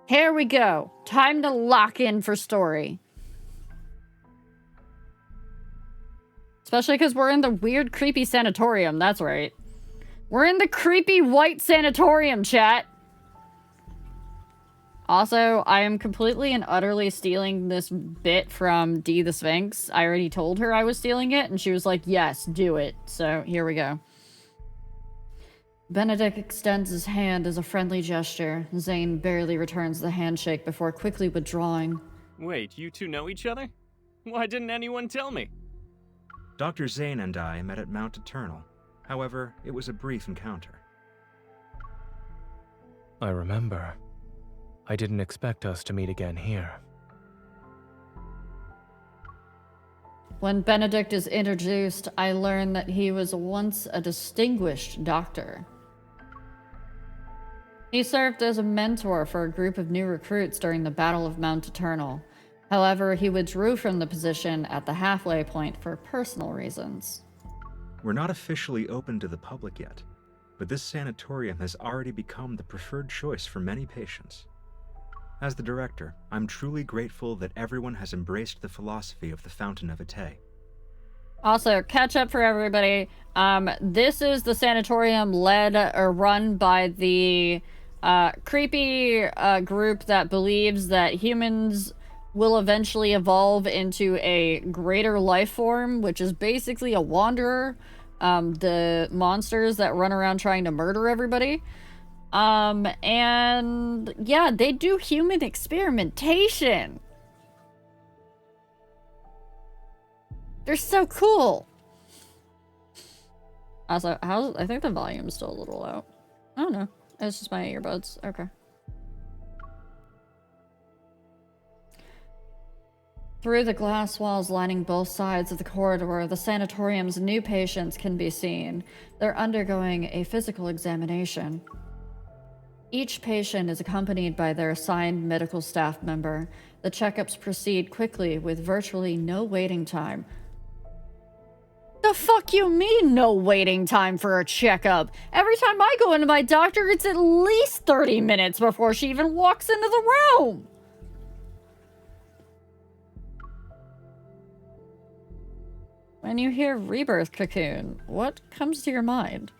Here we go. Time to lock in for story. Especially because we're in the weird, creepy sanatorium. That's right. We're in the creepy white sanatorium, chat. Also, I am completely and utterly stealing this bit from D the Sphinx. I already told her I was stealing it, and she was like, yes, do it. So, here we go. Benedict extends his hand as a friendly gesture. Zayne barely returns the handshake before quickly withdrawing. Wait, you two know each other? Why didn't anyone tell me? Dr. Zayne and I met at Mount Eternal. However, it was a brief encounter. I remember. I didn't expect us to meet again here. When Benedict is introduced, I learn that he was once a distinguished doctor. He served as a mentor for a group of new recruits during the Battle of Mount Eternal. However, he withdrew from the position at the halfway point for personal reasons. We're not officially open to the public yet, but this sanatorium has already become the preferred choice for many patients. As the director, I'm truly grateful that everyone has embraced the philosophy of the Fountain of Ate. Also, catch up for everybody. This is the sanatorium led or run by the creepy group that believes that humans will eventually evolve into a greater life form, which is basically a wanderer. The monsters that run around trying to murder everybody. And yeah, they do human experimentation. They're so cool. Also, I think the volume's still a little low. I don't know. It's just my earbuds. Okay. Through the glass walls lining both sides of the corridor, the sanatorium's new patients can be seen. They're undergoing a physical examination. Each patient is accompanied by their assigned medical staff member. The checkups proceed quickly with virtually no waiting time. The fuck you mean no waiting time for a checkup? Every time I go into my doctor, it's at least 30 minutes before she even walks into the room. When you hear Rebirth, Cocoon, what comes to your mind?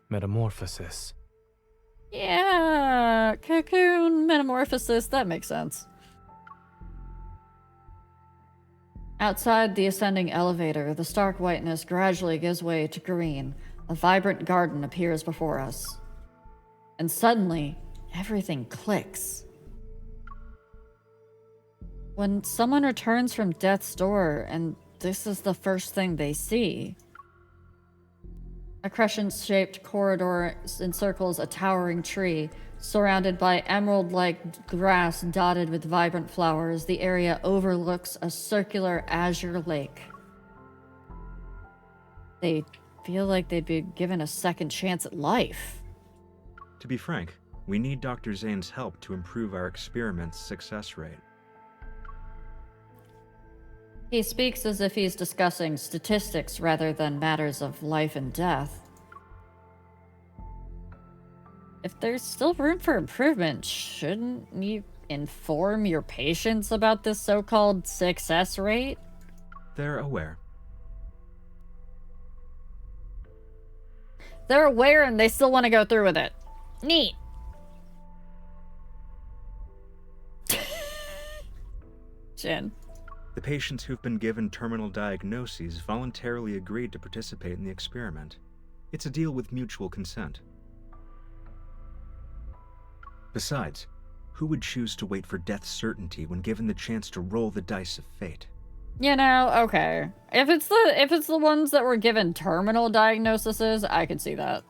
Metamorphosis. Yeah, Cocoon, Metamorphosis, that makes sense. Outside the ascending elevator, the stark whiteness gradually gives way to green. A vibrant garden appears before us. And suddenly, everything clicks. When someone returns from death's door, and this is the first thing they see, a crescent-shaped corridor encircles a towering tree. Surrounded by emerald-like grass dotted with vibrant flowers, the area overlooks a circular azure lake. They feel like they'd be given a second chance at life. To be frank, we need Dr. Zayne's help to improve our experiment's success rate. He speaks as if he's discussing statistics rather than matters of life and death. If there's still room for improvement, shouldn't you inform your patients about this so-called success rate? They're aware. They're aware and they still want to go through with it. Neat. Jin. The patients who've been given terminal diagnoses voluntarily agreed to participate in the experiment. It's a deal with mutual consent. Besides, who would choose to wait for death's certainty when given the chance to roll the dice of fate? You know, okay. If it's the ones that were given terminal diagnoses, I could see that.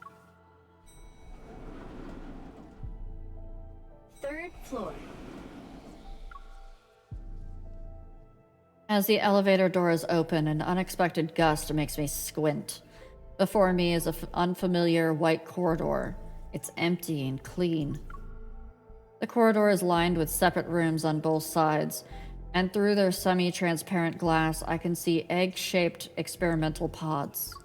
3rd floor. As the elevator doors open, an unexpected gust makes me squint. Before me is an unfamiliar white corridor. It's empty and clean. The corridor is lined with separate rooms on both sides, and through their semi-transparent glass, I can see egg-shaped experimental pods.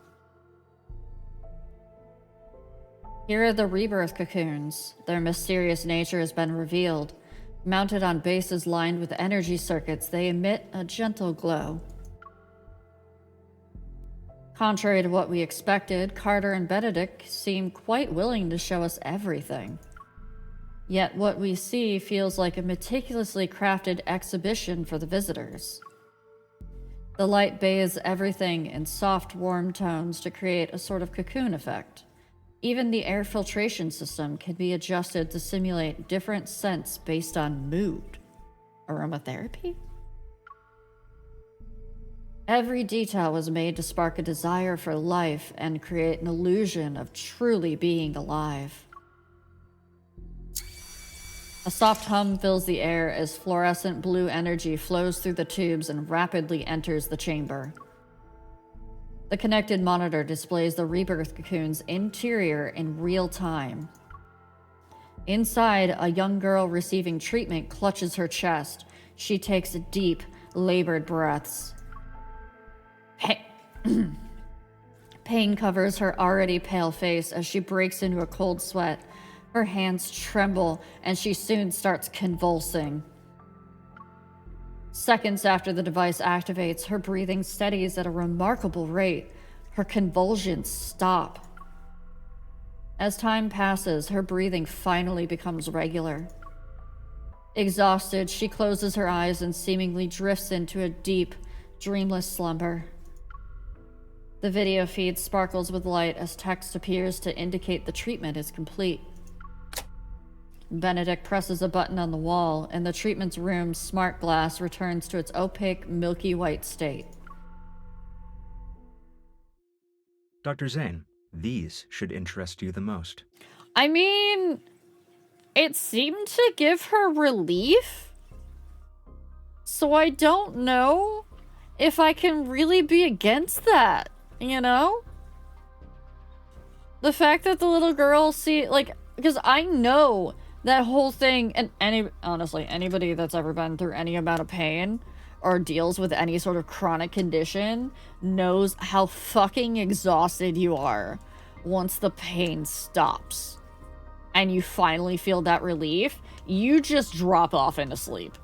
Here are the Rebirth cocoons. Their mysterious nature has been revealed. Mounted on bases lined with energy circuits, they emit a gentle glow. Contrary to what we expected, Carter and Benedict seem quite willing to show us everything. Yet what we see feels like a meticulously crafted exhibition for the visitors. The light bathes everything in soft, warm tones to create a sort of cocoon effect. Even the air filtration system can be adjusted to simulate different scents based on mood. Aromatherapy? Every detail was made to spark a desire for life and create an illusion of truly being alive. A soft hum fills the air as fluorescent blue energy flows through the tubes and rapidly enters the chamber. The connected monitor displays the Rebirth cocoon's interior in real time. Inside, a young girl receiving treatment clutches her chest. She takes deep, labored breaths. Pain covers her already pale face as she breaks into a cold sweat. Her hands tremble, and she soon starts convulsing. Seconds after the device activates, her breathing steadies at a remarkable rate. Her convulsions stop. As time passes, her breathing finally becomes regular. Exhausted, she closes her eyes and seemingly drifts into a deep, dreamless slumber. The video feed sparkles with light as text appears to indicate the treatment is complete. Benedict presses a button on the wall, and the treatment's room's smart glass returns to its opaque, milky white state. Dr. Zayne, these should interest you the most. I mean, it seemed to give her relief, so I don't know if I can really be against that, you know? The fact that the little girl because I know that whole thing, and honestly, anybody that's ever been through any amount of pain or deals with any sort of chronic condition knows how fucking exhausted you are once the pain stops and you finally feel that relief. You just drop off into sleep.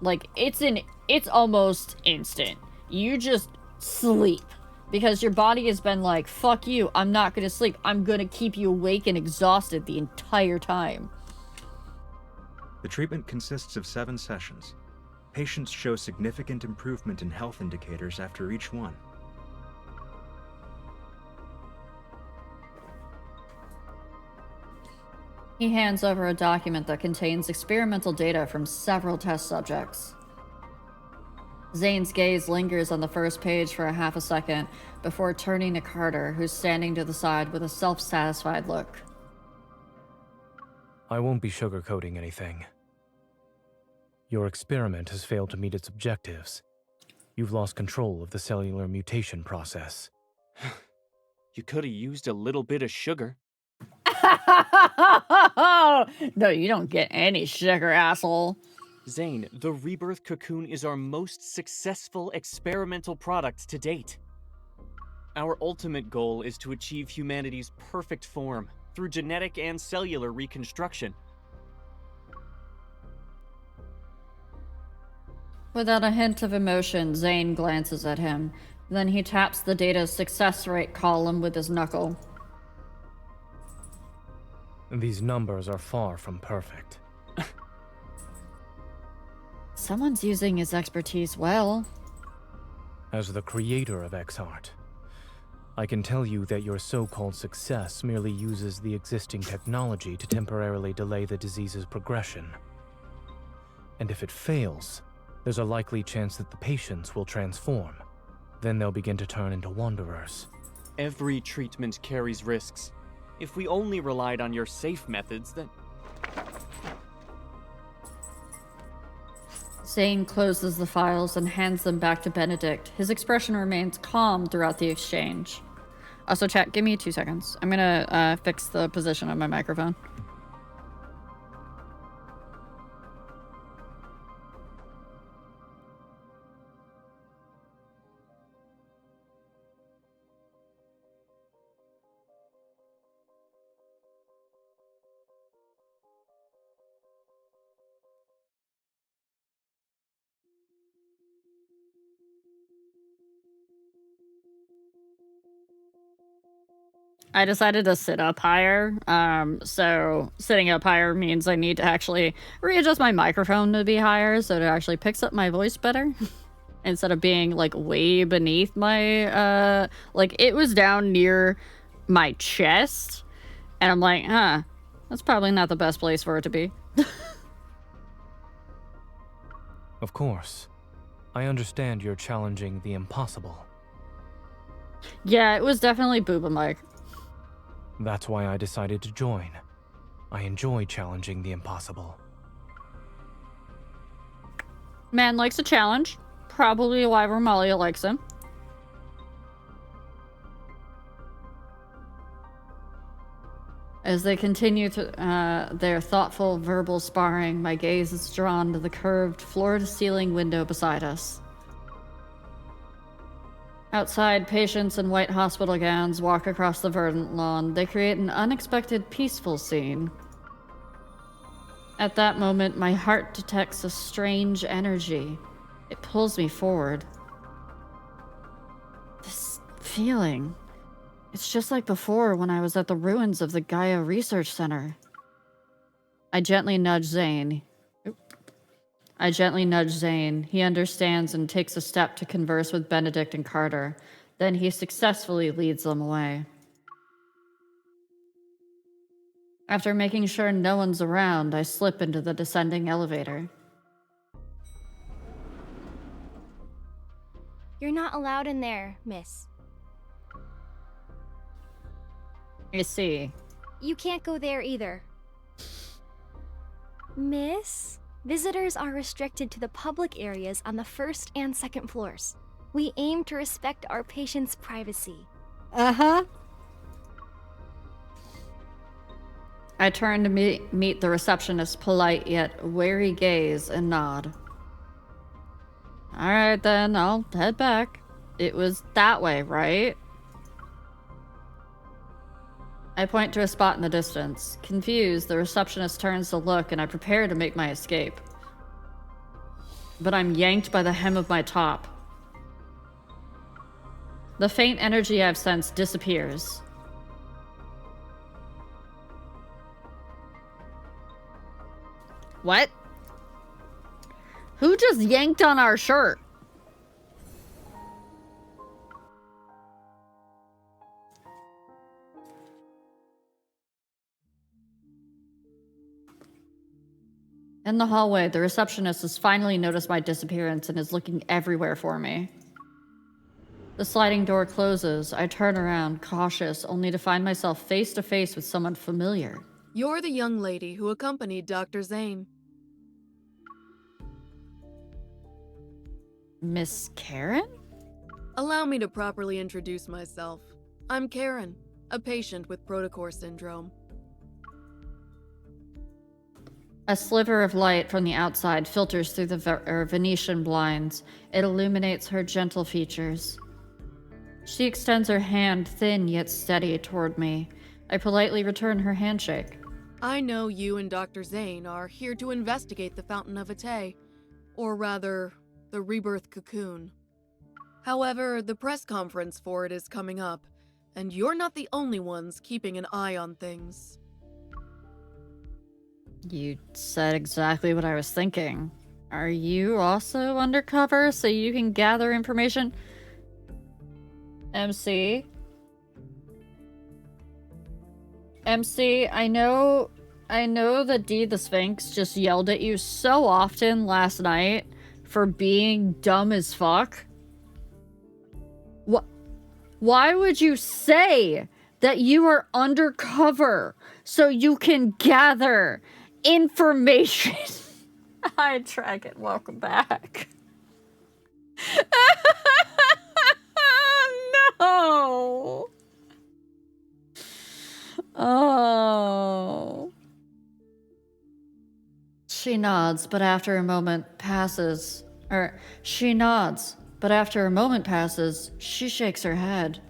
Like, it's almost instant. You just sleep. Because your body has been like, fuck you, I'm not gonna sleep. I'm gonna keep you awake and exhausted the entire time. The treatment consists of 7 sessions. Patients show significant improvement in health indicators after each one. He hands over a document that contains experimental data from several test subjects. Zayne's gaze lingers on the first page for a half a second before turning to Carter, who's standing to the side with a self-satisfied look. I won't be sugarcoating anything. Your experiment has failed to meet its objectives. You've lost control of the cellular mutation process. You could have used a little bit of sugar. No, you don't get any sugar, asshole. Zayne, the Rebirth cocoon is our most successful experimental product to date. Our ultimate goal is to achieve humanity's perfect form through genetic and cellular reconstruction. Without a hint of emotion, Zayne glances at him. Then he taps the data's success rate column with his knuckle. These numbers are far from perfect. Someone's using his expertise well. As the creator of X-Art, I can tell you that your so-called success merely uses the existing technology to temporarily delay the disease's progression. And if it fails, there's a likely chance that the patients will transform. Then they'll begin to turn into wanderers. Every treatment carries risks. If we only relied on your safe methods, then... Zayne closes the files and hands them back to Benedict. His expression remains calm throughout the exchange. So chat, give me 2 seconds. I'm gonna fix the position of my microphone. I decided to sit up higher. So sitting up higher means I need to actually readjust my microphone to be higher so it actually picks up my voice better. Instead of being like way beneath my like it was down near my chest. And I'm like, that's probably not the best place for it to be. Of course. I understand you're challenging the impossible. Yeah, it was definitely Booba Mike. That's why I decided to join. I enjoy challenging the impossible. Man likes a challenge. Probably why Romalia likes him. As they continue to their thoughtful verbal sparring, my gaze is drawn to the curved floor-to-ceiling window beside us. Outside, patients in white hospital gowns walk across the verdant lawn. They create an unexpected, peaceful scene. At that moment, my heart detects a strange energy. It pulls me forward. This feeling... It's just like before when I was at the ruins of the Gaia Research Center. I gently nudge Zayne. He understands and takes a step to converse with Benedict and Carter. Then he successfully leads them away. After making sure no one's around, I slip into the descending elevator. You're not allowed in there, miss. I see. You can't go there either. Miss? Visitors are restricted to the public areas on the first and second floors. We aim to respect our patients' privacy. Uh-huh. I turn to meet the receptionist's polite yet wary gaze and nod. Alright then, I'll head back. It was that way, right? I point to a spot in the distance. Confused, the receptionist turns to look and I prepare to make my escape. But I'm yanked by the hem of my top. The faint energy I've sensed disappears. What? Who just yanked on our shirt? In the hallway, the receptionist has finally noticed my disappearance and is looking everywhere for me. The sliding door closes. I turn around, cautious, only to find myself face to face with someone familiar. You're the young lady who accompanied Dr. Zayne. Miss Karen? Allow me to properly introduce myself. I'm Karen, a patient with protocore syndrome. A sliver of light from the outside filters through the Venetian blinds. It illuminates her gentle features. She extends her hand, thin yet steady, toward me. I politely return her handshake. I know you and Dr. Zayne are here to investigate the Fountain of Vitae, or rather, the Rebirth Cocoon. However, the press conference for it is coming up, and you're not the only ones keeping an eye on things. You said exactly what I was thinking. Are you also undercover so you can gather information? MC? MC, I know that Dee the Sphinx just yelled at you so often last night for being dumb as fuck. Why would you say that you are undercover so you can gather information? Hi, Dragon. Welcome back. No. Oh. She nods, but after a moment passes, she shakes her head.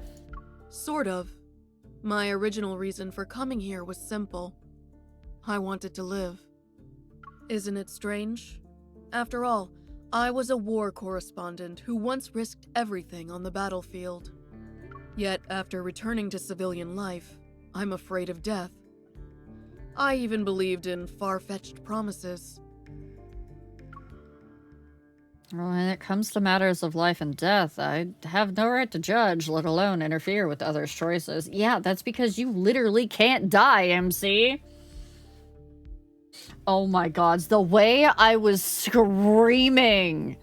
Sort of. My original reason for coming here was simple. I wanted to live. Isn't it strange? After all, I was a war correspondent who once risked everything on the battlefield. Yet, after returning to civilian life, I'm afraid of death. I even believed in far-fetched promises. Well, when it comes to matters of life and death, I have no right to judge, let alone interfere with others' choices. Yeah, that's because you literally can't die, MC. Oh my god, the way I was screaming.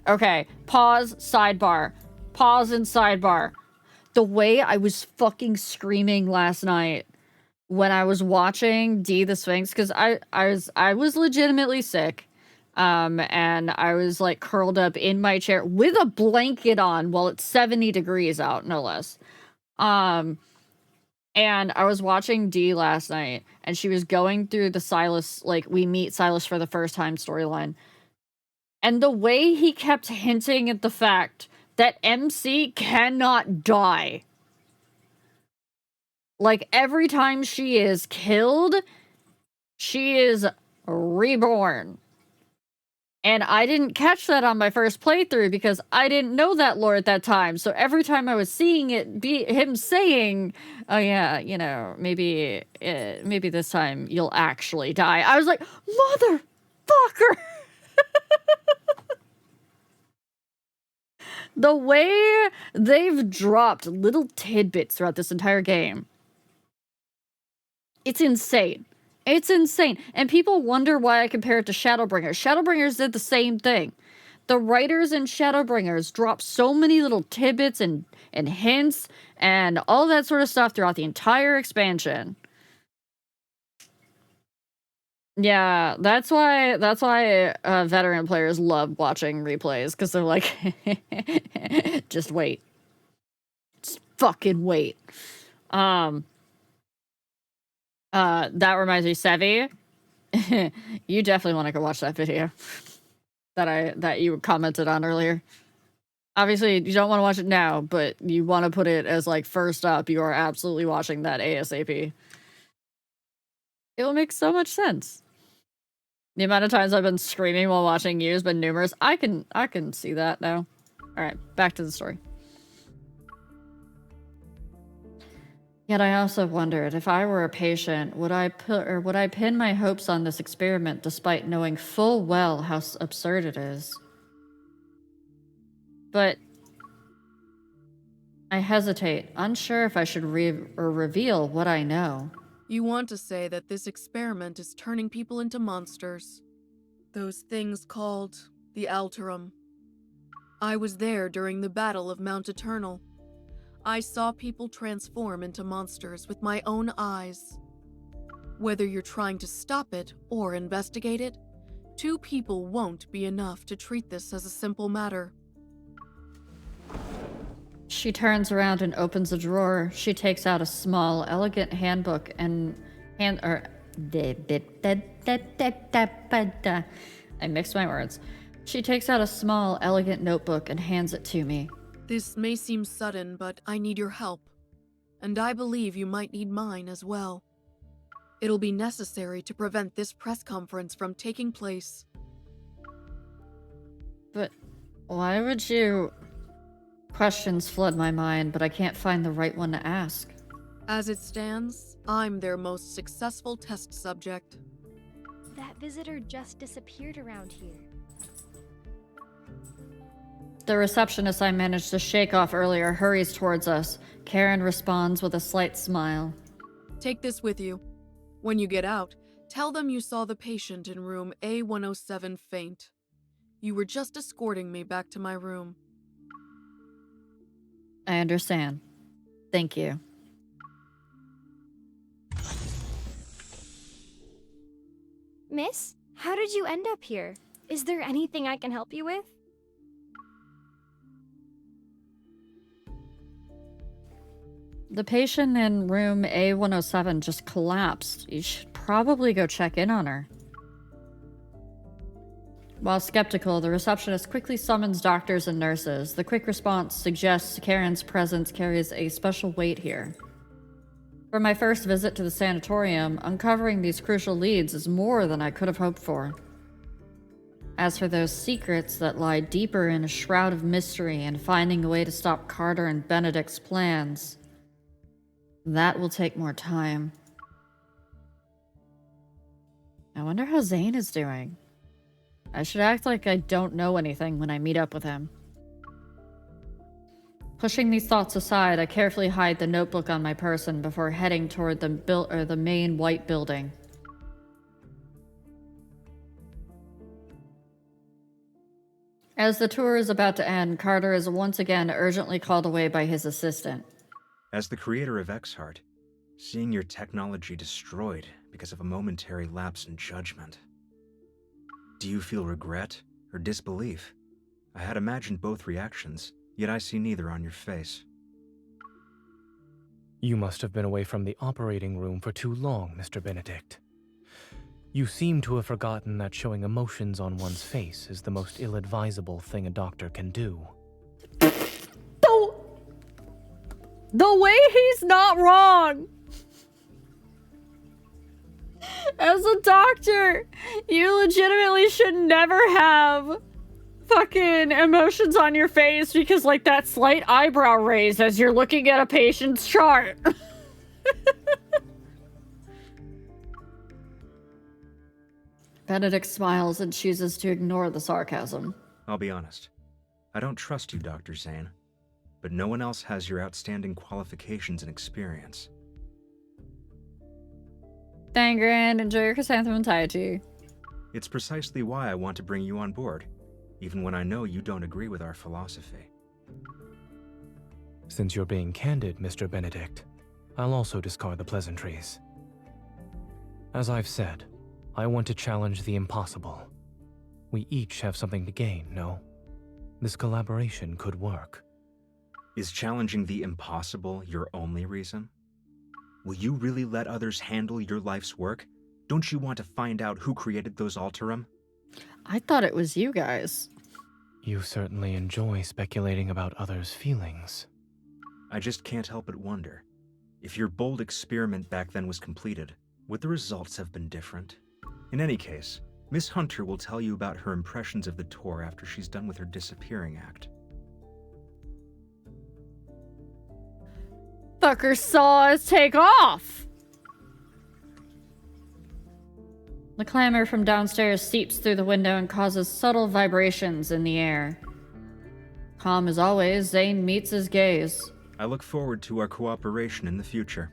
Okay, pause, sidebar. Pause and sidebar. The way I was fucking screaming last night when I was watching D the Sphinx, because I was legitimately sick. And I was like curled up in my chair with a blanket on while it's 70 degrees out, no less. And I was watching D last night, and she was going through the Silas, like, we meet Silas for the first time storyline. And the way he kept hinting at the fact that MC cannot die. Like, every time she is killed, she is reborn. And I didn't catch that on my first playthrough because I didn't know that lore at that time. So every time I was seeing it be him saying, oh yeah, you know, maybe this time you'll actually die, I was like, motherfucker! The way they've dropped little tidbits throughout this entire game. It's insane. It's insane. And people wonder why I compare it to Shadowbringers. Shadowbringers did the same thing. The writers in Shadowbringers dropped so many little tidbits and hints and all that sort of stuff throughout the entire expansion. Yeah, that's why veteran players love watching replays, because they're like, just wait. Just fucking wait. That reminds me, Sevi, you definitely want to go watch that video that you commented on earlier. Obviously, you don't want to watch it now, but you want to put it as, like, first up. You are absolutely watching that ASAP. It will make so much sense. The amount of times I've been screaming while watching you has been numerous. I can see that now. Alright, back to the story. Yet I also wondered, if I were a patient, would I pin my hopes on this experiment despite knowing full well how absurd it is? But I hesitate, unsure if I should reveal what I know. You want to say that this experiment is turning people into monsters. Those things called the Alterum. I was there during the Battle of Mount Eternal. I saw people transform into monsters with my own eyes. Whether you're trying to stop it or investigate it, 2 people won't be enough to treat this as a simple matter. She turns around and opens a drawer. She takes out a small, elegant handbook and I mixed my words. She takes out a small, elegant notebook and hands it to me. This may seem sudden, but I need your help. And I believe you might need mine as well. It'll be necessary to prevent this press conference from taking place. But why would you... Questions flood my mind, but I can't find the right one to ask. As it stands, I'm their most successful test subject. That visitor just disappeared around here. The receptionist I managed to shake off earlier hurries towards us. Karen responds with a slight smile. Take this with you. When you get out, tell them you saw the patient in room A107 faint. You were just escorting me back to my room. I understand. Thank you. Miss, how did you end up here? Is there anything I can help you with? The patient in room A107 just collapsed. You should probably go check in on her. While skeptical, the receptionist quickly summons doctors and nurses. The quick response suggests Karen's presence carries a special weight here. For my first visit to the sanatorium, uncovering these crucial leads is more than I could have hoped for. As for those secrets that lie deeper in a shroud of mystery and finding a way to stop Carter and Benedict's plans, that will take more time. I wonder how Zayne is doing. I should act like I don't know anything when I meet up with him. Pushing these thoughts aside, I carefully hide the notebook on my person before heading toward the main white building. As the tour is about to end, Carter is once again urgently called away by his assistant. As the creator of Exhart, seeing your technology destroyed because of a momentary lapse in judgment. Do you feel regret or disbelief? I had imagined both reactions, yet I see neither on your face. You must have been away from the operating room for too long, Mr. Benedict. You seem to have forgotten that showing emotions on one's face is the most ill-advisable thing a doctor can do. The way he's not wrong! As a doctor, you legitimately should never have fucking emotions on your face because, like, that slight eyebrow raise as you're looking at a patient's chart. Benedict smiles and chooses to ignore the sarcasm. I'll be honest. I don't trust you, Dr. Zayne. But no one else has your outstanding qualifications and experience. Thangren, enjoy your chrysanthemum tai chi. It's precisely why I want to bring you on board, even when I know you don't agree with our philosophy. Since you're being candid, Mr. Benedict, I'll also discard the pleasantries. As I've said, I want to challenge the impossible. We each have something to gain, no? This collaboration could work. Is challenging the impossible your only reason? Will you really let others handle your life's work? Don't you want to find out who created those Alterum? I thought it was you guys. You certainly enjoy speculating about others' feelings. I just can't help but wonder. If your bold experiment back then was completed, would the results have been different? In any case, Miss Hunter will tell you about her impressions of the tour after she's done with her disappearing act. Fucker saw us take off! The clamor from downstairs seeps through the window and causes subtle vibrations in the air. Calm as always, Zayne meets his gaze. I look forward to our cooperation in the future.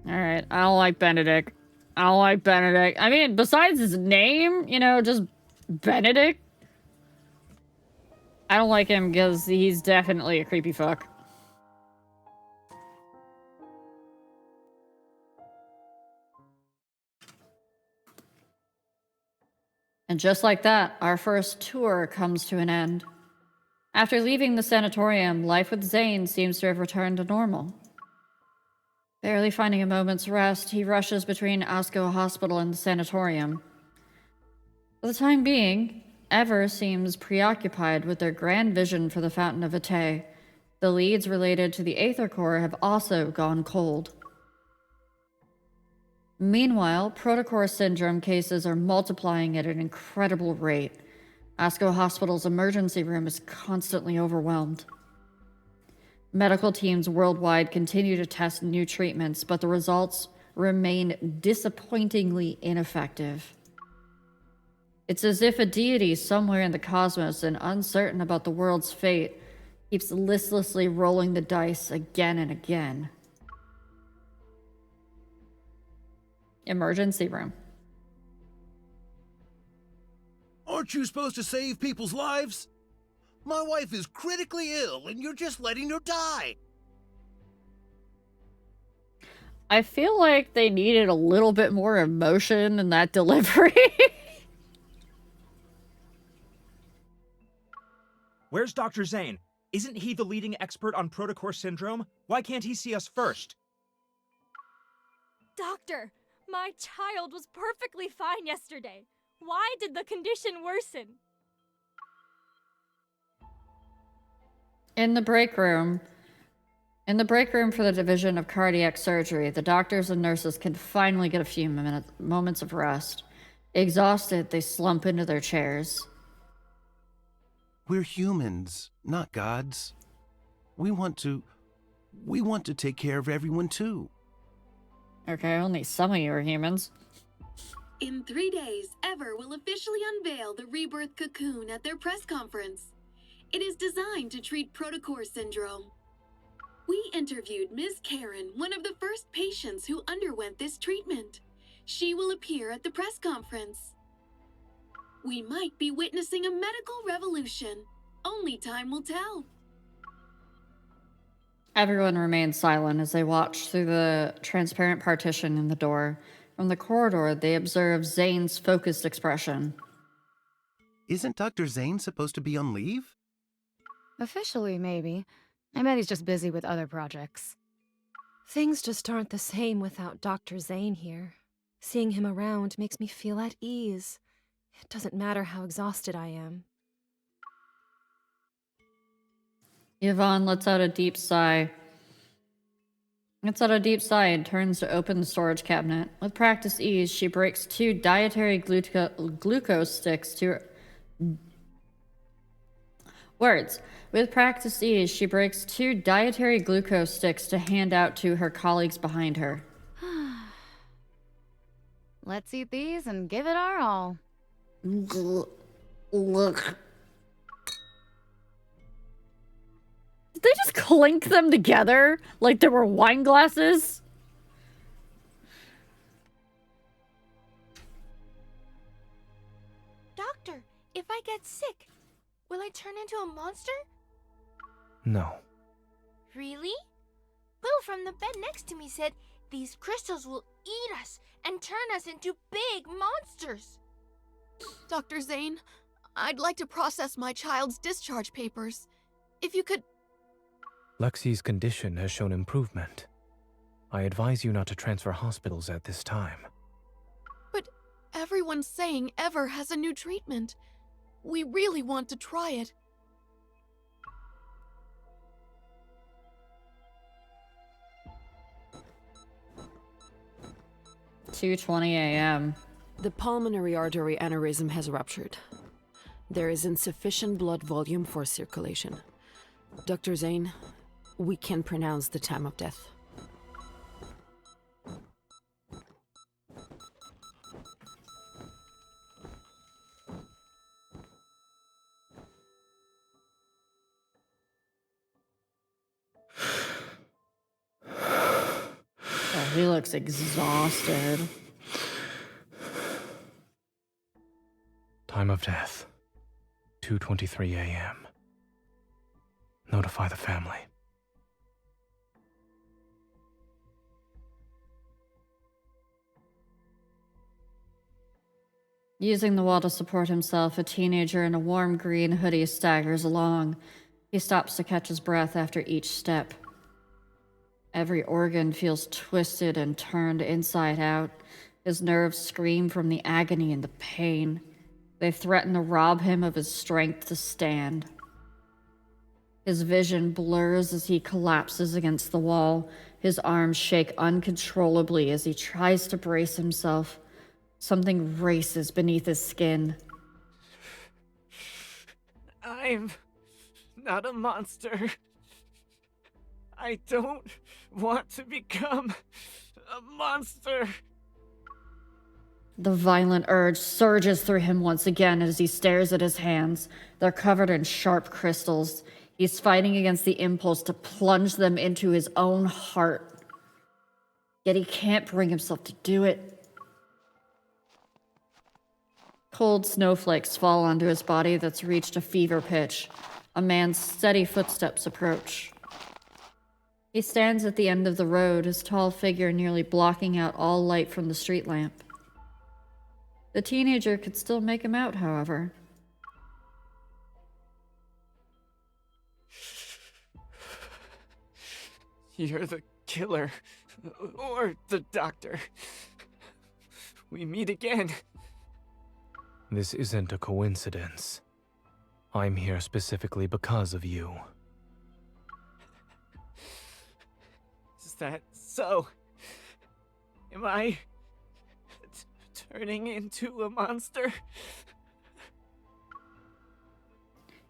Alright, I don't like Benedict. I don't like Benedict. I mean, besides his name, you know, just Benedict. I don't like him because he's definitely a creepy fuck. And just like that, our first tour comes to an end. After leaving the sanatorium, life with Zayne seems to have returned to normal. Barely finding a moment's rest, he rushes between Asko Hospital and the sanatorium. For the time being, Ever seems preoccupied with their grand vision for the Fountain of Ate. The leads related to the Aether Core have also gone cold. Meanwhile, Protocore syndrome cases are multiplying at an incredible rate. Asko Hospital's emergency room is constantly overwhelmed. Medical teams worldwide continue to test new treatments, but the results remain disappointingly ineffective. It's as if a deity somewhere in the cosmos and uncertain about the world's fate keeps listlessly rolling the dice again and again. Emergency room. Aren't you supposed to save people's lives? My wife is critically ill and you're just letting her die. I feel like they needed a little bit more emotion in that delivery. Where's Dr. Zayne? Isn't he the leading expert on Protocore syndrome? Why can't he see us first? Doctor, my child was perfectly fine yesterday. Why did the condition worsen? In the break room for the Division of Cardiac Surgery, the doctors and nurses can finally get a few moments of rest. Exhausted, they slump into their chairs. We're humans, not gods. We want to take care of everyone too. Okay, only some of you are humans. In 3 days, Ever will officially unveil the Rebirth Cocoon at their press conference. It is designed to treat protocore syndrome. We interviewed Ms. Karen, one of the first patients who underwent this treatment. She will appear at the press conference. We might be witnessing a medical revolution. Only time will tell. Everyone remains silent as they watch through the transparent partition in the door. From the corridor, they observe Zayne's focused expression. Isn't Dr. Zayne supposed to be on leave? Officially, maybe. I bet he's just busy with other projects. Things just aren't the same without Dr. Zayne here. Seeing him around makes me feel at ease. It doesn't matter how exhausted I am. Yvonne lets out a deep sigh. And turns to open the storage cabinet. With practiced ease, she breaks 2 dietary glucose sticks to her... Words. With practiced ease, she breaks 2 dietary glucose sticks to hand out to her colleagues behind her. Let's eat these and give it our all. Look. Did they just clink them together like there were wine glasses? Doctor, if I get sick, will I turn into a monster? No. Really? Bill from the bed next to me said these crystals will eat us and turn us into big monsters. Dr. Zayne, I'd like to process my child's discharge papers. If you could... Lexi's condition has shown improvement. I advise you not to transfer hospitals at this time. But everyone's saying Ever has a new treatment. We really want to try it. "2:20 a.m. The pulmonary artery aneurysm has ruptured. There is insufficient blood volume for circulation. Dr. Zayne, we can pronounce the time of death. Oh, he looks exhausted. Time of death, 2:23 a.m. Notify the family. Using the wall to support himself, a teenager in a warm green hoodie staggers along. He stops to catch his breath after each step. Every organ feels twisted and turned inside out. His nerves scream from the agony and the pain. They threaten to rob him of his strength to stand. His vision blurs as he collapses against the wall. His arms shake uncontrollably as he tries to brace himself. Something races beneath his skin. I'm not a monster. I don't want to become a monster. The violent urge surges through him once again as he stares at his hands. They're covered in sharp crystals. He's fighting against the impulse to plunge them into his own heart. Yet he can't bring himself to do it. Cold snowflakes fall onto his body that's reached a fever pitch. A man's steady footsteps approach. He stands at the end of the road, his tall figure nearly blocking out all light from the street lamp. The teenager could still make him out, however. You're the killer, or the doctor. We meet again. This isn't a coincidence. I'm here specifically because of you. Is that so? Am I turning into a monster.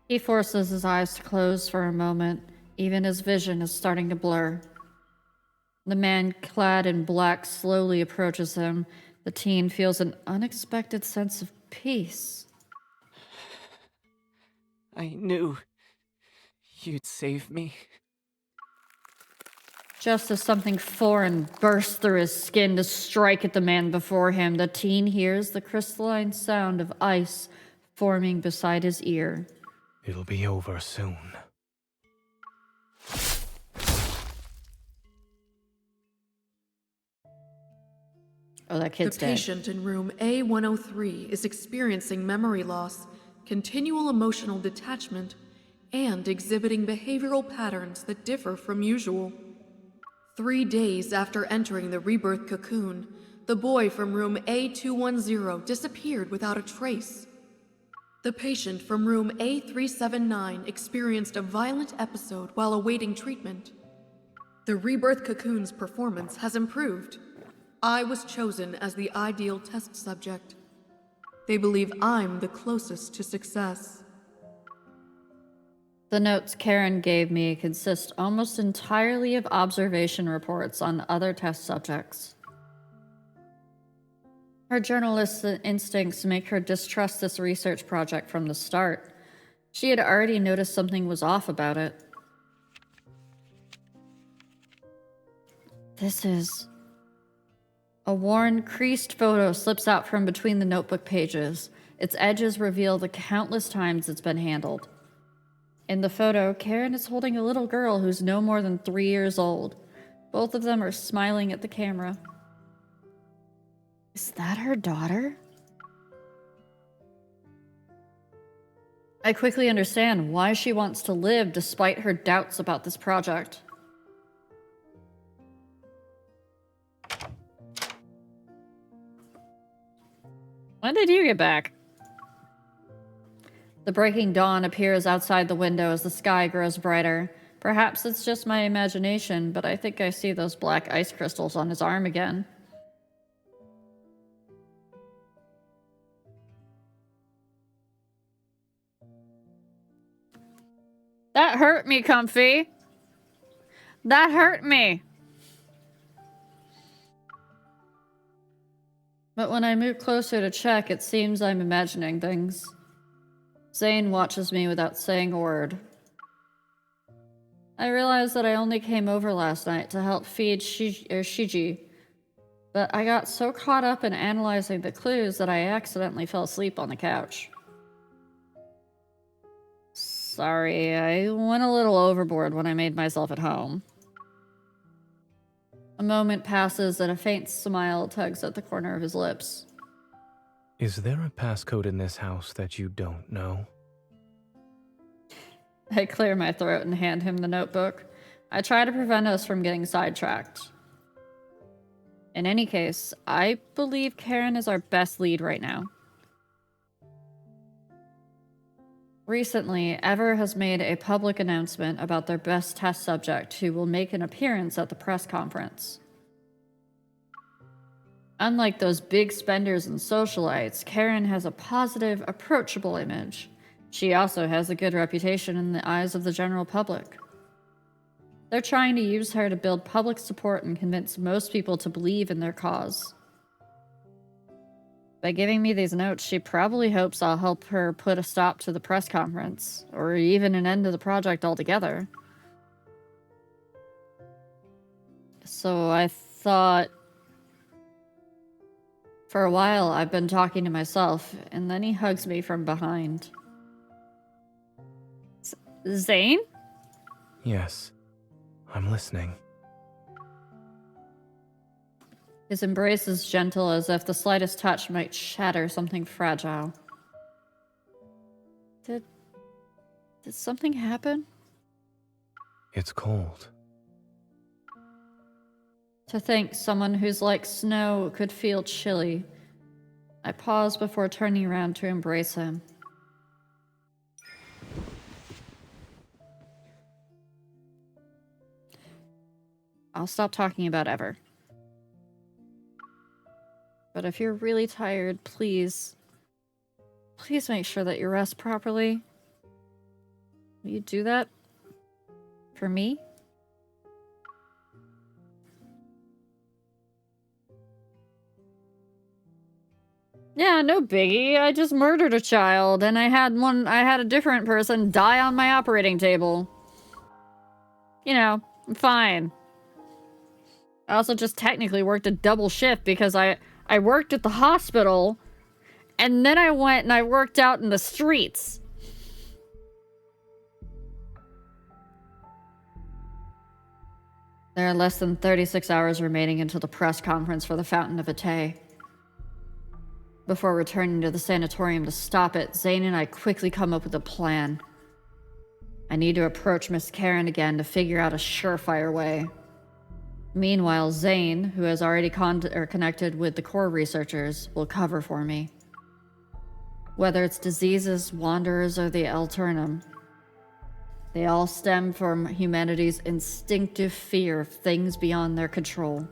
He forces his eyes to close for a moment. Even his vision is starting to blur. The man clad in black slowly approaches him. The teen feels an unexpected sense of peace. I knew you'd save me. Just as something foreign bursts through his skin to strike at the man before him, the teen hears the crystalline sound of ice forming beside his ear. It'll be over soon. Oh, that kid's The dead. patient in room A103 is experiencing memory loss, continual emotional detachment, and exhibiting behavioral patterns that differ from usual. 3 days after entering the rebirth cocoon, the boy from room A210 disappeared without a trace. The patient from room A379 experienced a violent episode while awaiting treatment. The rebirth cocoon's performance has improved. I was chosen as the ideal test subject. They believe I'm the closest to success. The notes Karen gave me consist almost entirely of observation reports on other test subjects. Her journalist's instincts make her distrust this research project from the start. She had already noticed something was off about it. This is... A worn, creased photo slips out from between the notebook pages. Its edges reveal the countless times it's been handled. In the photo, Karen is holding a little girl who's no more than 3 years old. Both of them are smiling at the camera. Is that her daughter? I quickly understand why she wants to live despite her doubts about this project. When did you get back? The breaking dawn appears outside the window as the sky grows brighter. Perhaps it's just my imagination, but I think I see those black ice crystals on his arm again. That hurt me, Comfy. That hurt me. But when I move closer to check, it seems I'm imagining things. Zayne watches me without saying a word. I realize that I only came over last night to help feed Shiji, but I got so caught up in analyzing the clues that I accidentally fell asleep on the couch. Sorry, I went a little overboard when I made myself at home. A moment passes and a faint smile tugs at the corner of his lips. Is there a passcode in this house that you don't know? I clear my throat and hand him the notebook. I try to prevent us from getting sidetracked. In any case, I believe Karen is our best lead right now. Recently, Ever has made a public announcement about their best test subject who will make an appearance at the press conference. Unlike those big spenders and socialites, Karen has a positive, approachable image. She also has a good reputation in the eyes of the general public. They're trying to use her to build public support and convince most people to believe in their cause. By giving me these notes, she probably hopes I'll help her put a stop to the press conference, or even an end to the project altogether. So I thought... For a while, I've been talking to myself, and then he hugs me from behind. Zayne? Yes, I'm listening. His embrace is gentle, as if the slightest touch might shatter something fragile. Did something happen? It's cold. To think someone who's like snow could feel chilly. I pause before turning around to embrace him. I'll stop talking about Ever. But but if you're really tired, please make sure that you rest properly. Will you do that? For me? Yeah, no biggie. I just murdered a child, and I had a different person die on my operating table. You know, I'm fine. I also just technically worked a double shift because I worked at the hospital, and then I went and I worked out in the streets. There are less than 36 hours remaining until the press conference for the Fountain of Atay. Before returning to the sanatorium to stop it, Zayne and I quickly come up with a plan. I need to approach Miss Karen again to figure out a surefire way. Meanwhile, Zayne, who has already connected with the core researchers, will cover for me. Whether it's diseases, wanderers, or the Alternum, they all stem from humanity's instinctive fear of things beyond their control.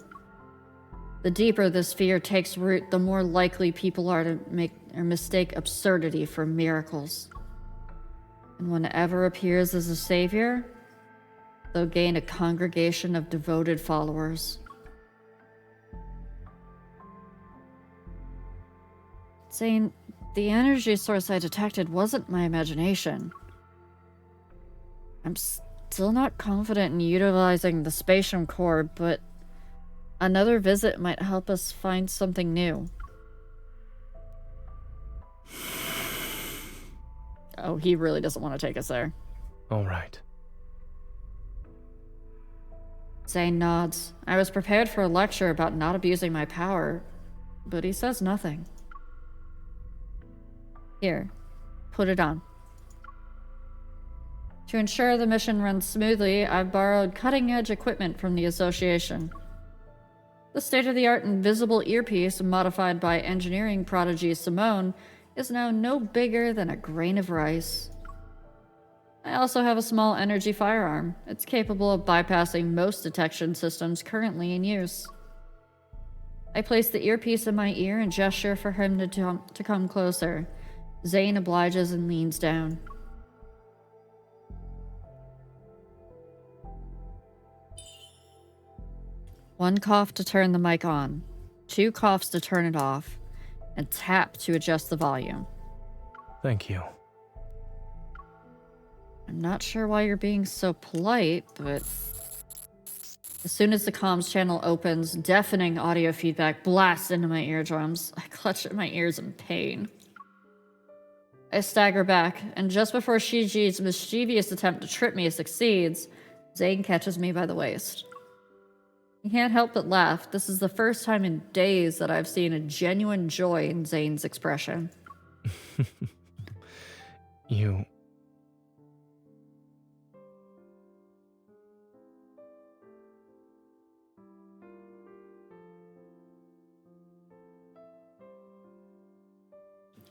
The deeper this fear takes root, the more likely people are to mistake absurdity for miracles. And whenever appears as a savior, they'll gain a congregation of devoted followers. Zayne, the energy source I detected wasn't my imagination. I'm still not confident in utilizing the spatium core, but another visit might help us find something new. Oh, he really doesn't want to take us there. All right. Zayne nods. I was prepared for a lecture about not abusing my power, but he says nothing. Here, put it on. To ensure the mission runs smoothly, I've borrowed cutting-edge equipment from the Association. The state-of-the-art invisible earpiece, modified by engineering prodigy Simone, is now no bigger than a grain of rice. I also have a small energy firearm. It's capable of bypassing most detection systems currently in use. I place the earpiece in my ear and gesture for him to come closer. Zayne obliges and leans down. One cough to turn the mic on, 2 coughs to turn it off, and tap to adjust the volume. Thank you. I'm not sure why you're being so polite, but as soon as the comms channel opens, deafening audio feedback blasts into my eardrums. I clutch at my ears in pain. I stagger back, and just before Shiji's mischievous attempt to trip me succeeds, Zayne catches me by the waist. I can't help but laugh. This is the first time in days that I've seen a genuine joy in Zayne's expression. You...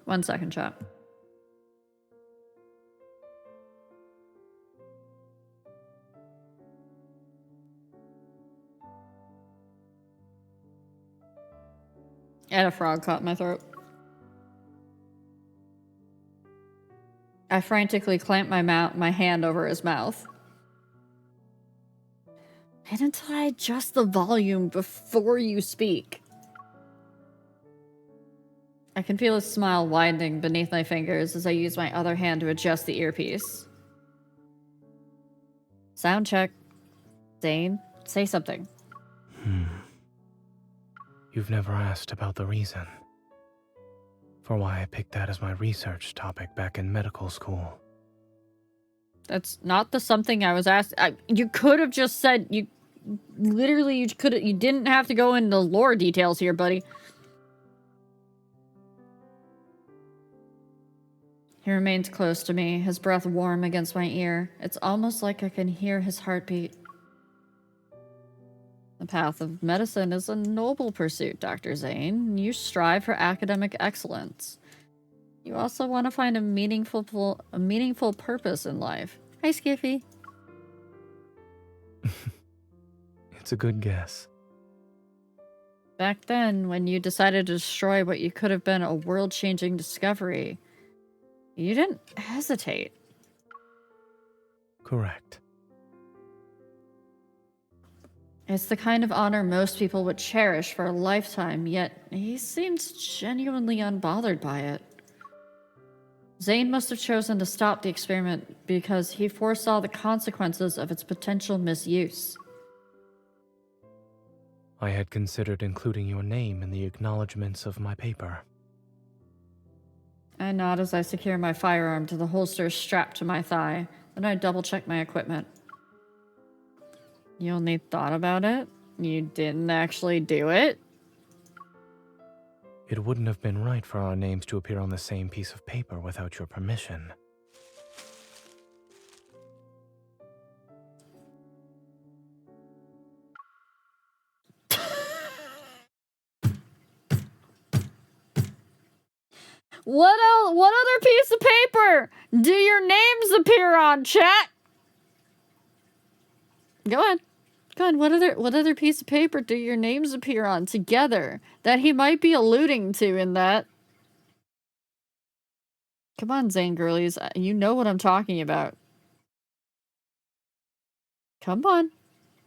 One second, chat. And a frog caught in my throat. I frantically clamped my hand over his mouth. Wait until I adjust the volume before you speak. I can feel his smile widening beneath my fingers as I use my other hand to adjust the earpiece. Sound check. Zayne, say something. You've never asked about the reason for why I picked that as my research topic back in medical school. That's not the something I was asked. You could have just said you didn't have to go into lore details here, buddy. He remains close to me, his breath warm against my ear. It's almost like I can hear his heartbeat. The path of medicine is a noble pursuit, Dr. Zayne. You strive for academic excellence. You also want to find a meaningful purpose in life. Hi, Skiffy. It's a good guess. Back then, when you decided to destroy what you could have been a world-changing discovery, you didn't hesitate. Correct. It's the kind of honor most people would cherish for a lifetime, yet he seems genuinely unbothered by it. Zayne must have chosen to stop the experiment because he foresaw the consequences of its potential misuse. I had considered including your name in the acknowledgments of my paper. I nod as I secure my firearm to the holster strapped to my thigh, then I double-check my equipment. You only thought about it? You didn't actually do it? It wouldn't have been right for our names to appear on the same piece of paper without your permission. What other piece of paper do your names appear on, chat? Go ahead. Go ahead. What other piece of paper do your names appear on together that he might be alluding to in that? Come on, Zayne girlies. You know what I'm talking about. Come on.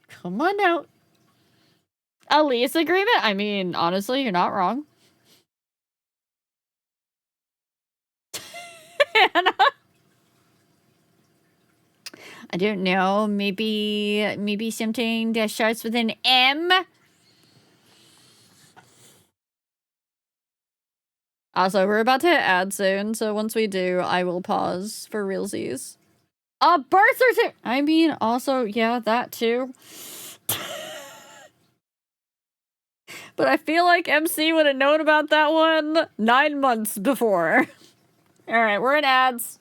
Come on out. A lease agreement? I mean, honestly, you're not wrong. I don't know. Maybe something that starts with an M. Also, we're about to hit ad soon, so once we do, I will pause for realsies. A birth certificate! I mean, also, yeah, that too. But I feel like MC would have known about that one 9 months before. Alright, we're in ads.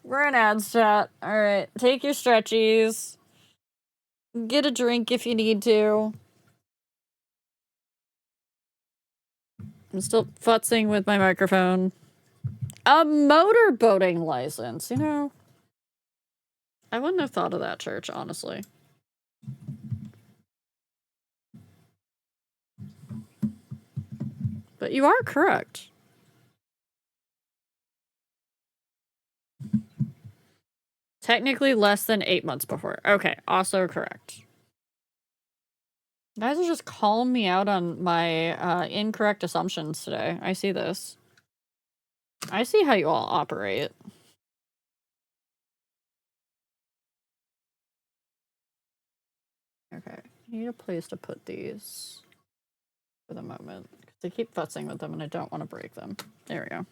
We're in ads, chat. Alright, take your stretchies. Get a drink if you need to. I'm still futzing with my microphone. A motorboating license, you know? I wouldn't have thought of that, Church, honestly. But you are correct. Technically less than 8 months before. Okay, also correct. You guys are just calling me out on my incorrect assumptions today. I see this. I see how you all operate. Okay, I need a place to put these for the moment. Because I keep futzing with them and I don't want to break them. There we go.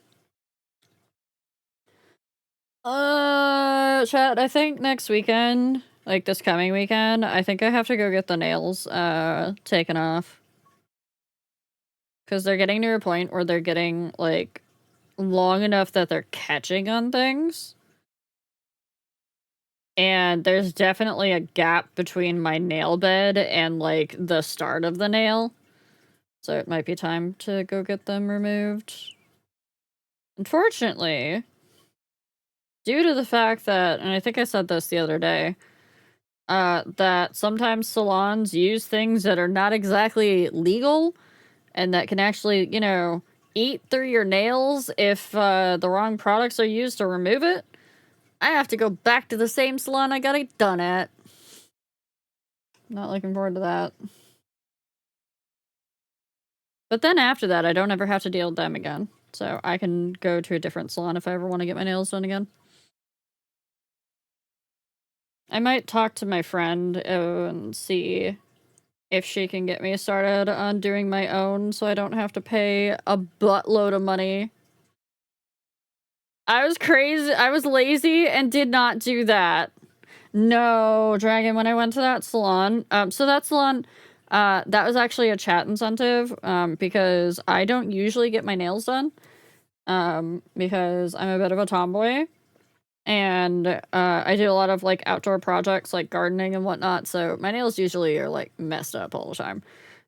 Chat, I think next weekend, like this coming weekend, I think I have to go get the nails, taken off. Because they're getting to a point where they're getting, like, long enough that they're catching on things. And there's definitely a gap between my nail bed and, like, the start of the nail. So it might be time to go get them removed. Unfortunately, due to the fact that, and I think I said this the other day, that sometimes salons use things that are not exactly legal and that can actually, you know, eat through your nails if the wrong products are used to remove it, I have to go back to the same salon I got it done at. Not looking forward to that. But then after that, I don't ever have to deal with them again. So I can go to a different salon if I ever want to get my nails done again. I might talk to my friend and see if she can get me started on doing my own so I don't have to pay a buttload of money. I was crazy. I was lazy and did not do that. No, Dragon, when I went to that salon, so that salon, that was actually a chat incentive, because I don't usually get my nails done, because I'm a bit of a tomboy, and, I do a lot of, like, outdoor projects, like gardening and whatnot, so my nails usually are, like, messed up all the time.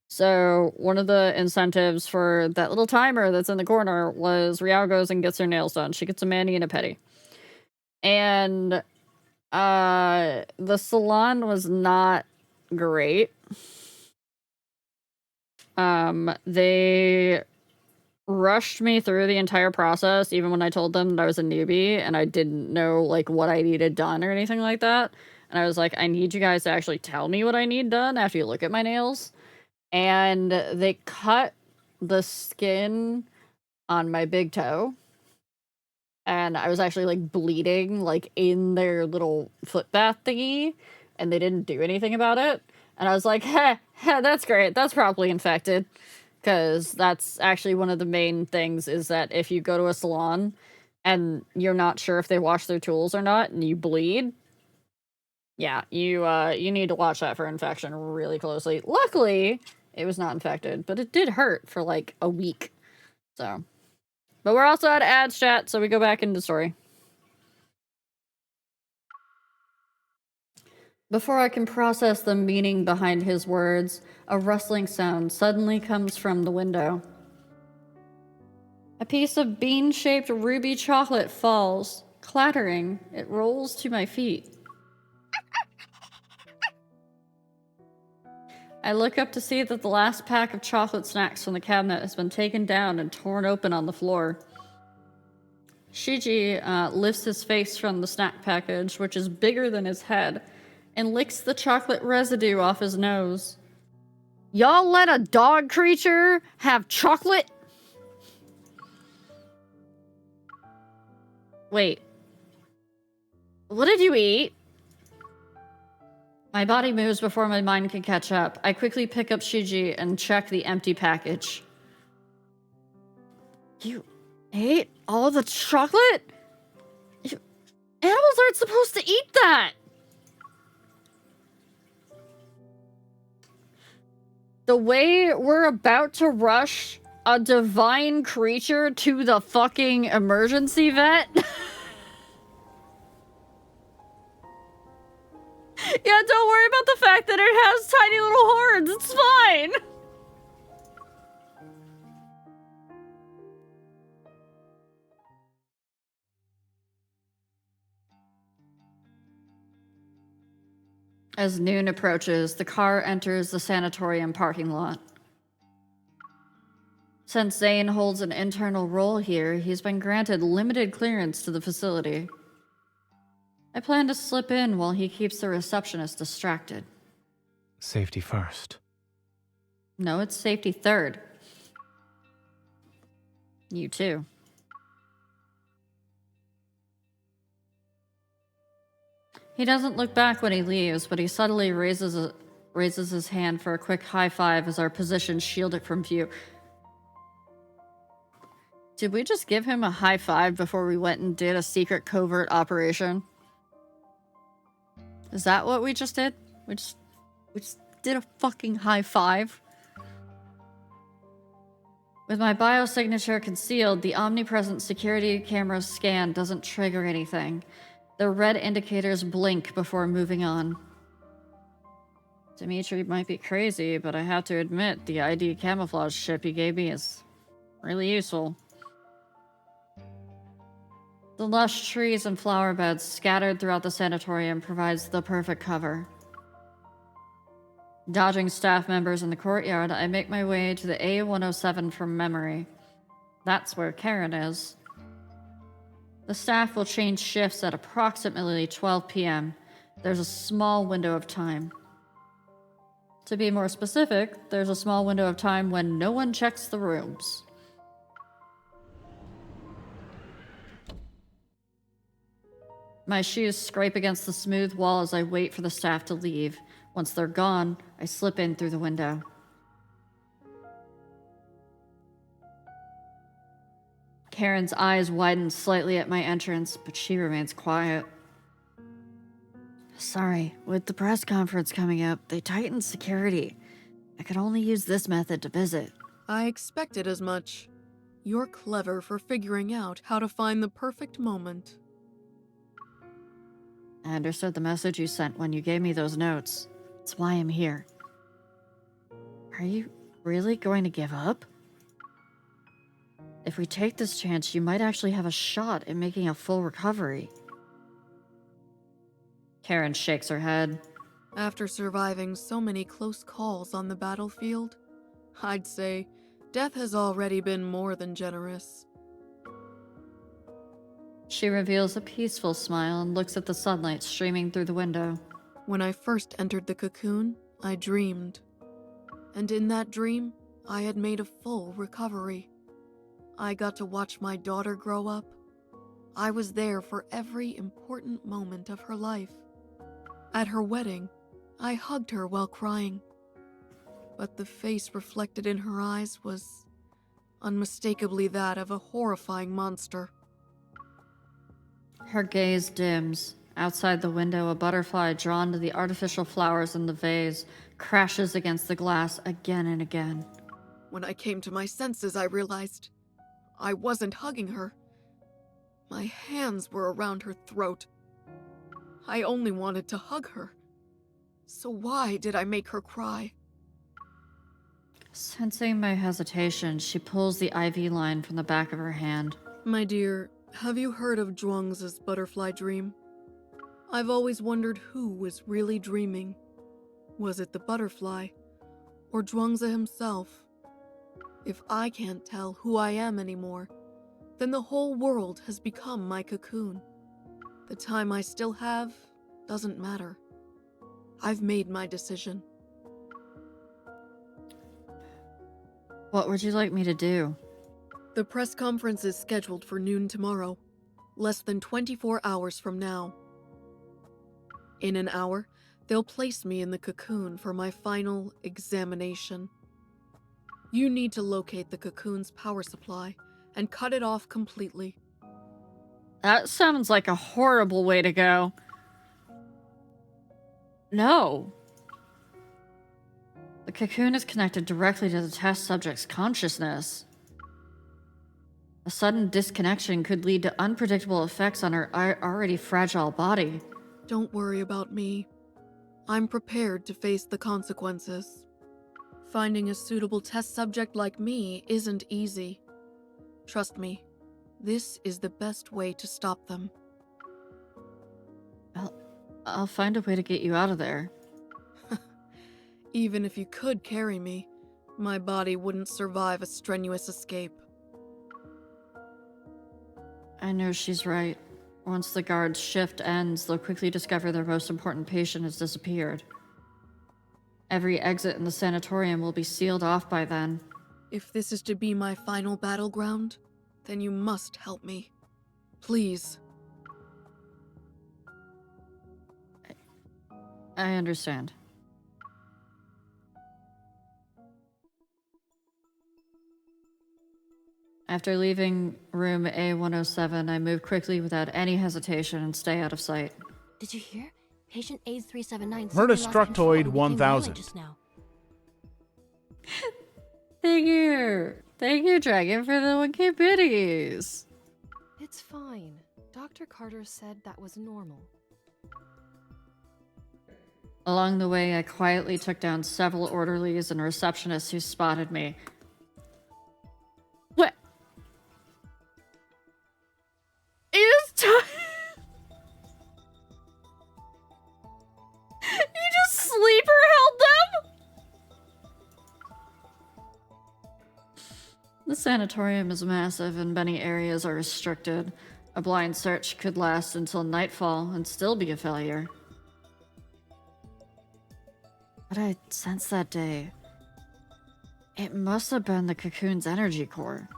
So one of the incentives for that little timer that's in the corner was Riao goes and gets her nails done. She gets a mani and a pedi. And the salon was not great. They rushed me through the entire process, even when I told them that I was a newbie and I didn't know, like, what I needed done or anything like that. And I was like, I need you guys to actually tell me what I need done after you look at my nails. And they cut the skin on my big toe. And I was actually, like, bleeding, like, in their little foot bath thingy. And they didn't do anything about it. And I was like, heh, that's great. That's probably infected. Because that's actually one of the main things, is that if you go to a salon and you're not sure if they wash their tools or not and you bleed, yeah, you need to watch that for infection really closely. Luckily, it was not infected, but it did hurt for like a week. So, but we're also out of ads chat, so we go back into the story. Before I can process the meaning behind his words, a rustling sound suddenly comes from the window. A piece of bean-shaped ruby chocolate falls. Clattering, it rolls to my feet. I look up to see that the last pack of chocolate snacks from the cabinet has been taken down and torn open on the floor. Shiji lifts his face from the snack package, which is bigger than his head, and licks the chocolate residue off his nose. Y'all let a dog creature have chocolate? Wait. What did you eat? My body moves before my mind can catch up. I quickly pick up Shiji and check the empty package. You ate all the chocolate? Animals aren't supposed to eat that! The way we're about to rush a divine creature to the fucking emergency vet? Yeah, don't worry about the fact that it has tiny little horns. It's fine. As noon approaches, the car enters the sanatorium parking lot. Since Zayne holds an internal role here, he's been granted limited clearance to the facility. I plan to slip in while he keeps the receptionist distracted. Safety first. No, it's safety third. You too. He doesn't look back when he leaves, but he subtly raises his hand for a quick high five as our positions shield it from view. Did we just give him a high five before we went and did a secret covert operation? Is that what we just did? We just did a fucking high five? With my biosignature concealed, the omnipresent security camera scan doesn't trigger anything. The red indicators blink before moving on. Dimitri might be crazy, but I have to admit the ID camouflage chip he gave me is really useful. The lush trees and flower beds scattered throughout the sanatorium provides the perfect cover. Dodging staff members in the courtyard, I make my way to the A107 from memory. That's where Karen is. The staff will change shifts at approximately 12 p.m. There's a small window of time. To be more specific, there's a small window of time when no one checks the rooms. My shoes scrape against the smooth wall as I wait for the staff to leave. Once they're gone, I slip in through the window. Karen's eyes widen slightly at my entrance, but she remains quiet. Sorry, with the press conference coming up, they tightened security. I could only use this method to visit. I expected as much. You're clever for figuring out how to find the perfect moment. I understood the message you sent when you gave me those notes. That's why I'm here. Are you really going to give up? If we take this chance, you might actually have a shot at making a full recovery. Karen shakes her head. After surviving so many close calls on the battlefield, I'd say death has already been more than generous. She reveals a peaceful smile and looks at the sunlight streaming through the window. When I first entered the cocoon, I dreamed. And in that dream, I had made a full recovery. I got to watch my daughter grow up. I was there for every important moment of her life. At her wedding, I hugged her while crying. But the face reflected in her eyes was unmistakably that of a horrifying monster. Her gaze dims. Outside the window, a butterfly drawn to the artificial flowers in the vase crashes against the glass again and again. When I came to my senses, I realized I wasn't hugging her. My hands were around her throat. I only wanted to hug her. So why did I make her cry? Sensing my hesitation, she pulls the IV line from the back of her hand. My dear, have you heard of Zhuangzi's butterfly dream? I've always wondered who was really dreaming. Was it the butterfly, or Zhuangzi himself? If I can't tell who I am anymore, then the whole world has become my cocoon. The time I still have doesn't matter. I've made my decision. What would you like me to do? The press conference is scheduled for noon tomorrow, less than 24 hours from now. In an hour, they'll place me in the cocoon for my final examination. You need to locate the cocoon's power supply and cut it off completely. That sounds like a horrible way to go. No. The cocoon is connected directly to the test subject's consciousness. A sudden disconnection could lead to unpredictable effects on her already fragile body. Don't worry about me. I'm prepared to face the consequences. Finding a suitable test subject like me isn't easy. Trust me, this is the best way to stop them. I'll find a way to get you out of there. Even if you could carry me, my body wouldn't survive a strenuous escape. I know she's right. Once the guard's shift ends, they'll quickly discover their most important patient has disappeared. Every exit in the sanatorium will be sealed off by then. If this is to be my final battleground, then you must help me. Please. I understand. After leaving room A107, I move quickly without any hesitation and stay out of sight. Did you hear? Patient A379 Murdestructoid 1000. Just now. Thank you. Thank you, Dragon, for the 1K biddies. It's fine. Dr. Carter said that was normal. Along the way, I quietly took down several orderlies and receptionists who spotted me. What? It's time. You just sleeper held them? The sanatorium is massive and many areas are restricted. A blind search could last until nightfall and still be a failure. What I sensed that day, it must have been the cocoon's energy core.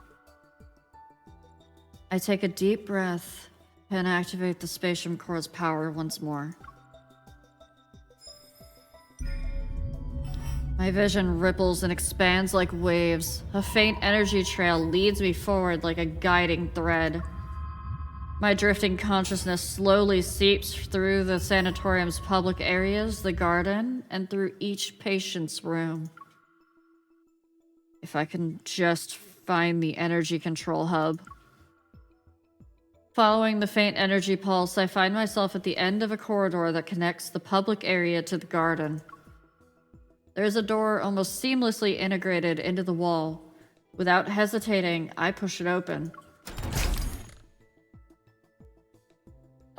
I take a deep breath and activate the spatium core's power once more. My vision ripples and expands like waves. A faint energy trail leads me forward like a guiding thread. My drifting consciousness slowly seeps through the sanatorium's public areas, the garden, and through each patient's room. If I can just find the energy control hub. Following the faint energy pulse, I find myself at the end of a corridor that connects the public area to the garden. There's a door almost seamlessly integrated into the wall. Without hesitating, I push it open.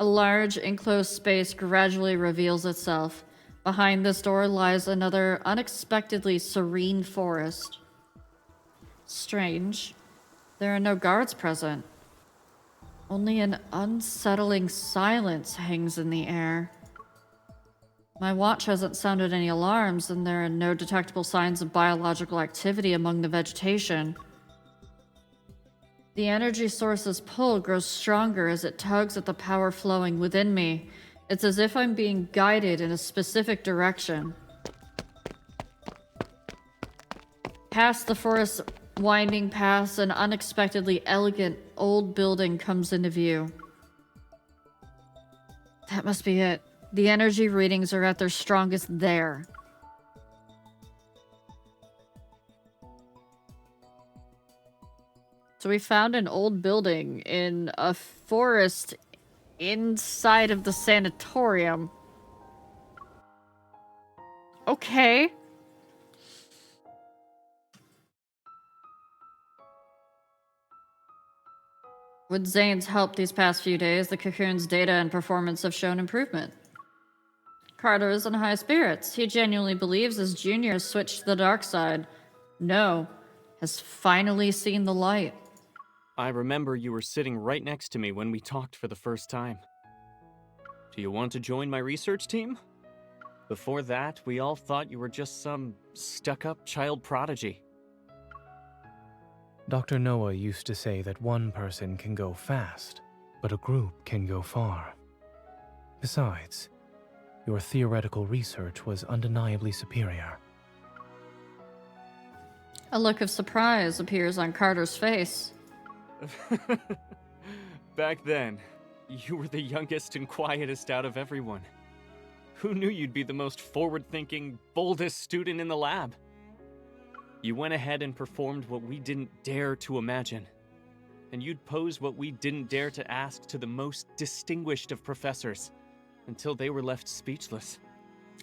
A large, enclosed space gradually reveals itself. Behind this door lies another unexpectedly serene forest. Strange. There are no guards present. Only an unsettling silence hangs in the air. My watch hasn't sounded any alarms, and there are no detectable signs of biological activity among the vegetation. The energy source's pull grows stronger as it tugs at the power flowing within me. It's as if I'm being guided in a specific direction. Past the forest winding paths, an unexpectedly elegant old building comes into view. That must be it. The energy readings are at their strongest there. So we found an old building in a forest inside of the sanatorium. Okay. With Zayne's help these past few days, the Cocoon's data and performance have shown improvement. Carter is in high spirits. He genuinely believes his junior has switched to the dark side. No, has finally seen the light. I remember you were sitting right next to me when we talked for the first time. Do you want to join my research team? Before that, we all thought you were just some stuck-up child prodigy. Dr. Noah used to say that one person can go fast, but a group can go far. Besides, your theoretical research was undeniably superior. A look of surprise appears on Carter's face. Back then, you were the youngest and quietest out of everyone. Who knew you'd be the most forward-thinking, boldest student in the lab? You went ahead and performed what we didn't dare to imagine. And you'd pose what we didn't dare to ask to the most distinguished of professors, until they were left speechless.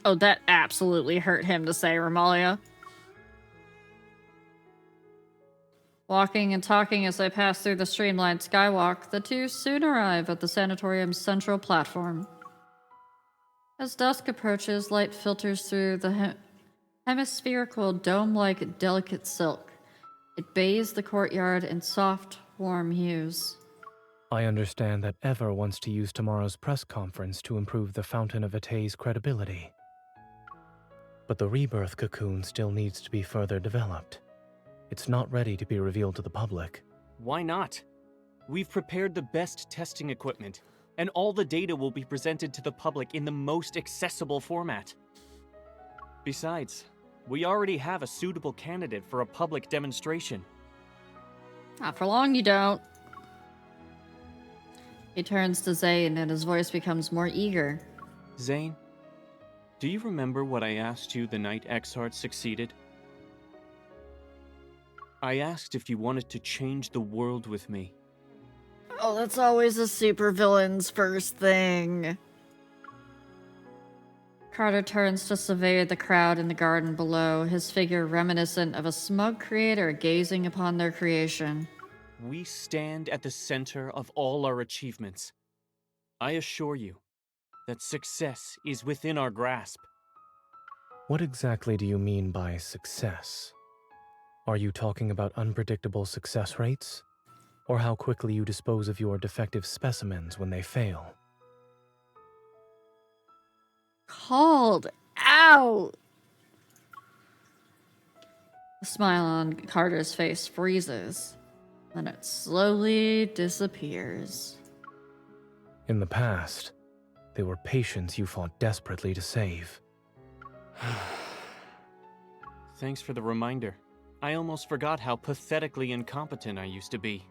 Oh, that absolutely hurt him to say, Romalia. Walking and talking as they pass through the streamlined skywalk, the two soon arrive at the sanatorium's central platform. As dusk approaches, light filters through the hemispherical, dome-like delicate silk. It bathes the courtyard in soft, warm hues. I understand that Ever wants to use tomorrow's press conference to improve the Fountain of Atay's credibility. But the Rebirth cocoon still needs to be further developed. It's not ready to be revealed to the public. Why not? We've prepared the best testing equipment, and all the data will be presented to the public in the most accessible format. Besides, we already have a suitable candidate for a public demonstration. Not for long, you don't. He turns to Zayne and his voice becomes more eager. Zayne, do you remember what I asked you the night Exart succeeded? I asked if you wanted to change the world with me. Oh, that's always a supervillain's first thing. Carter turns to survey the crowd in the garden below, his figure reminiscent of a smug creator gazing upon their creation. We stand at the center of all our achievements. I assure you that success is within our grasp. What exactly do you mean by success? Are you talking about unpredictable success rates? Or how quickly you dispose of your defective specimens when they fail? Called out! The smile on Carter's face freezes, then it slowly disappears. In the past, they were patients you fought desperately to save. Thanks for the reminder. I almost forgot how pathetically incompetent I used to be.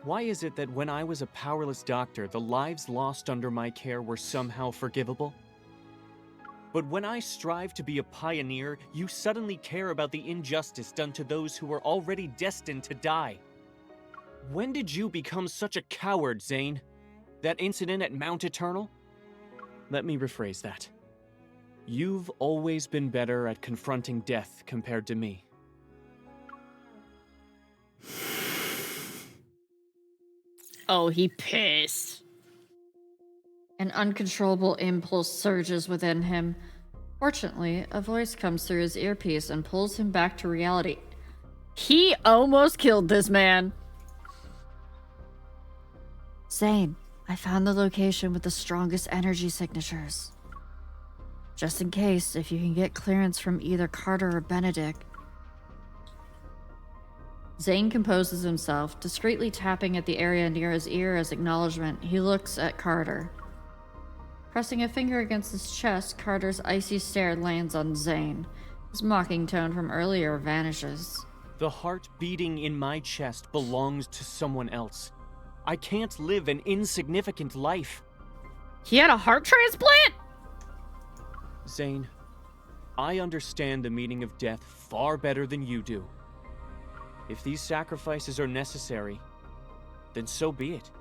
Why is it that when I was a powerless doctor, the lives lost under my care were somehow forgivable? But when I strive to be a pioneer, you suddenly care about the injustice done to those who were already destined to die. When did you become such a coward, Zayne? That incident at Mount Eternal? Let me rephrase that. You've always been better at confronting death compared to me. Oh, he pissed. An uncontrollable impulse surges within him. Fortunately, a voice comes through his earpiece and pulls him back to reality. He almost killed this man. Zayne, I found the location with the strongest energy signatures. Just in case, if you can get clearance from either Carter or Benedict. Zayne composes himself, discreetly tapping at the area near his ear as acknowledgement. He looks at Carter. Pressing a finger against his chest, Carter's icy stare lands on Zayne. His mocking tone from earlier vanishes. The heart beating in my chest belongs to someone else. I can't live an insignificant life. He had a heart transplant? Zayne, I understand the meaning of death far better than you do. If these sacrifices are necessary, then so be it.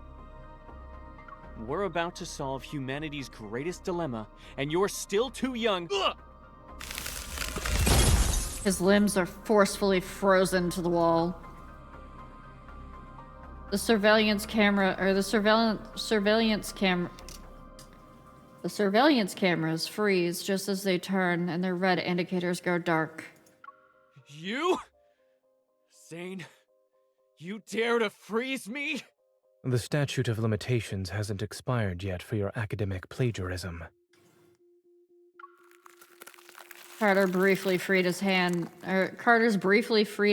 We're about to solve humanity's greatest dilemma, and you're still too young. Ugh! His limbs are forcefully frozen to the wall. The surveillance cameras freeze just as they turn, and their red indicators go dark. You? Zayne, you dare to freeze me? The statute of limitations hasn't expired yet for your academic plagiarism. Carter's briefly freed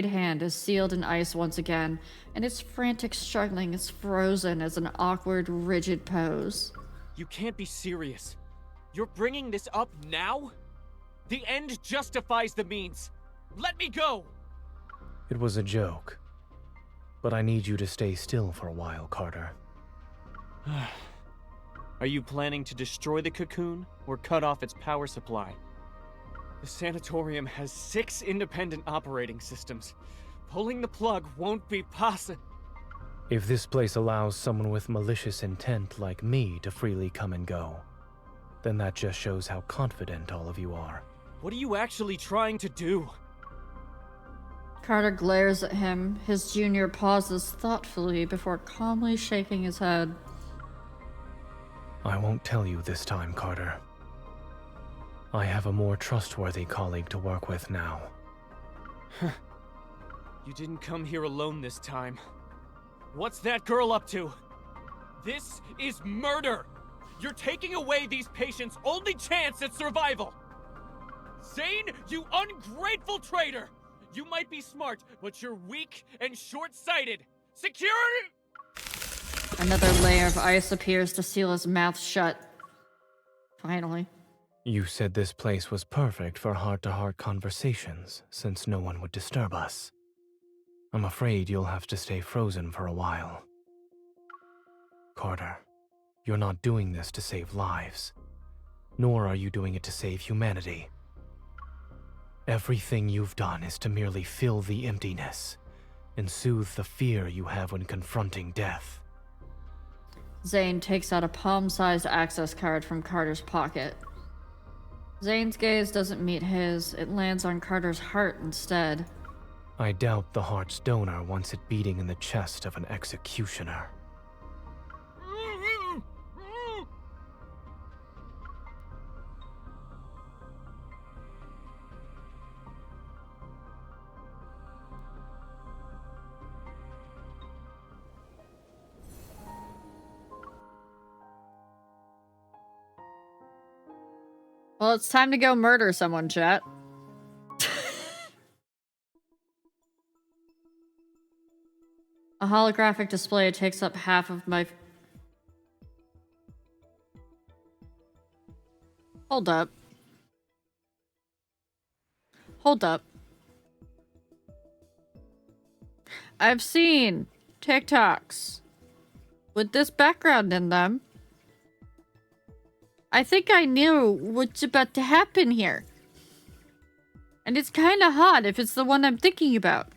hand is sealed in ice once again, and its frantic struggling is frozen as an awkward, rigid pose. You can't be serious. You're bringing this up now? The end justifies the means. Let me go! It was a joke. But I need you to stay still for a while, Carter. Are you planning to destroy the cocoon or cut off its power supply? The sanatorium has 6 independent operating systems. Pulling the plug won't be possible. If this place allows someone with malicious intent like me to freely come and go, then that just shows how confident all of you are. What are you actually trying to do? Carter glares at him. His junior pauses thoughtfully before calmly shaking his head. I won't tell you this time, Carter. I have a more trustworthy colleague to work with now. You didn't come here alone this time. What's that girl up to? This is murder! You're taking away these patients' only chance at survival! Zayne, you ungrateful traitor! You might be smart, but you're weak and short-sighted! Security! Another layer of ice appears to seal his mouth shut. Finally. You said this place was perfect for heart-to-heart conversations, since no one would disturb us. I'm afraid you'll have to stay frozen for a while. Carter, you're not doing this to save lives, nor are you doing it to save humanity. Everything you've done is to merely fill the emptiness and soothe the fear you have when confronting death. Zayne takes out a palm-sized access card from Carter's pocket. Zayne's gaze doesn't meet his. It lands on Carter's heart instead. I doubt the heart's donor wants it beating in the chest of an executioner. Well, it's time to go murder someone, chat. A holographic display takes up half of my... Hold up. Hold up. I've seen TikToks with this background in them. I think I knew what's about to happen here. And it's kind of hot if it's the one I'm thinking about.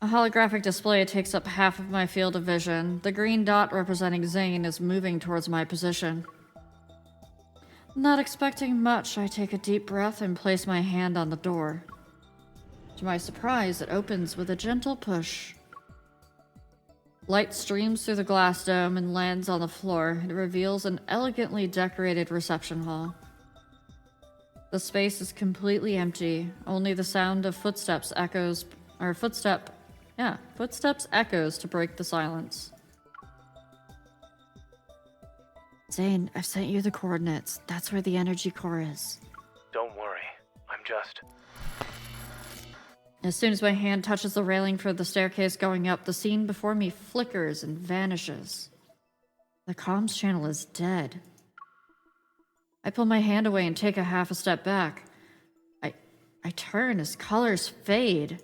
A holographic display takes up half of my field of vision. The green dot representing Zayne is moving towards my position. Not expecting much, I take a deep breath and place my hand on the door. To my surprise, it opens with a gentle push. Light streams through the glass dome and lands on the floor. It reveals an elegantly decorated reception hall. The space is completely empty. Only the sound of footsteps echoes to break the silence. Zayne, I've sent you the coordinates. That's where the energy core is. Don't worry. I'm just... As soon as my hand touches the railing for the staircase going up, the scene before me flickers and vanishes. The comms channel is dead. I pull my hand away and take a half a step back. I turn as colors fade.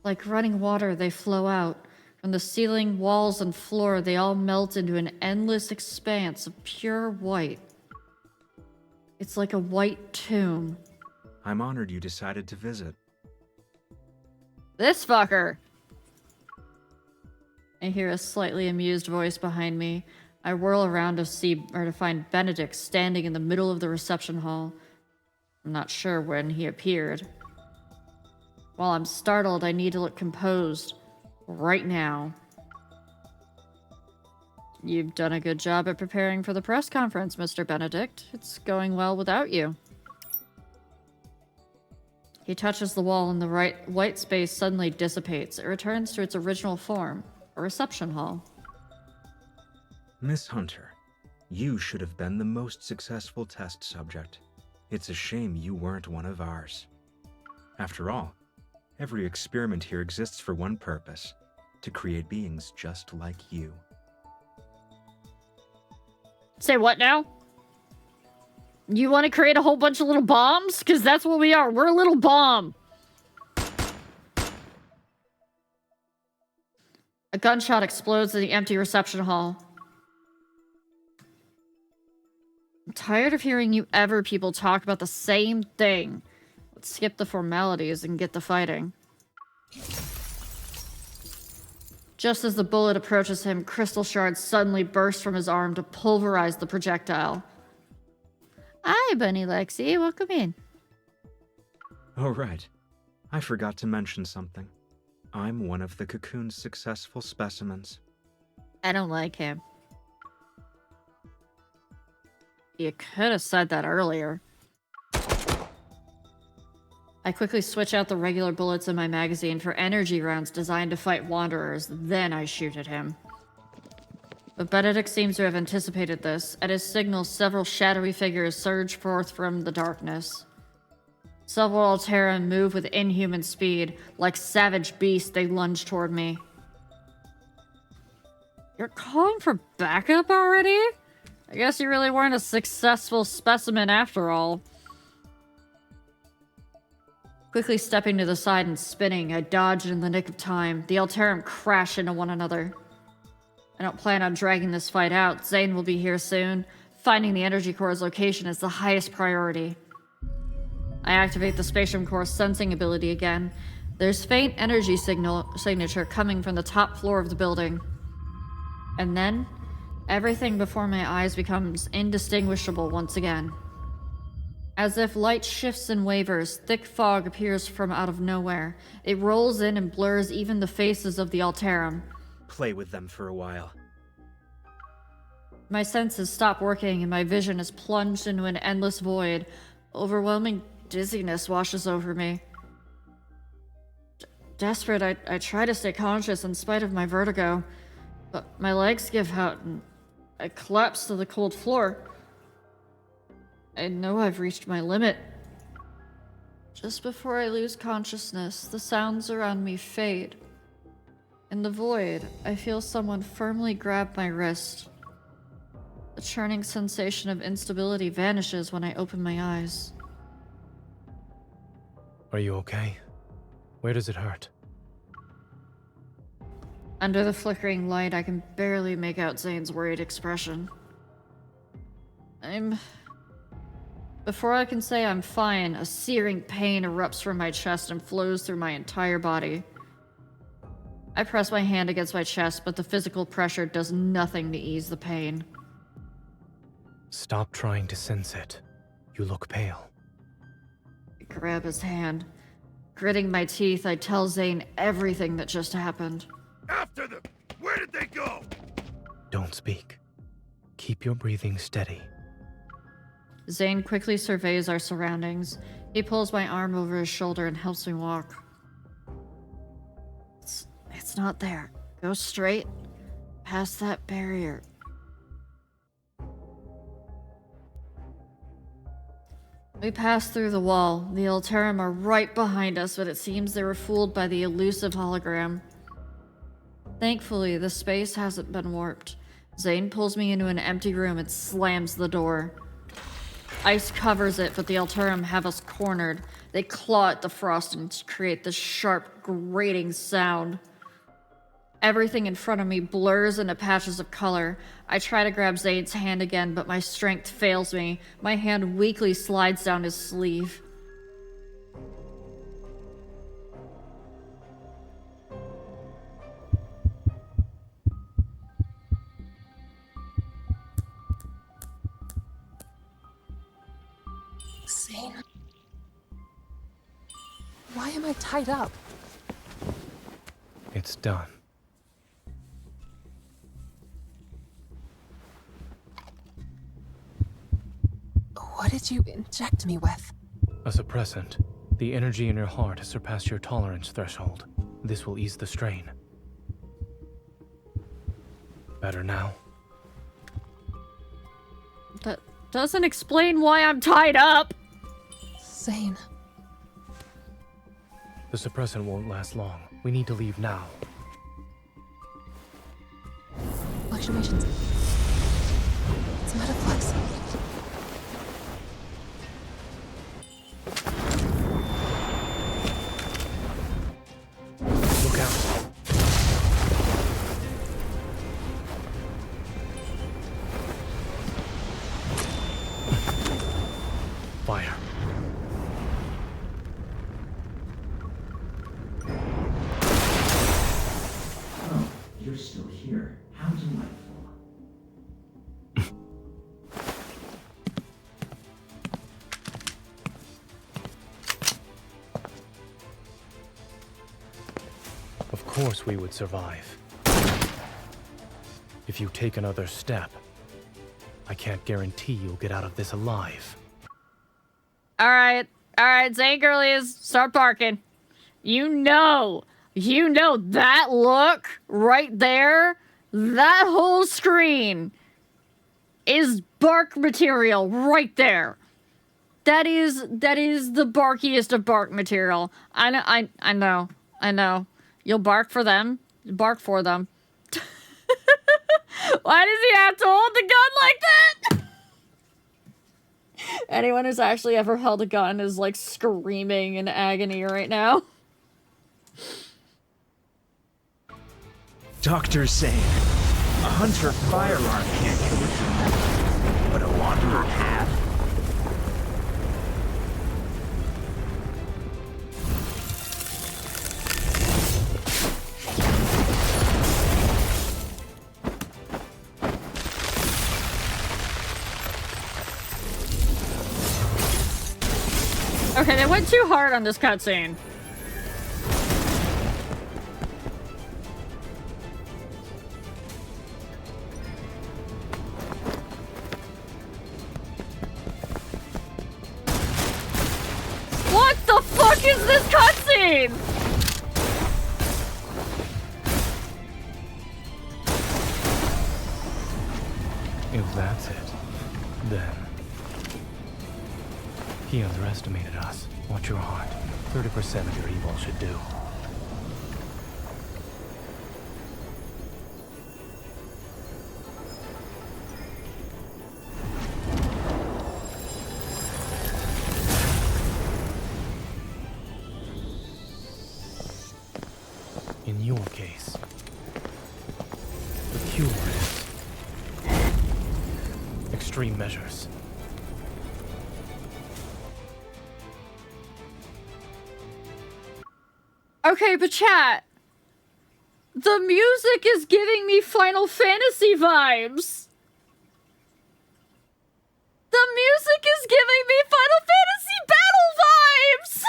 Like running water, they flow out. From the ceiling, walls, and floor, they all melt into an endless expanse of pure white. It's like a white tomb. I'm honored you decided to visit. This fucker! I hear a slightly amused voice behind me. I whirl around to find Benedict standing in the middle of the reception hall. I'm not sure when he appeared. While I'm startled, I need to look composed. Right now. You've done a good job at preparing for the press conference, Mr. Benedict. It's going well without you. He touches the wall and the white space suddenly dissipates. It returns to its original form, a reception hall. Miss Hunter, you should have been the most successful test subject. It's a shame you weren't one of ours. After all, every experiment here exists for one purpose, to create beings just like you. Say what now? You want to create a whole bunch of little bombs? Because that's what we are. We're a little bomb. A gunshot explodes in the empty reception hall. I'm tired of hearing you people talk about the same thing. Let's skip the formalities and get the fighting. Just as the bullet approaches him, crystal shards suddenly burst from his arm to pulverize the projectile. Hi, Bunny Lexi. Welcome in. Oh, right. I forgot to mention something. I'm one of the Cocoon's successful specimens. I don't like him. You could have said that earlier. I quickly switch out the regular bullets in my magazine for energy rounds designed to fight wanderers, then I shoot at him. But Benedict seems to have anticipated this. At his signal, several shadowy figures surge forth from the darkness. Several Alteran move with inhuman speed. Like savage beasts, they lunge toward me. You're calling for backup already? I guess you really weren't a successful specimen after all. Quickly stepping to the side and spinning, I dodged in the nick of time. The Alteran crash into one another. I don't plan on dragging this fight out. Zayne will be here soon. Finding the energy core's location is the highest priority. I activate the spatium core's sensing ability again. There's faint energy signature coming from the top floor of the building. And then, everything before my eyes becomes indistinguishable once again. As if light shifts and wavers, thick fog appears from out of nowhere. It rolls in and blurs even the faces of the Alterum. Play with them for a while. My senses stop working and my vision is plunged into an endless void. Overwhelming dizziness washes over me. Desperate, I try to stay conscious in spite of my vertigo, but my legs give out and I collapse to the cold floor. I know I've reached my limit. Just before I lose consciousness, the sounds around me fade. In the void, I feel someone firmly grab my wrist. The churning sensation of instability vanishes when I open my eyes. Are you okay? Where does it hurt? Under the flickering light, I can barely make out Zayne's worried expression. Before I can say I'm fine, a searing pain erupts from my chest and flows through my entire body. I press my hand against my chest, but the physical pressure does nothing to ease the pain. Stop trying to sense it. You look pale. I grab his hand. Gritting my teeth, I tell Zayne everything that just happened. After them! Where did they go? Don't speak. Keep your breathing steady. Zayne quickly surveys our surroundings. He pulls my arm over his shoulder and helps me walk. It's not there. Go straight past that barrier. We pass through the wall. The Alterum are right behind us, but it seems they were fooled by the elusive hologram. Thankfully, the space hasn't been warped. Zayne pulls me into an empty room and slams the door. Ice covers it, but the Alterum have us cornered. They claw at the frost and create this sharp, grating sound. Everything in front of me blurs into patches of color. I try to grab Zayne's hand again, but my strength fails me. My hand weakly slides down his sleeve. Zayne? Why am I tied up? It's done. What did you inject me with? A suppressant. The energy in your heart has surpassed your tolerance threshold. This will ease the strain. Better now? That doesn't explain why I'm tied up. Zayne. The suppressant won't last long. We need to leave now. Fluctuations. It's metaflex. Look out. Fire. Oh, you're still here. How delightful. Of course we would survive. If you take another step, I can't guarantee you'll get out of this alive. Alright, Zayne girlies, start barking. You know that look right there, that whole screen is bark material right there. That is the barkiest of bark material. I know. You'll bark for them. Bark for them. Why does he have to hold the gun like that? Anyone who's actually ever held a gun is like screaming in agony right now. Dr. Zayne, a hunter firearm can't kill a human, but a wanderer can. Okay, they went too hard on this cutscene. What the fuck is this cutscene? If that's it, then... He underestimated us. Watch your heart. 30% of your evil should do. In your case, the cure is extreme measures. Okay, but chat. The music is giving me Final Fantasy vibes. The music is giving me Final Fantasy battle vibes.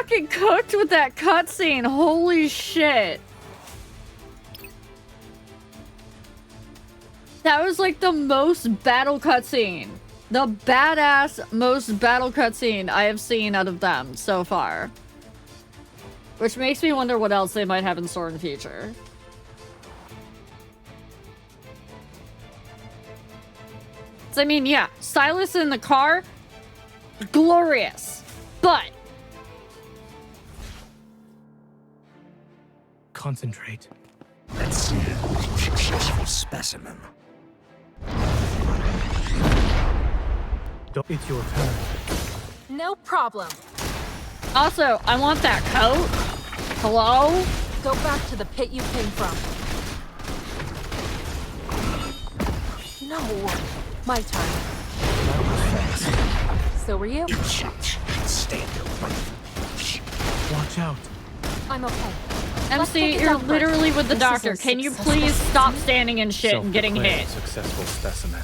fucking cooked with that cutscene. Holy shit. That was like the most battle cutscene. The badass most battle cutscene I have seen out of them so far. Which makes me wonder what else they might have in store in the future. So, I mean, yeah, Silas in the car, glorious. But concentrate. Let's see a successful specimen. It's your turn. No problem. also, I want that coat. Hello? Go back to the pit you came from. No. My turn. So were you? Stand away. Watch out. I'm okay. MC, you're literally with the doctor. Can you please stop standing in shit and getting hit? Successful specimen.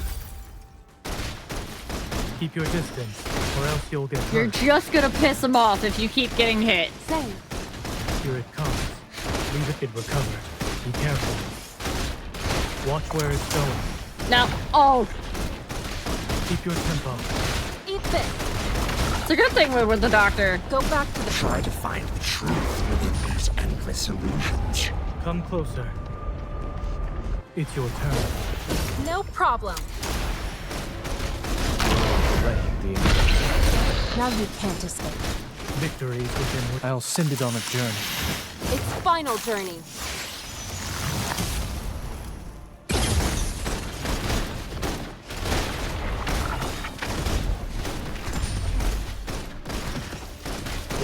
Keep your distance, or else you'll get hurt. You're just gonna piss him off if you keep getting hit. Zayne. Here it comes. Leave it recovered. Be careful. Watch where it's going. Now, oh. Keep your tempo. Eat this. It's a good thing we're with the doctor. Go back to the Try to find the truth within these endless illusions. Come closer. It's your turn. No problem. Now you can't escape. Victory is within. I'll send it on a journey. Its final journey.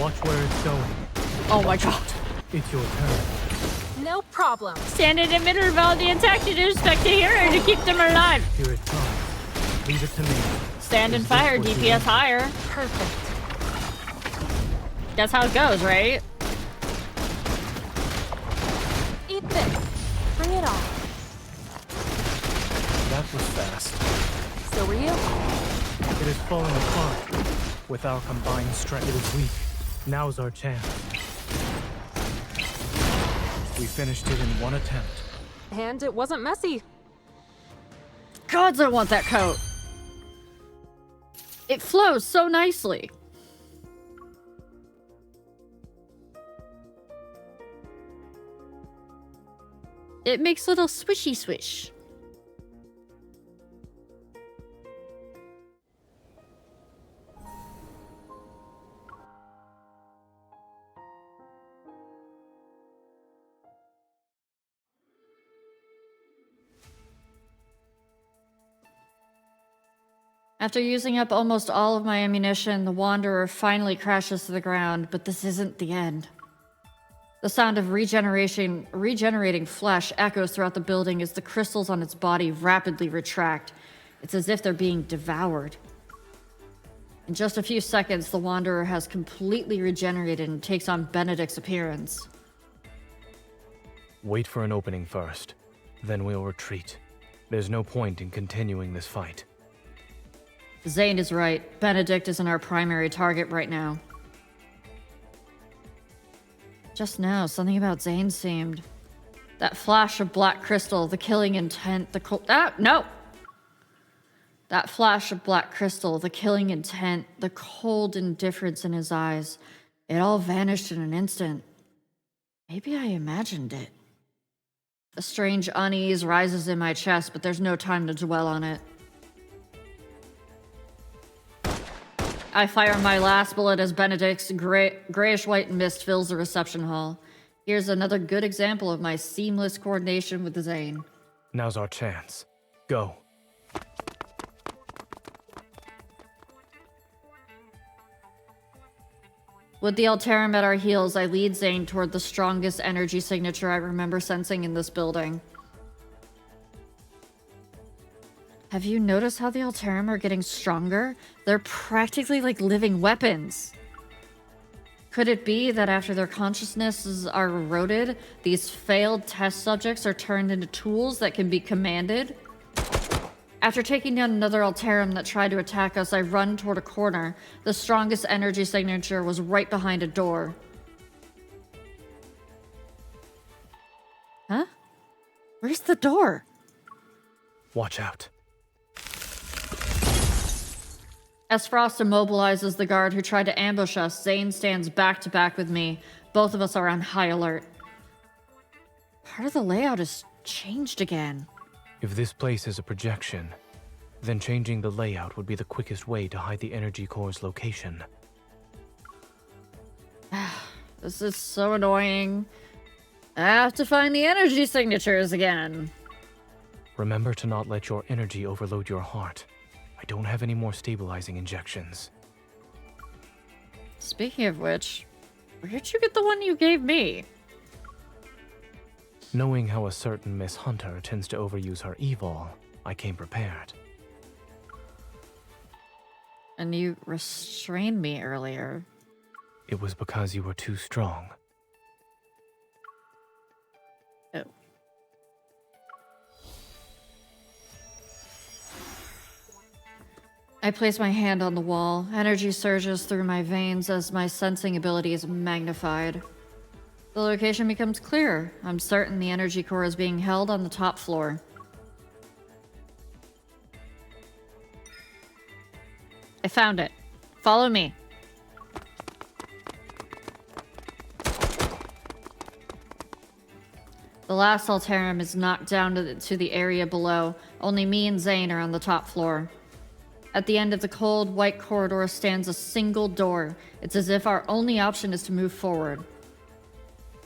Watch where it's going. Oh my god. It's your turn. No problem. Stand in the middle of all the attacks you expect to hear her to keep them alive. Here it comes. Leave it to me. Stand and fire, DPS higher. Perfect. That's how it goes, right? Eat this. Bring it on. That was fast. So were you? It is falling apart. With our combined strength, it is weak. Now's our chance. We finished it in one attempt. And it wasn't messy. Gods, I want that coat. It flows so nicely. It makes little swishy swish. After using up almost all of my ammunition, the Wanderer finally crashes to the ground, but this isn't the end. The sound of regenerating flesh echoes throughout the building as the crystals on its body rapidly retract. It's as if they're being devoured. In just a few seconds, the Wanderer has completely regenerated and takes on Benedict's appearance. Wait for an opening first, then we'll retreat. There's no point in continuing this fight. Zayne is right. Benedict isn't our primary target right now. Just now, something about Zayne seemed... That flash of black crystal, the killing intent, the cold... no! That flash of black crystal, the killing intent, the cold indifference in his eyes. It all vanished in an instant. Maybe I imagined it. A strange unease rises in my chest, but there's no time to dwell on it. I fire my last bullet as Benedict's grayish-white mist fills the reception hall. Here's another good example of my seamless coordination with Zayne. Now's our chance. Go. With the Alterum at our heels, I lead Zayne toward the strongest energy signature I remember sensing in this building. Have you noticed how the Alterum are getting stronger? They're practically like living weapons. Could it be that after their consciousnesses are eroded, these failed test subjects are turned into tools that can be commanded? After taking down another Alterum that tried to attack us, I run toward a corner. The strongest energy signature was right behind a door. Huh? Where's the door? Watch out. As Frost immobilizes the guard who tried to ambush us, Zayne stands back to back with me. Both of us are on high alert. Part of the layout has changed again. If this place is a projection, then changing the layout would be the quickest way to hide the energy core's location. This is so annoying. I have to find the energy signatures again. Remember to not let your energy overload your heart. I don't have any more stabilizing injections. Speaking of which, where'd you get the one you gave me? Knowing how a certain Miss Hunter tends to overuse her evil, I came prepared. And you restrained me earlier. It was because you were too strong. Oh. I place my hand on the wall. Energy surges through my veins as my sensing ability is magnified. The location becomes clearer. I'm certain the energy core is being held on the top floor. I found it. Follow me. The last Alterum is knocked down to the area below. Only me and Zayne are on the top floor. At the end of the cold, white corridor stands a single door. It's as if our only option is to move forward.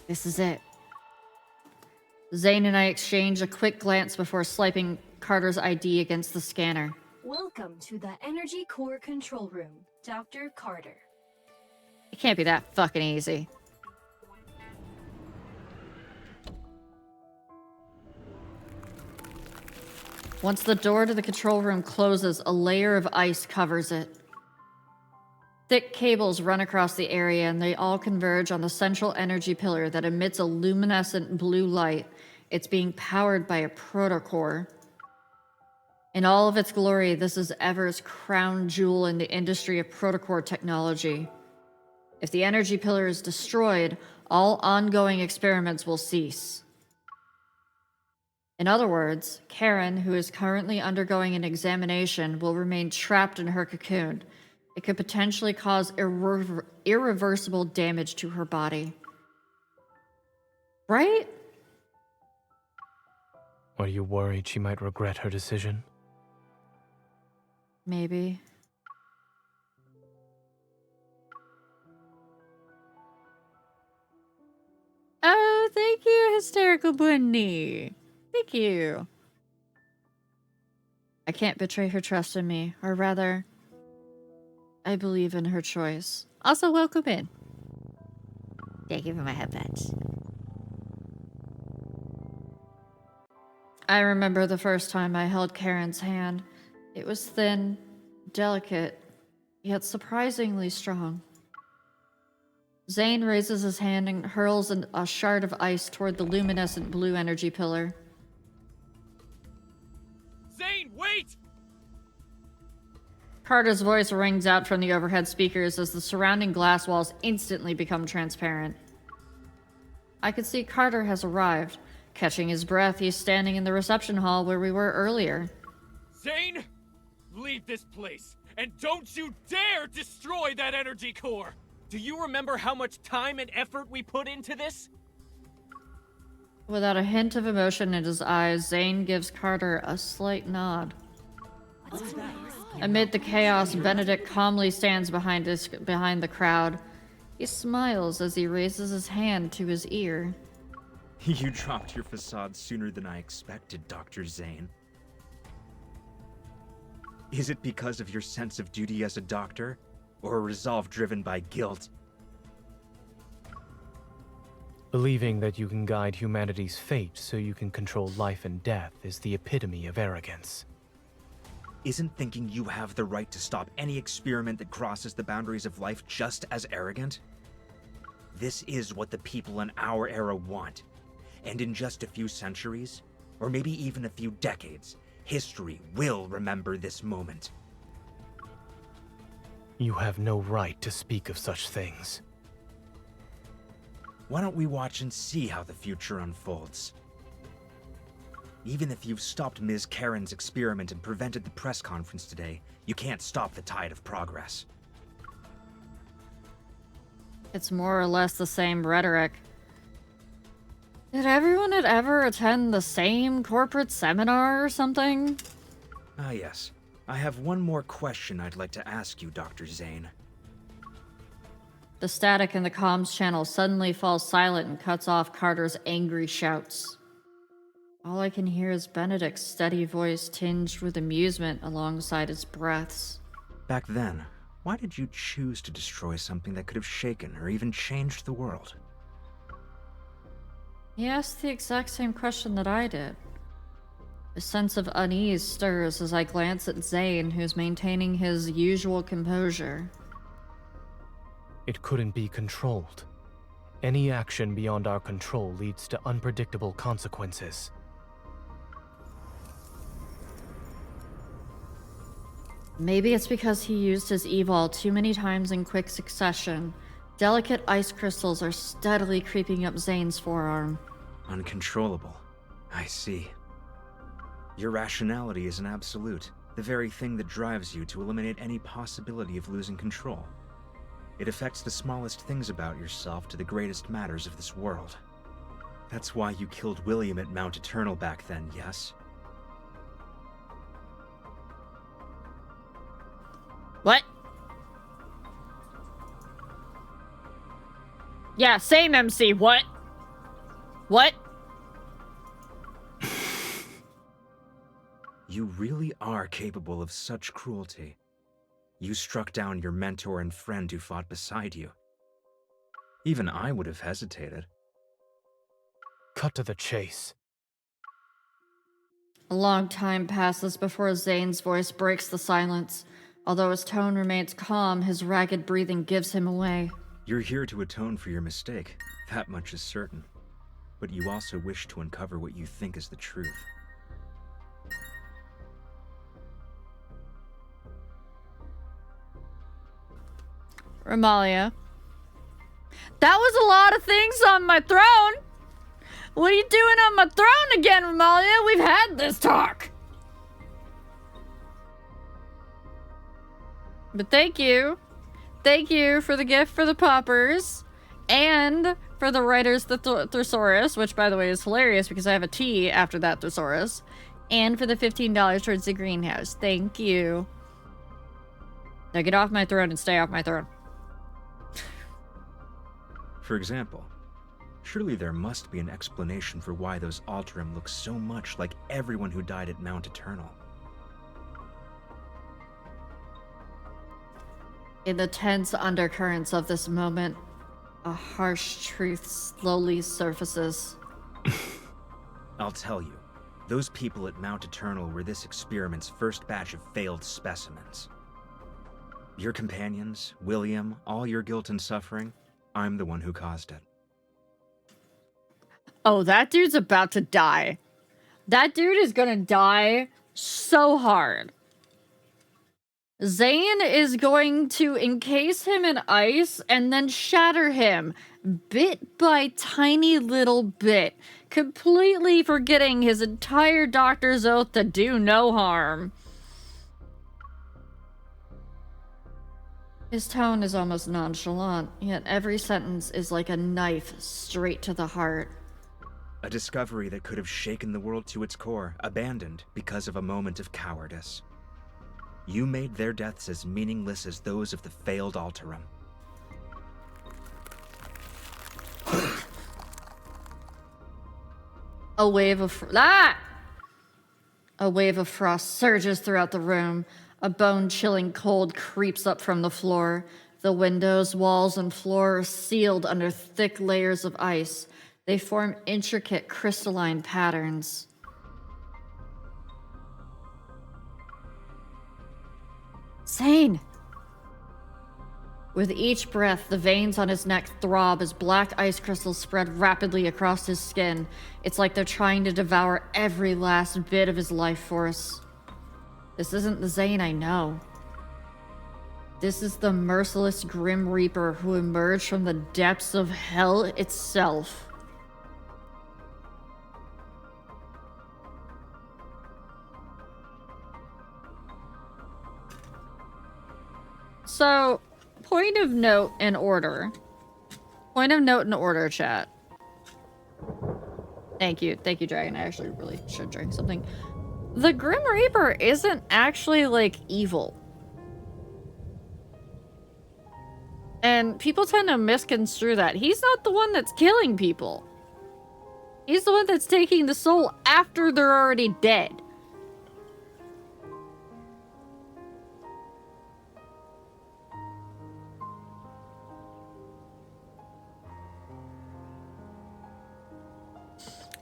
This is it. Zayne and I exchange a quick glance before swiping Carter's ID against the scanner. Welcome to the Energy Core Control Room, Dr. Carter. It can't be that fucking easy. Once the door to the control room closes, a layer of ice covers it. Thick cables run across the area and they all converge on the central energy pillar that emits a luminescent blue light. It's being powered by a protocore. In all of its glory, this is Ever's crown jewel in the industry of protocore technology. If the energy pillar is destroyed, all ongoing experiments will cease. In other words, Karen, who is currently undergoing an examination, will remain trapped in her cocoon. It could potentially cause irreversible damage to her body. Right? Are you worried she might regret her decision? Maybe. Oh, thank you, Hysterical Bunny. Thank you. I can't betray her trust in me, or rather, I believe in her choice. Also, welcome in. Thank you for my headphones. I remember the first time I held Karen's hand. It was thin, delicate, yet surprisingly strong. Zayne raises his hand and hurls a shard of ice toward the luminescent blue energy pillar. Zayne, wait! Carter's voice rings out from the overhead speakers as the surrounding glass walls instantly become transparent. I could see Carter has arrived. Catching his breath, he's standing in the reception hall where we were earlier. Zayne, leave this place, and don't you dare destroy that energy core! Do you remember how much time and effort we put into this? Without a hint of emotion in his eyes, Zayne gives Carter a slight nod. Amid the chaos, Benedict calmly stands behind the crowd. He smiles as he raises his hand to his ear. You dropped your facade sooner than I expected, Dr. Zayne. Is it because of your sense of duty as a doctor, or a resolve driven by guilt? Believing that you can guide humanity's fate so you can control life and death is the epitome of arrogance. Isn't thinking you have the right to stop any experiment that crosses the boundaries of life just as arrogant? This is what the people in our era want. And in just a few centuries, or maybe even a few decades, History will remember this moment. You have no right to speak of such things. Why don't we watch and see how the future unfolds? Even if you've stopped Ms. Karen's experiment and prevented the press conference today, you can't stop the tide of progress. It's more or less the same rhetoric. Did everyone ever attend the same corporate seminar or something? Ah, yes. I have one more question I'd like to ask you, Dr. Zayne. The static in the comms channel suddenly falls silent and cuts off Carter's angry shouts. All I can hear is Benedict's steady voice tinged with amusement alongside his breaths. Back then, why did you choose to destroy something that could have shaken or even changed the world? He asked the exact same question that I did. A sense of unease stirs as I glance at Zayne, who's maintaining his usual composure. It couldn't be controlled. Any action beyond our control leads to unpredictable consequences. Maybe it's because he used his evol too many times in quick succession. Delicate ice crystals are steadily creeping up Zayne's forearm. Uncontrollable. I see. Your rationality is an absolute, the very thing that drives you to eliminate any possibility of losing control. It affects the smallest things about yourself to the greatest matters of this world. That's why you killed William at Mount Eternal back then, yes? What? Yeah, same MC, what? What? You really are capable of such cruelty. You struck down your mentor and friend who fought beside you. Even I would have hesitated. Cut to the chase. A long time passes before Zayne's voice breaks the silence. Although his tone remains calm, his ragged breathing gives him away. You're here to atone for your mistake. That much is certain. But you also wish to uncover what you think is the truth. Romalia. That was a lot of things on my throne! What are you doing on my throne again, Romalia? We've had this talk! But thank you. Thank you for the gift for the poppers. And for the writer's thesaurus, which by the way is hilarious because I have a T after that thesaurus. And for the $15 towards the greenhouse. Thank you. Now get off my throne and stay off my throne. For example, surely there must be an explanation for why those Alterum look so much like everyone who died at Mount Eternal. In the tense undercurrents of this moment, a harsh truth slowly surfaces. I'll tell you, those people at Mount Eternal were this experiment's first batch of failed specimens. Your companions, William, all your guilt and suffering, I'm the one who caused it. Oh, that dude's about to die. That dude is gonna die so hard. Zayne is going to encase him in ice and then shatter him bit by tiny little bit, completely forgetting his entire doctor's oath to do no harm. His tone is almost nonchalant, yet every sentence is like a knife straight to the heart. A discovery that could have shaken the world to its core, abandoned because of a moment of cowardice. You made their deaths as meaningless as those of the failed Alterum. A wave of frost surges throughout the room. A bone-chilling cold creeps up from the floor. The windows, walls, and floor are sealed under thick layers of ice. They form intricate crystalline patterns. Zayne! With each breath, the veins on his neck throb as black ice crystals spread rapidly across his skin. It's like they're trying to devour every last bit of his life force. This isn't the Zayne I know. This is the merciless Grim Reaper who emerged from the depths of hell itself. So, point of note in order. Point of note in order, chat. Thank you, Dragon. I actually really should drink something. The Grim Reaper isn't actually, like, evil. And people tend to misconstrue that. He's not the one that's killing people. He's the one that's taking the soul after they're already dead.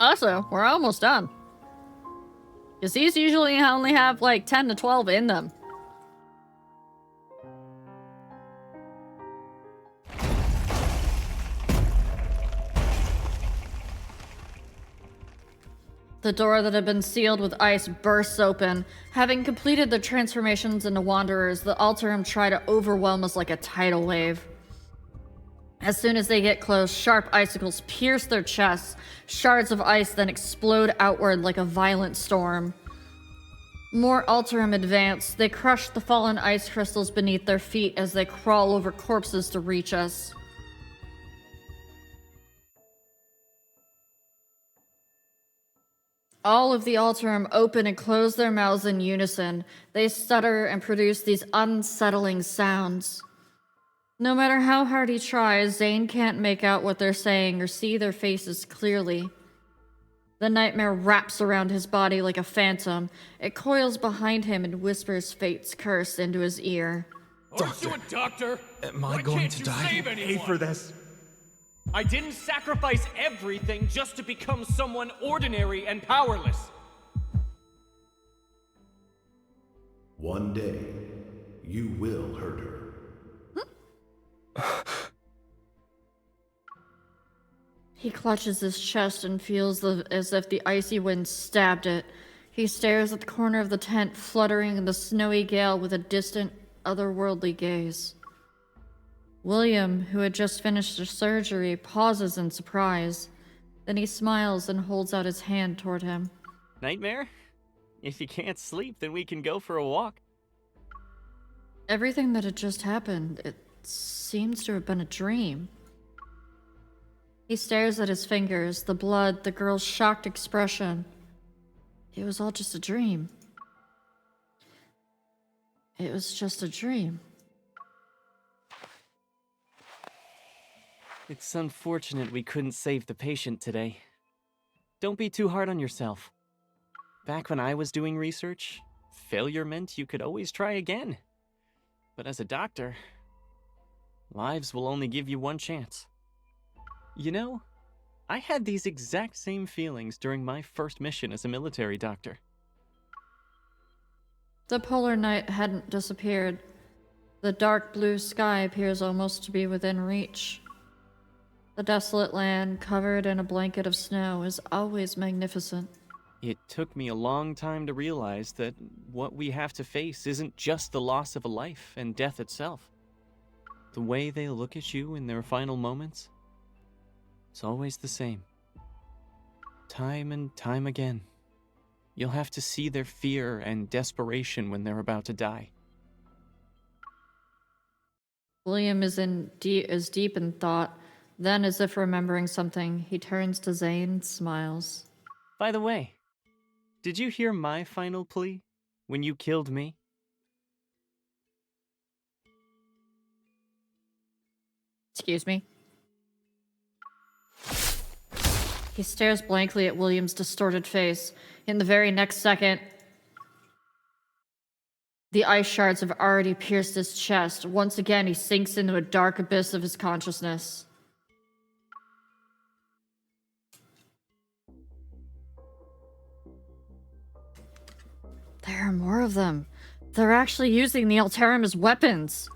Also, we're almost done. Because these usually only have like 10 to 12 in them. The door that had been sealed with ice bursts open. Having completed their transformations into wanderers, the Alterum try to overwhelm us like a tidal wave. As soon as they get close, sharp icicles pierce their chests. Shards of ice then explode outward like a violent storm. More Alterum advance. They crush the fallen ice crystals beneath their feet as they crawl over corpses to reach us. All of the Alterum open and close their mouths in unison. They stutter and produce these unsettling sounds. No matter how hard he tries, Zayne can't make out what they're saying or see their faces clearly. The nightmare wraps around his body like a phantom. It coils behind him and whispers fate's curse into his ear. Aren't you a doctor? Am I going to die? Pay for this? I didn't sacrifice everything just to become someone ordinary and powerless. One day, you will hurt her. He clutches his chest and feels as if the icy wind stabbed it. He stares at the corner of the tent, fluttering in the snowy gale with a distant, otherworldly gaze. William, who had just finished the surgery, pauses in surprise. Then he smiles and holds out his hand toward him. Nightmare? If you can't sleep, then we can go for a walk. Everything that had just happened, it seems to have been a dream. He stares at his fingers, the blood, the girl's shocked expression. It was all just a dream. It was just a dream. It's unfortunate we couldn't save the patient today. Don't be too hard on yourself. Back when I was doing research, failure meant you could always try again. But as a doctor, lives will only give you one chance. You know, I had these exact same feelings during my first mission as a military doctor. The polar night hadn't disappeared. The dark blue sky appears almost to be within reach. The desolate land, covered in a blanket of snow, is always magnificent. It took me a long time to realize that what we have to face isn't just the loss of a life and death itself. The way they look at you in their final moments, it's always the same. Time and time again. You'll have to see their fear and desperation when they're about to die. William is deep in thought. Then, as if remembering something, he turns to Zayne and smiles. By the way, did you hear my final plea when you killed me? Excuse me? He stares blankly at William's distorted face. In the very next second, the ice shards have already pierced his chest. Once again, he sinks into a dark abyss of his consciousness. There are more of them. They're actually using the Alterum as weapons.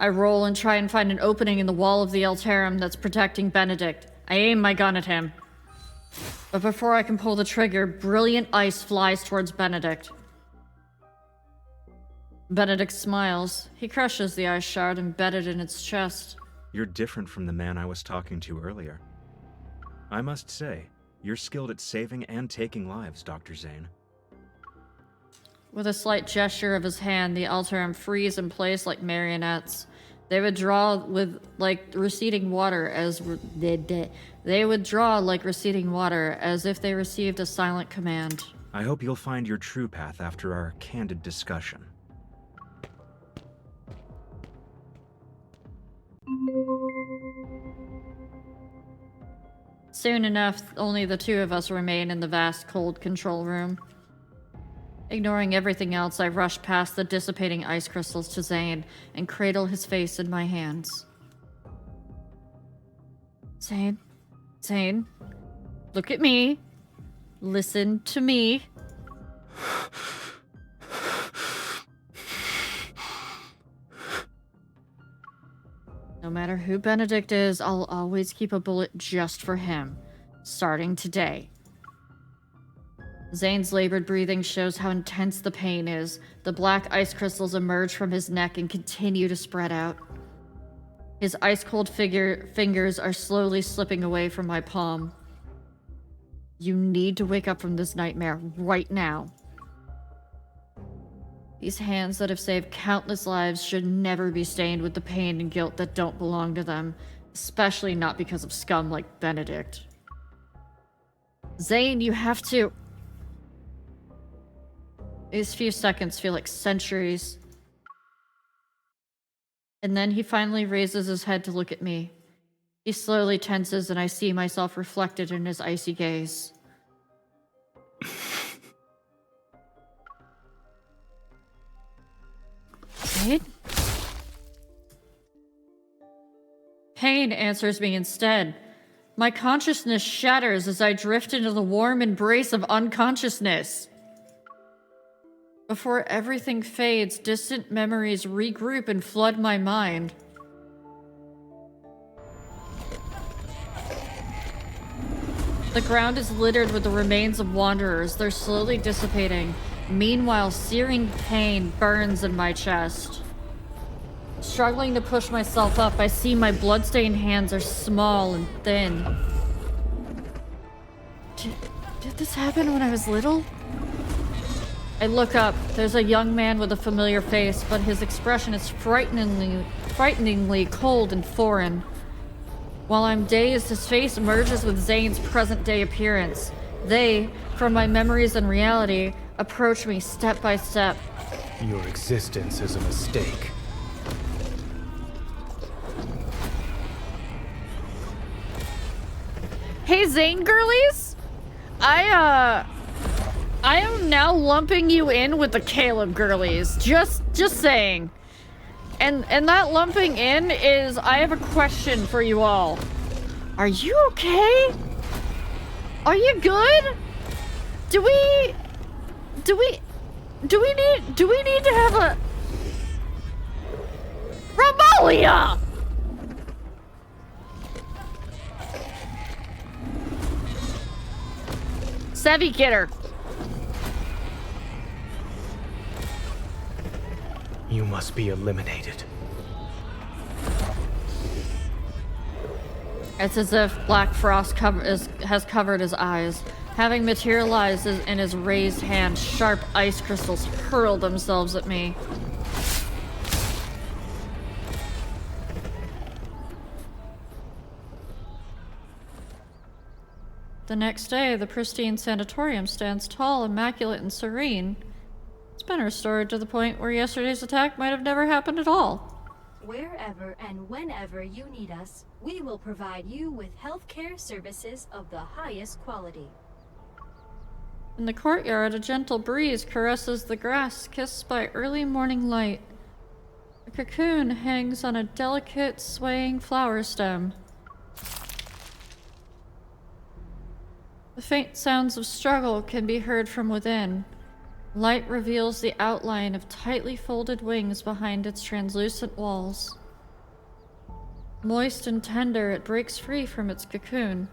I roll and try and find an opening in the wall of the Alterum that's protecting Benedict. I aim my gun at him. But before I can pull the trigger, brilliant ice flies towards Benedict. Benedict smiles. He crushes the ice shard embedded in its chest. You're different from the man I was talking to earlier. I must say, you're skilled at saving and taking lives, Dr. Zayne. With a slight gesture of his hand, the Alterum freeze in place like marionettes. They would draw with like receding water as they would draw like receding water as if they received a silent command. I hope you'll find your true path after our candid discussion. Soon enough, only the two of us remain in the vast, cold control room. Ignoring everything else, I rush past the dissipating ice crystals to Zayne and cradle his face in my hands. Zayne, Zayne, look at me. Listen to me. No matter who Benedict is, I'll always keep a bullet just for him, starting today. Zayne's labored breathing shows how intense the pain is. The black ice crystals emerge from his neck and continue to spread out. His ice-cold fingers are slowly slipping away from my palm. You need to wake up from this nightmare right now. These hands that have saved countless lives should never be stained with the pain and guilt that don't belong to them, especially not because of scum like Benedict. Zayne, you have to... These few seconds feel like centuries. And then he finally raises his head to look at me. He slowly tenses and I see myself reflected in his icy gaze. Zayne? Pain answers me instead. My consciousness shatters as I drift into the warm embrace of unconsciousness. Before everything fades, distant memories regroup and flood my mind. The ground is littered with the remains of wanderers. They're slowly dissipating. Meanwhile, searing pain burns in my chest. Struggling to push myself up, I see my bloodstained hands are small and thin. Did this happen when I was little? I look up. There's a young man with a familiar face, but his expression is frighteningly cold and foreign. While I'm dazed, his face merges with Zayne's present-day appearance. They, from my memories and reality, approach me step by step. Your existence is a mistake. Hey, Zayne girlies! I am now lumping you in with the Caleb girlies. Just saying. And that lumping in is, I have a question for you all. Are you okay? Are you good? Do we need to have a... Romalia! Sevi, get her. You must be eliminated. It's as if black frost has covered his eyes. Having materialized in his raised hand, sharp ice crystals hurl themselves at me. The next day, the pristine sanatorium stands tall, immaculate, and serene. It's been restored to the point where yesterday's attack might have never happened at all. Wherever and whenever you need us, we will provide you with healthcare services of the highest quality. In the courtyard, a gentle breeze caresses the grass, kissed by early morning light. A cocoon hangs on a delicate, swaying flower stem. The faint sounds of struggle can be heard from within. Light reveals the outline of tightly folded wings behind its translucent walls. Moist and tender, it breaks free from its cocoon,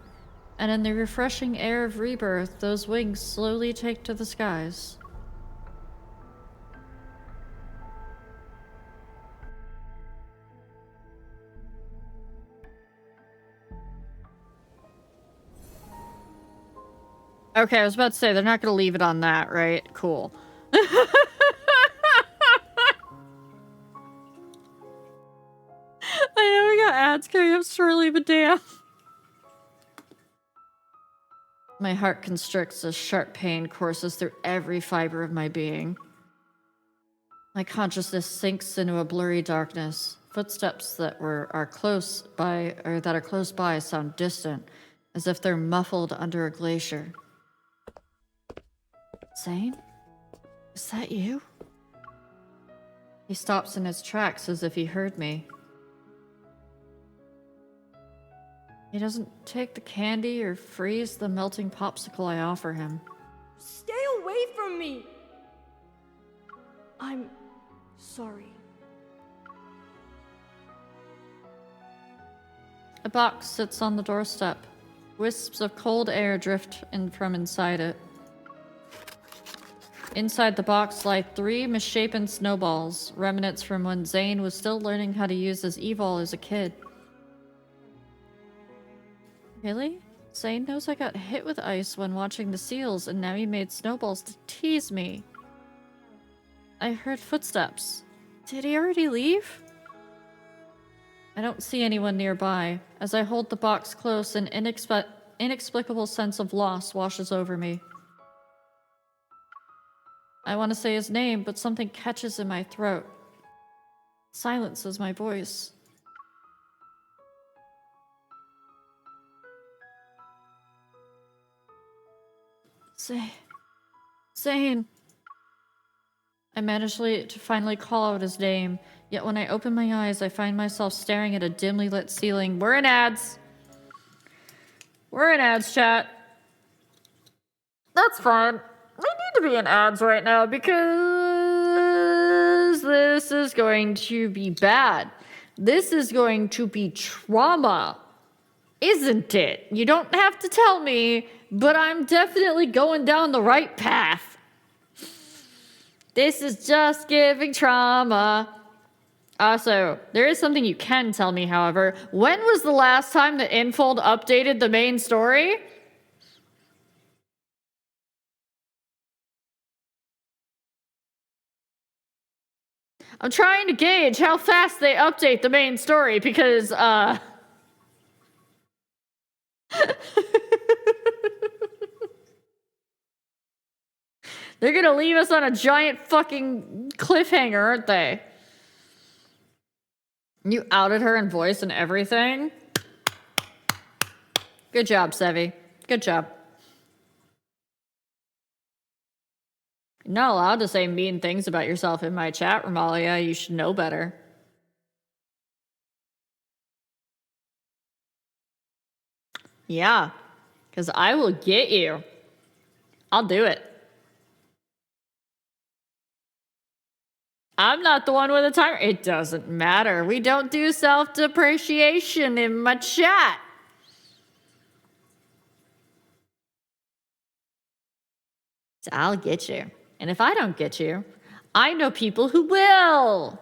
and in the refreshing air of rebirth, those wings slowly take to the skies. Okay, I was about to say, they're not gonna leave it on that, right? Cool. I know we got ads coming up shortly, but damn. My heart constricts as sharp pain courses through every fiber of my being. My consciousness sinks into a blurry darkness. Footsteps that are close by sound distant, as if they're muffled under a glacier. Zayne? Is that you? He stops in his tracks as if he heard me. He doesn't take the candy or freeze the melting popsicle I offer him. Stay away from me! I'm sorry. A box sits on the doorstep. Wisps of cold air drift in from inside it. Inside the box lie 3 misshapen snowballs, remnants from when Zayne was still learning how to use his evol as a kid. Really? Zayne knows I got hit with ice when watching the seals, and now he made snowballs to tease me. I heard footsteps. Did he already leave? I don't see anyone nearby. As I hold the box close, an inexplicable sense of loss washes over me. I want to say his name, but something catches in my throat. Silences my voice. Zayne. I managed to finally call out his name, yet when I open my eyes, I find myself staring at a dimly lit ceiling. We're in ads! We're in ads, chat. That's fine. We need to be in ads right now because this is going to be bad. This is going to be trauma. Isn't it? You don't have to tell me, but I'm definitely going down the right path. This is just giving trauma. Also, there is something you can tell me, however. When was the last time that Infold updated the main story? I'm trying to gauge how fast they update the main story because, they're gonna leave us on a giant fucking cliffhanger, aren't they? You outed her in voice and everything? Good job, Sevi. Good job. You're not allowed to say mean things about yourself in my chat, Romalia. You should know better. Yeah, because I will get you. I'll do it. I'm not the one with a timer. It doesn't matter. We don't do self-depreciation in my chat. So I'll get you. And if I don't get you, I know people who will.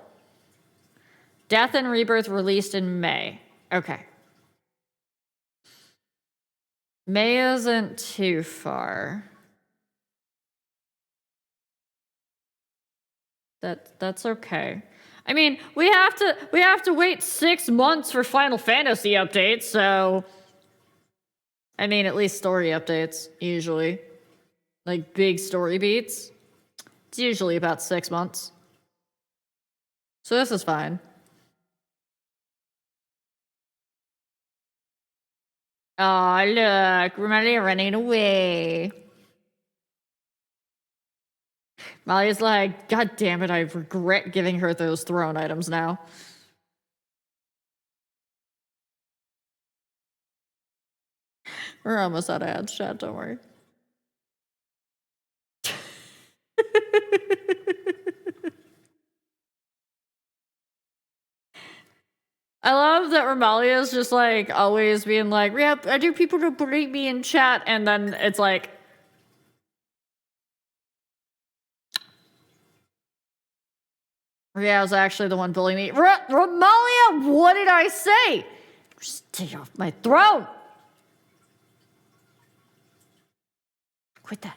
Death and Rebirth released in May. Okay. May isn't too far. That's okay. I mean, we have to wait 6 months for Final Fantasy updates, so I mean, at least story updates usually. Like big story beats. It's usually about 6 months. So this is fine. Aw, look, Romalia running away. Molly's like, God damn it, I regret giving her those throne items now. We're almost out of ads, chat, don't worry. I love that Romalia is just like always being like, yeah, I do people to bully me in chat, and then it's like, Ria's actually the one bullying me. Romalia, what did I say? Stay off my throne. Quit that.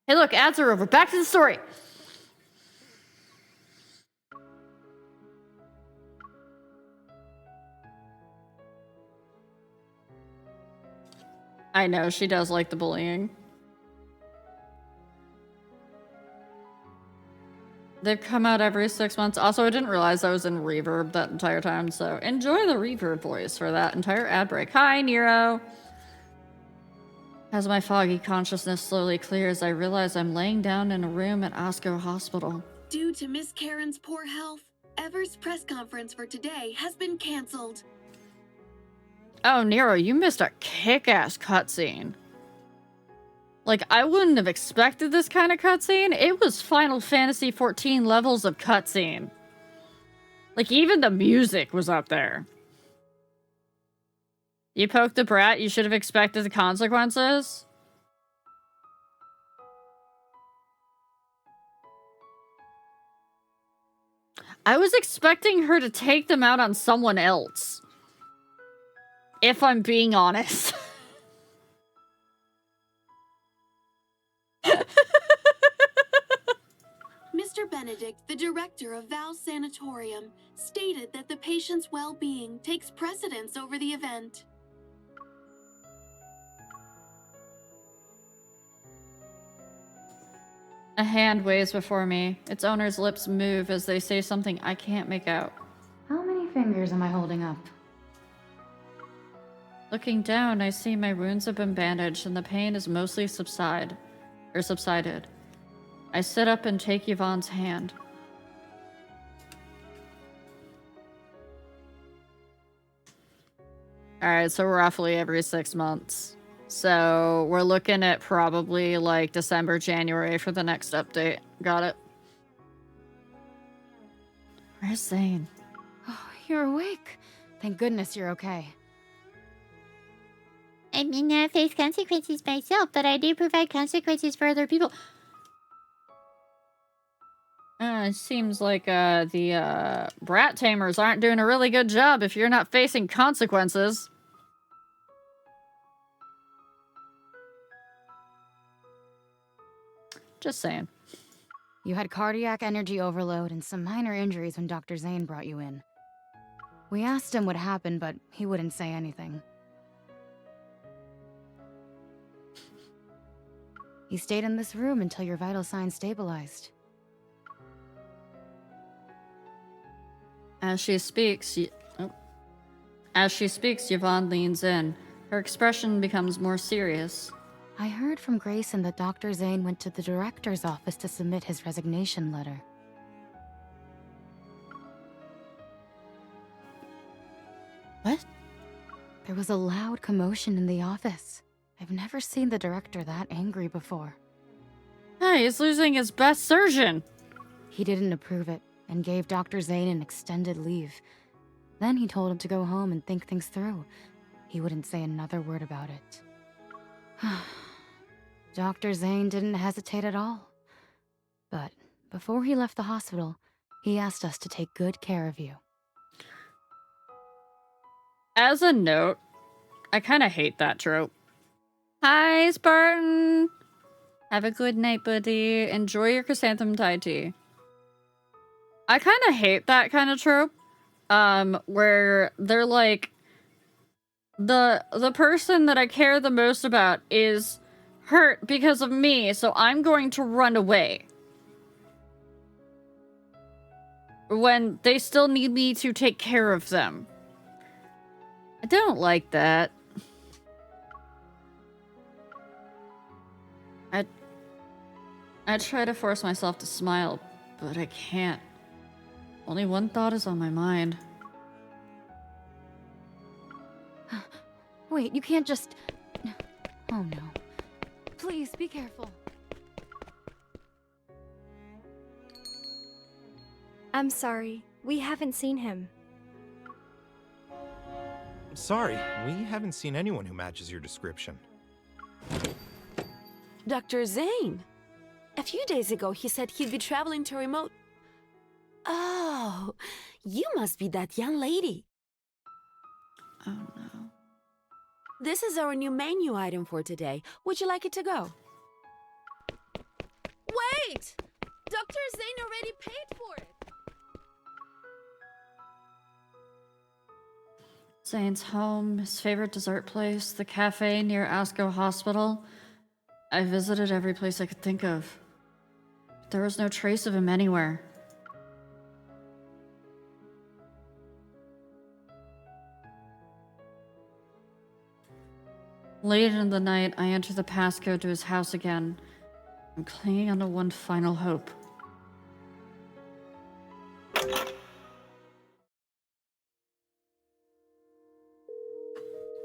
Hey, look, ads are over. Back to the story. I know, she does like the bullying. They've come out every 6 months. Also, I didn't realize I was in reverb that entire time, so enjoy the reverb voice for that entire ad break. Hi, Nero. As my foggy consciousness slowly clears, I realize I'm laying down in a room at Osco Hospital. Due to Miss Karen's poor health, Ever's press conference for today has been canceled. Oh, Nero, you missed a kick-ass cutscene. Like, I wouldn't have expected this kind of cutscene. It was Final Fantasy XIV levels of cutscene. Like, even the music was up there. You poked the brat, you should have expected the consequences. I was expecting her to take them out on someone else. If I'm being honest. Mr. Benedict, the director of Val's Sanatorium, stated that the patient's well-being takes precedence over the event. A hand waves before me. Its owner's lips move as they say something I can't make out. How many fingers am I holding up? Looking down, I see my wounds have been bandaged and the pain is mostly subsided. I sit up and take Yvonne's hand. Alright, so roughly every 6 months. So we're looking at probably like December, January for the next update. Got it. Where's Zayne? Oh, you're awake. Thank goodness you're okay. I may not face consequences myself, but I do provide consequences for other people. It seems like the brat tamers aren't doing a really good job if you're not facing consequences. Just saying. You had cardiac energy overload and some minor injuries when Dr. Zayne brought you in. We asked him what happened, but he wouldn't say anything. You stayed in this room until your vital signs stabilized. As she speaks, Yvonne leans in. Her expression becomes more serious. I heard from Grayson that Dr. Zayne went to the director's office to submit his resignation letter. What? There was a loud commotion in the office. I've never seen the director that angry before. Hey, he's losing his best surgeon. He didn't approve it and gave Dr. Zayne an extended leave. Then he told him to go home and think things through. He wouldn't say another word about it. Dr. Zayne didn't hesitate at all. But before he left the hospital, he asked us to take good care of you. As a note, I kind of hate that trope. Hi, Spartan! Have a good night, buddy. Enjoy your chrysanthemum Thai tea. I kind of hate that kind of trope. Where they're like, the person that I care the most about is hurt because of me, so I'm going to run away. When they still need me to take care of them. I don't like that. I try to force myself to smile, but I can't. Only one thought is on my mind. Wait, you can't just... Oh no. Please, be careful. I'm sorry. We haven't seen him. Sorry, we haven't seen anyone who matches your description. Dr. Zayne. A few days ago, he said he'd be traveling to remote... Oh, you must be that young lady. Oh no. This is our new menu item for today. Would you like it to go? Wait! Dr. Zayne already paid for it! Zayne's home, his favorite dessert place, the cafe near Asco Hospital. I visited every place I could think of. But there was no trace of him anywhere. Late in the night, I enter the passcode to his house again. I'm clinging on to one final hope.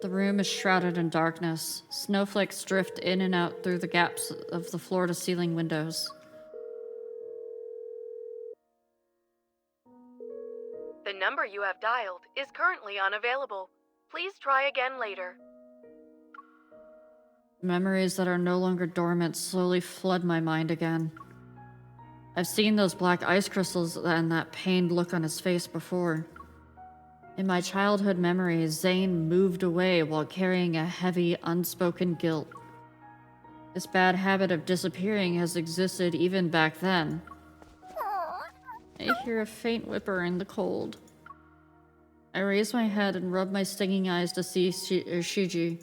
The room is shrouded in darkness. Snowflakes drift in and out through the gaps of the floor-to-ceiling windows. The number you have dialed is currently unavailable. Please try again later. Memories that are no longer dormant slowly flood my mind again. I've seen those black ice crystals and that pained look on his face before. In my childhood memories, Zayne moved away while carrying a heavy, unspoken guilt. This bad habit of disappearing has existed even back then. I hear a faint whimper in the cold. I raise my head and rub my stinging eyes to see Shiji.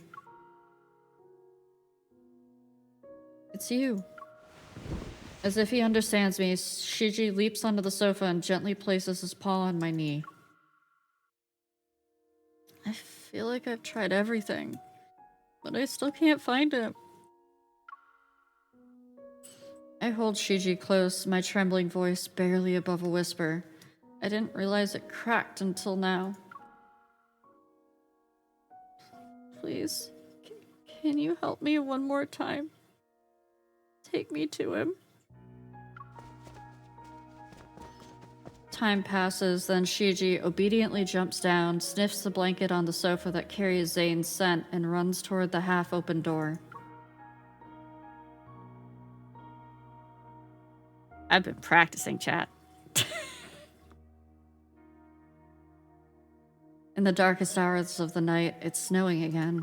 It's you. As if he understands me, Shiji leaps onto the sofa and gently places his paw on my knee. I feel like I've tried everything, but I still can't find him. I hold Shiji close, my trembling voice barely above a whisper. I didn't realize it cracked until now. Please, can you help me one more time? Take me to him. Time passes, then Shiji obediently jumps down, sniffs the blanket on the sofa that carries Zayne's scent, and runs toward the half-open door. I've been practicing, chat. In the darkest hours of the night, it's snowing again.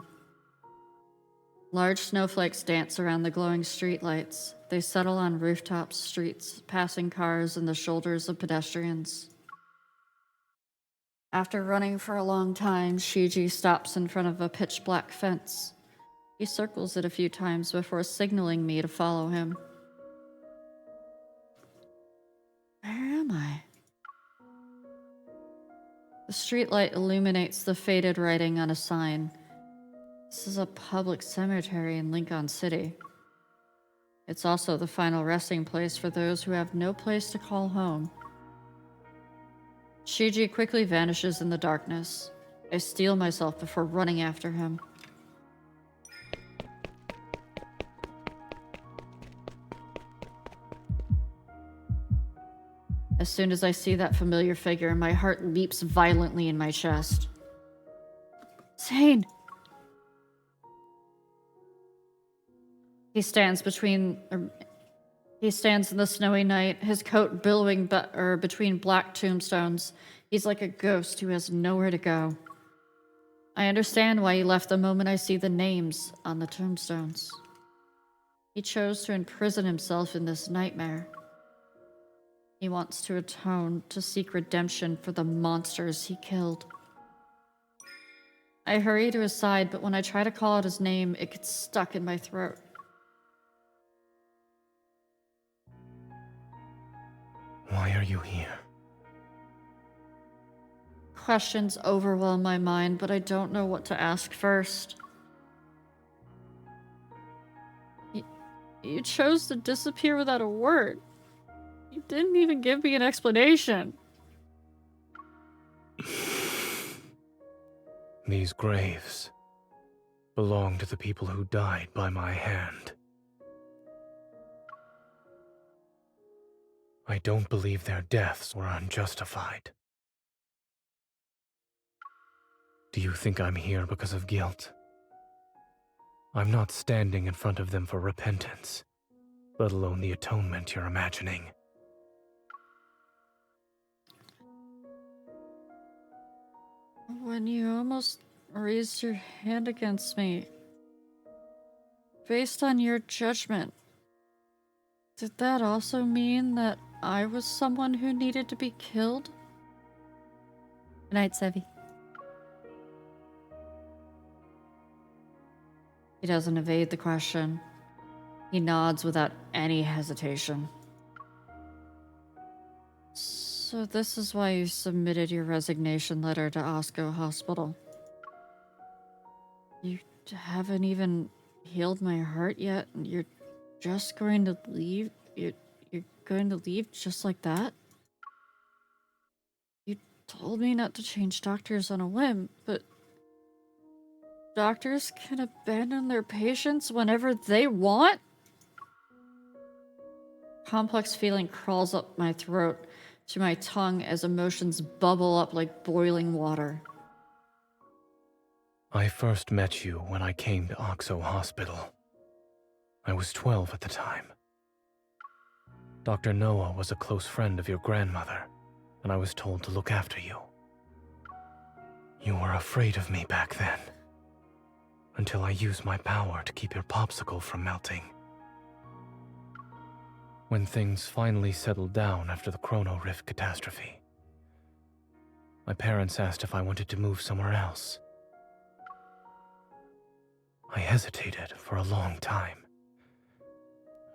Large snowflakes dance around the glowing streetlights. They settle on rooftops, streets, passing cars, and the shoulders of pedestrians. After running for a long time, Shiji stops in front of a pitch-black fence. He circles it a few times before signaling me to follow him. Where am I? The streetlight illuminates the faded writing on a sign. This is a public cemetery in Lincoln City. It's also the final resting place for those who have no place to call home. Shiji quickly vanishes in the darkness. I steel myself before running after him. As soon as I see that familiar figure, my heart leaps violently in my chest. Zayne! He stands in the snowy night, his coat billowing between black tombstones. He's like a ghost who has nowhere to go. I understand why he left the moment I see the names on the tombstones. He chose to imprison himself in this nightmare. He wants to atone, to seek redemption for the monsters he killed. I hurry to his side, but when I try to call out his name, it gets stuck in my throat. Why are you here? Questions overwhelm my mind, but I don't know what to ask first. You chose to disappear without a word. You didn't even give me an explanation. These graves belong to the people who died by my hand. I don't believe their deaths were unjustified. Do you think I'm here because of guilt? I'm not standing in front of them for repentance, let alone the atonement you're imagining. When you almost raised your hand against me, based on your judgment, did that also mean that I was someone who needed to be killed? Good night, Sevi. He doesn't evade the question. He nods without any hesitation. So this is why you submitted your resignation letter to Osco Hospital. You haven't even healed my heart yet, and you're just going to leave? You're going to leave just like that? You told me not to change doctors on a whim, but doctors can abandon their patients whenever they want? Complex feeling crawls up my throat to my tongue as emotions bubble up like boiling water. I first met you when I came to Oxo Hospital. I was 12 at the time. Dr. Noah was a close friend of your grandmother, and I was told to look after you. You were afraid of me back then, until I used my power to keep your popsicle from melting. When things finally settled down after the Chrono Rift catastrophe, my parents asked if I wanted to move somewhere else. I hesitated for a long time.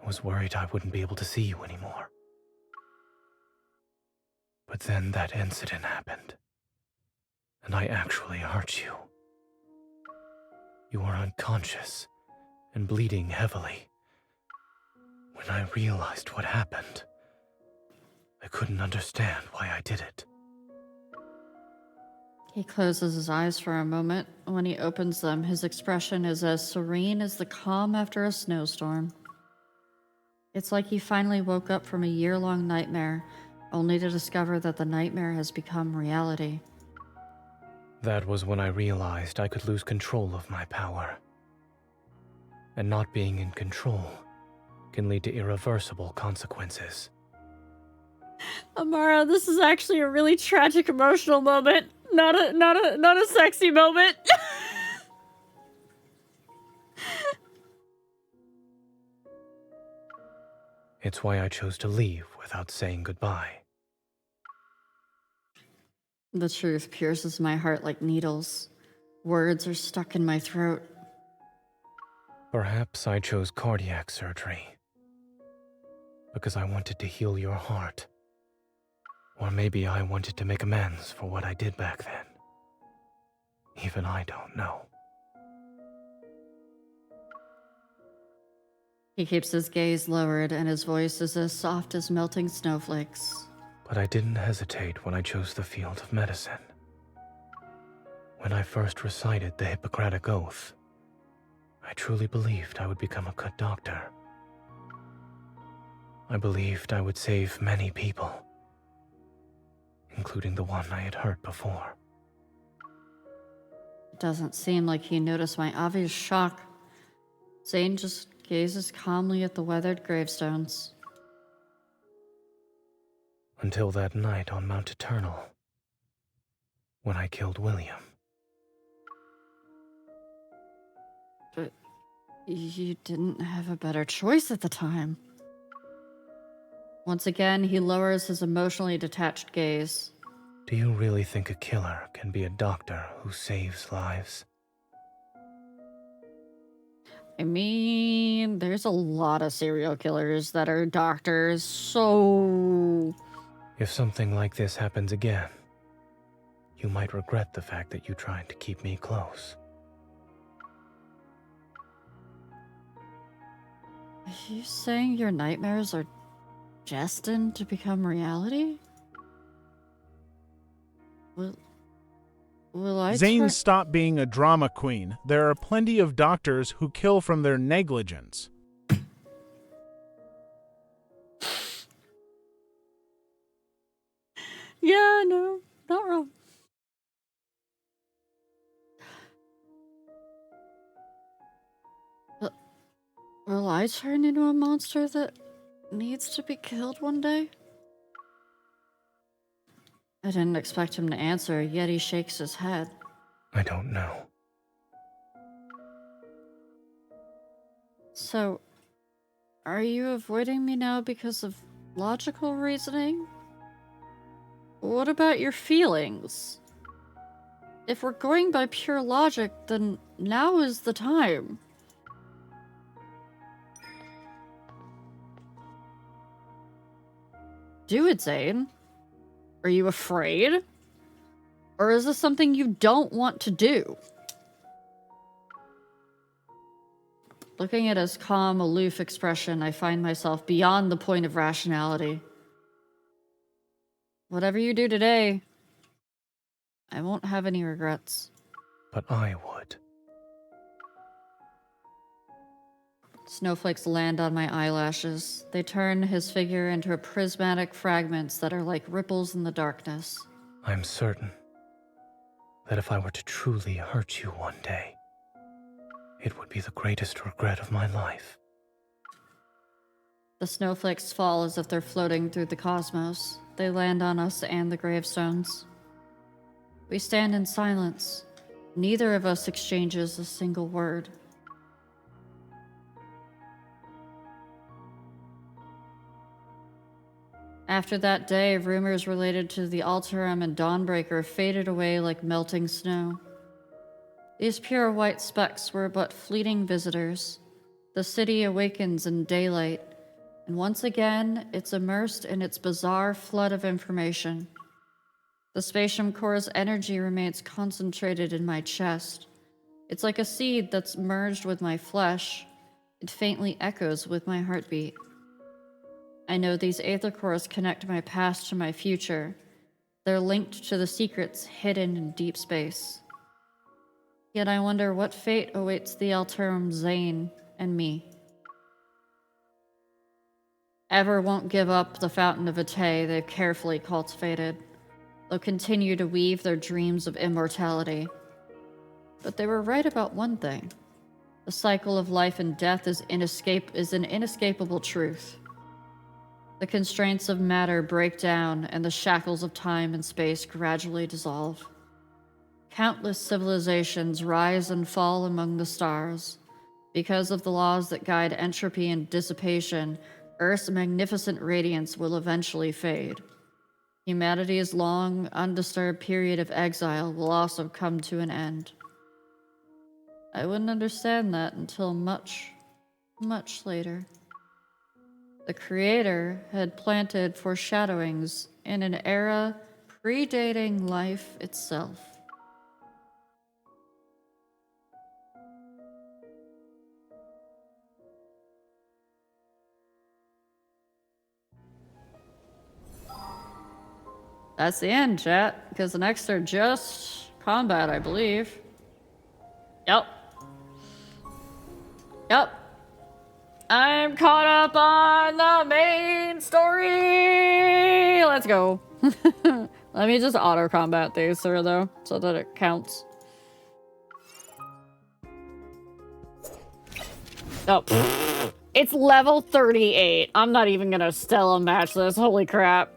I was worried I wouldn't be able to see you anymore. But then that incident happened, and I actually hurt you. You were unconscious and bleeding heavily. When I realized what happened, I couldn't understand why I did it. He closes his eyes for a moment. When he opens them, his expression is as serene as the calm after a snowstorm. It's like he finally woke up from a year-long nightmare, only to discover that the nightmare has become reality. That was when I realized I could lose control of my power. And not being in control can lead to irreversible consequences. Amara, this is actually a really tragic emotional moment. Not a sexy moment. It's why I chose to leave without saying goodbye. The truth pierces my heart like needles. Words are stuck in my throat. Perhaps I chose cardiac surgery because I wanted to heal your heart. Or maybe I wanted to make amends for what I did back then. Even I don't know. He keeps his gaze lowered and his voice is as soft as melting snowflakes. But I didn't hesitate when I chose the field of medicine. When I first recited the Hippocratic Oath, I truly believed I would become a good doctor. I believed I would save many people, including the one I had hurt before. It doesn't seem like he noticed my obvious shock. Zayne just gazes calmly at the weathered gravestones. Until that night on Mount Eternal, when I killed William. But you didn't have a better choice at the time. Once again, he lowers his emotionally detached gaze. Do you really think a killer can be a doctor who saves lives? I mean, there's a lot of serial killers that are doctors, so... If something like this happens again, you might regret the fact that you tried to keep me close. Are you saying your nightmares are destined to become reality? Will I Zayne, stop being a drama queen. There are plenty of doctors who kill from their negligence. Yeah, no, not wrong. Will I turn into a monster that needs to be killed one day? I didn't expect him to answer, yet he shakes his head. I don't know. So, are you avoiding me now because of logical reasoning? What about your feelings? If we're going by pure logic, then now is the time. Do it, Zayne. Are you afraid? Or is this something you don't want to do? Looking at his calm, aloof expression, I find myself beyond the point of rationality. Whatever you do today, I won't have any regrets. But I would. Snowflakes land on my eyelashes. They turn his figure into prismatic fragments that are like ripples in the darkness. I'm certain that if I were to truly hurt you one day, it would be the greatest regret of my life. The snowflakes fall as if they're floating through the cosmos. They land on us and the gravestones. We stand in silence. Neither of us exchanges a single word. After that day, rumors related to the Alterum and Dawnbreaker faded away like melting snow. These pure white specks were but fleeting visitors. The city awakens in daylight, and once again, it's immersed in its bizarre flood of information. The Spatium Core's energy remains concentrated in my chest. It's like a seed that's merged with my flesh. It faintly echoes with my heartbeat. I know these Aether Cores connect my past to my future. They're linked to the secrets hidden in deep space. Yet I wonder what fate awaits the Alterum Zayne and me. Ever won't give up the Fountain of Vitae they've carefully cultivated. They'll continue to weave their dreams of immortality. But they were right about one thing. The cycle of life and death is an inescapable truth. The constraints of matter break down, and the shackles of time and space gradually dissolve. Countless civilizations rise and fall among the stars. Because of the laws that guide entropy and dissipation, Earth's magnificent radiance will eventually fade. Humanity's long, undisturbed period of exile will also come to an end. I wouldn't understand that until much, much later. The Creator had planted foreshadowings in an era predating life itself. That's the end, chat, because the next are just combat, I believe. Yep. I'm caught up on the main story! Let's go. Let me just auto-combat these here, though, so that it counts. Oh, it's level 38. I'm not even gonna Stella match this. Holy crap.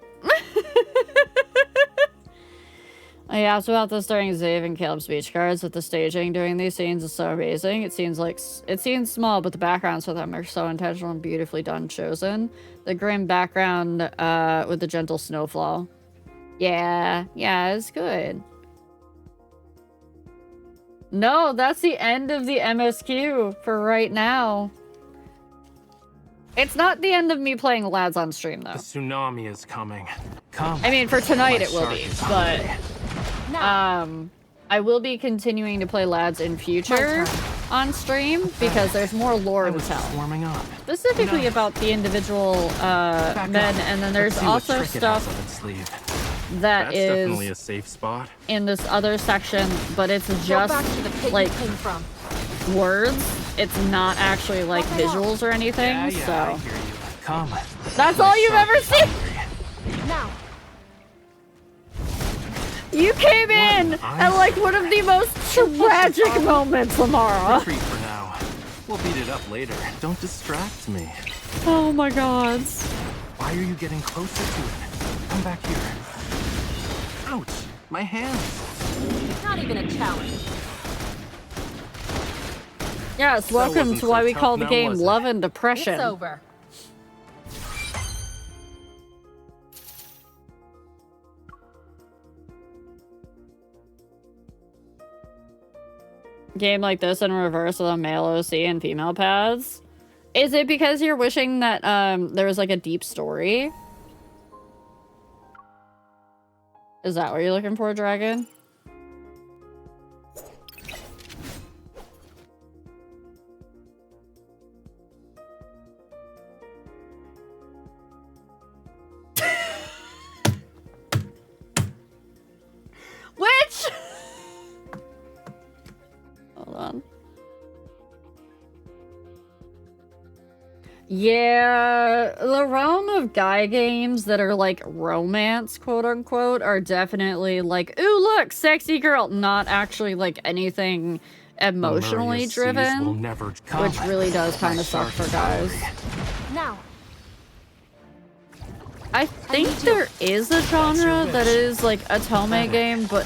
I asked about this during Zave and Caleb's speech cards, that the staging during these scenes is so amazing. It seems small, but the backgrounds for them are so intentional and beautifully done, chosen. The grim background with the gentle snowfall. Yeah, it's good. No, that's the end of the MSQ for right now. It's not the end of me playing Lads on stream, though. The tsunami is coming. Come. I mean, for tonight it will be, but I will be continuing to play Lads in future on stream because there's more lore to tell. Warming up. Specifically about the individual men, and then there's also stuff that is definitely a safe spot in this other section, but it's just like words. It's not actually like visuals or anything, so I hear you. Come. that's all you've ever seen. Now. You came in at like one of the most tragic moments, Lamara. Retreat for now. We'll beat it up later. Don't distract me. Oh my god. Why are you getting closer to it? Come back here. Ouch! My hands! Not even a challenge. Yes, welcome to why we call the game Love and Depression. It's over. Game like this in reverse with a male OC and female paths. Is it because you're wishing that there was like a deep story? Is that what you're looking for, Dragon? Which? Hold on. Yeah, the realm of guy games that are like romance, quote unquote, are definitely like, ooh, look, sexy girl, not actually like anything emotionally driven, which really does kind of suck for guys. Now. I think there is a genre that is like a Tome game, but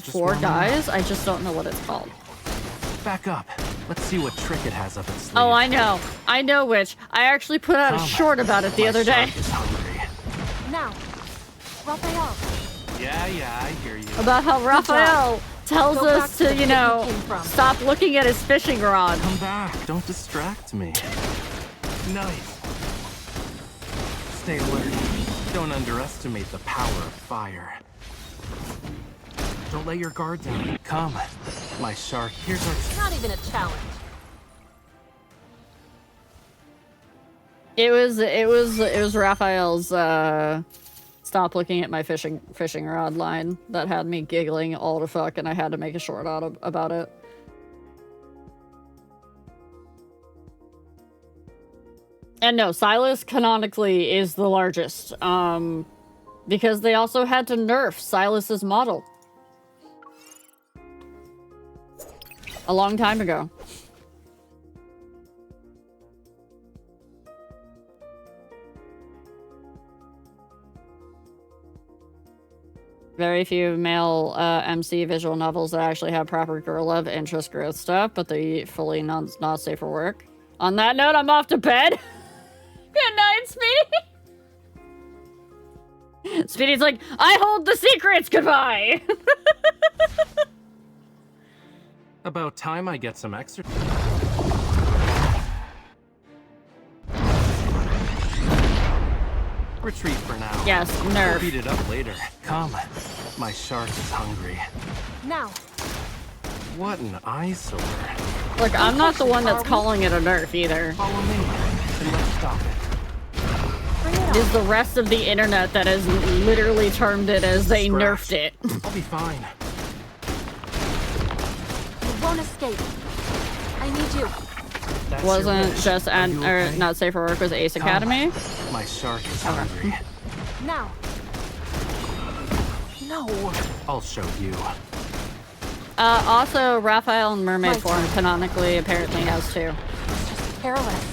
for guys. I just don't know what it's called. Back up. Let's see what trick it has up its sleeve. Oh, I know. I know which. I actually put out a short about it the other day. Now. Raphael. Yeah, I hear you. About how Raphael tells us to, you know, stop looking at his fishing rod. Come back. Don't distract me. Nice. Stay alert. Don't underestimate the power of fire. Don't let your guard down. Come, my shark. Here's our... Not even a challenge. It was Raphael's stop looking at my fishing rod line that had me giggling all the fuck, and I had to make a short out about it. And no, Silas canonically is the largest, because they also had to nerf Silas's model a long time ago. Very few male MC visual novels that actually have proper girl love interest growth stuff, but they fully not safe for work. On that note, I'm off to bed. Good night, Speedy. Speedy's like, I hold the secrets. Goodbye. About time I get some exercise. Retreat for now. Yes, nerf. We'll beat it up later. Come, my shark is hungry. Now. What an eyesore. Look, I'm not the one that's calling it a nerf either. Follow me, and let's stop it. It is the rest of the internet that has literally termed it as they nerfed it. I'll be fine. You won't escape. I need you. That's Wasn't just or not safe for work, was Ace Academy? My shark is hungry. Now. No. I'll show you. Also, Raphael in Mermaid form canonically apparently has two. It's just careless.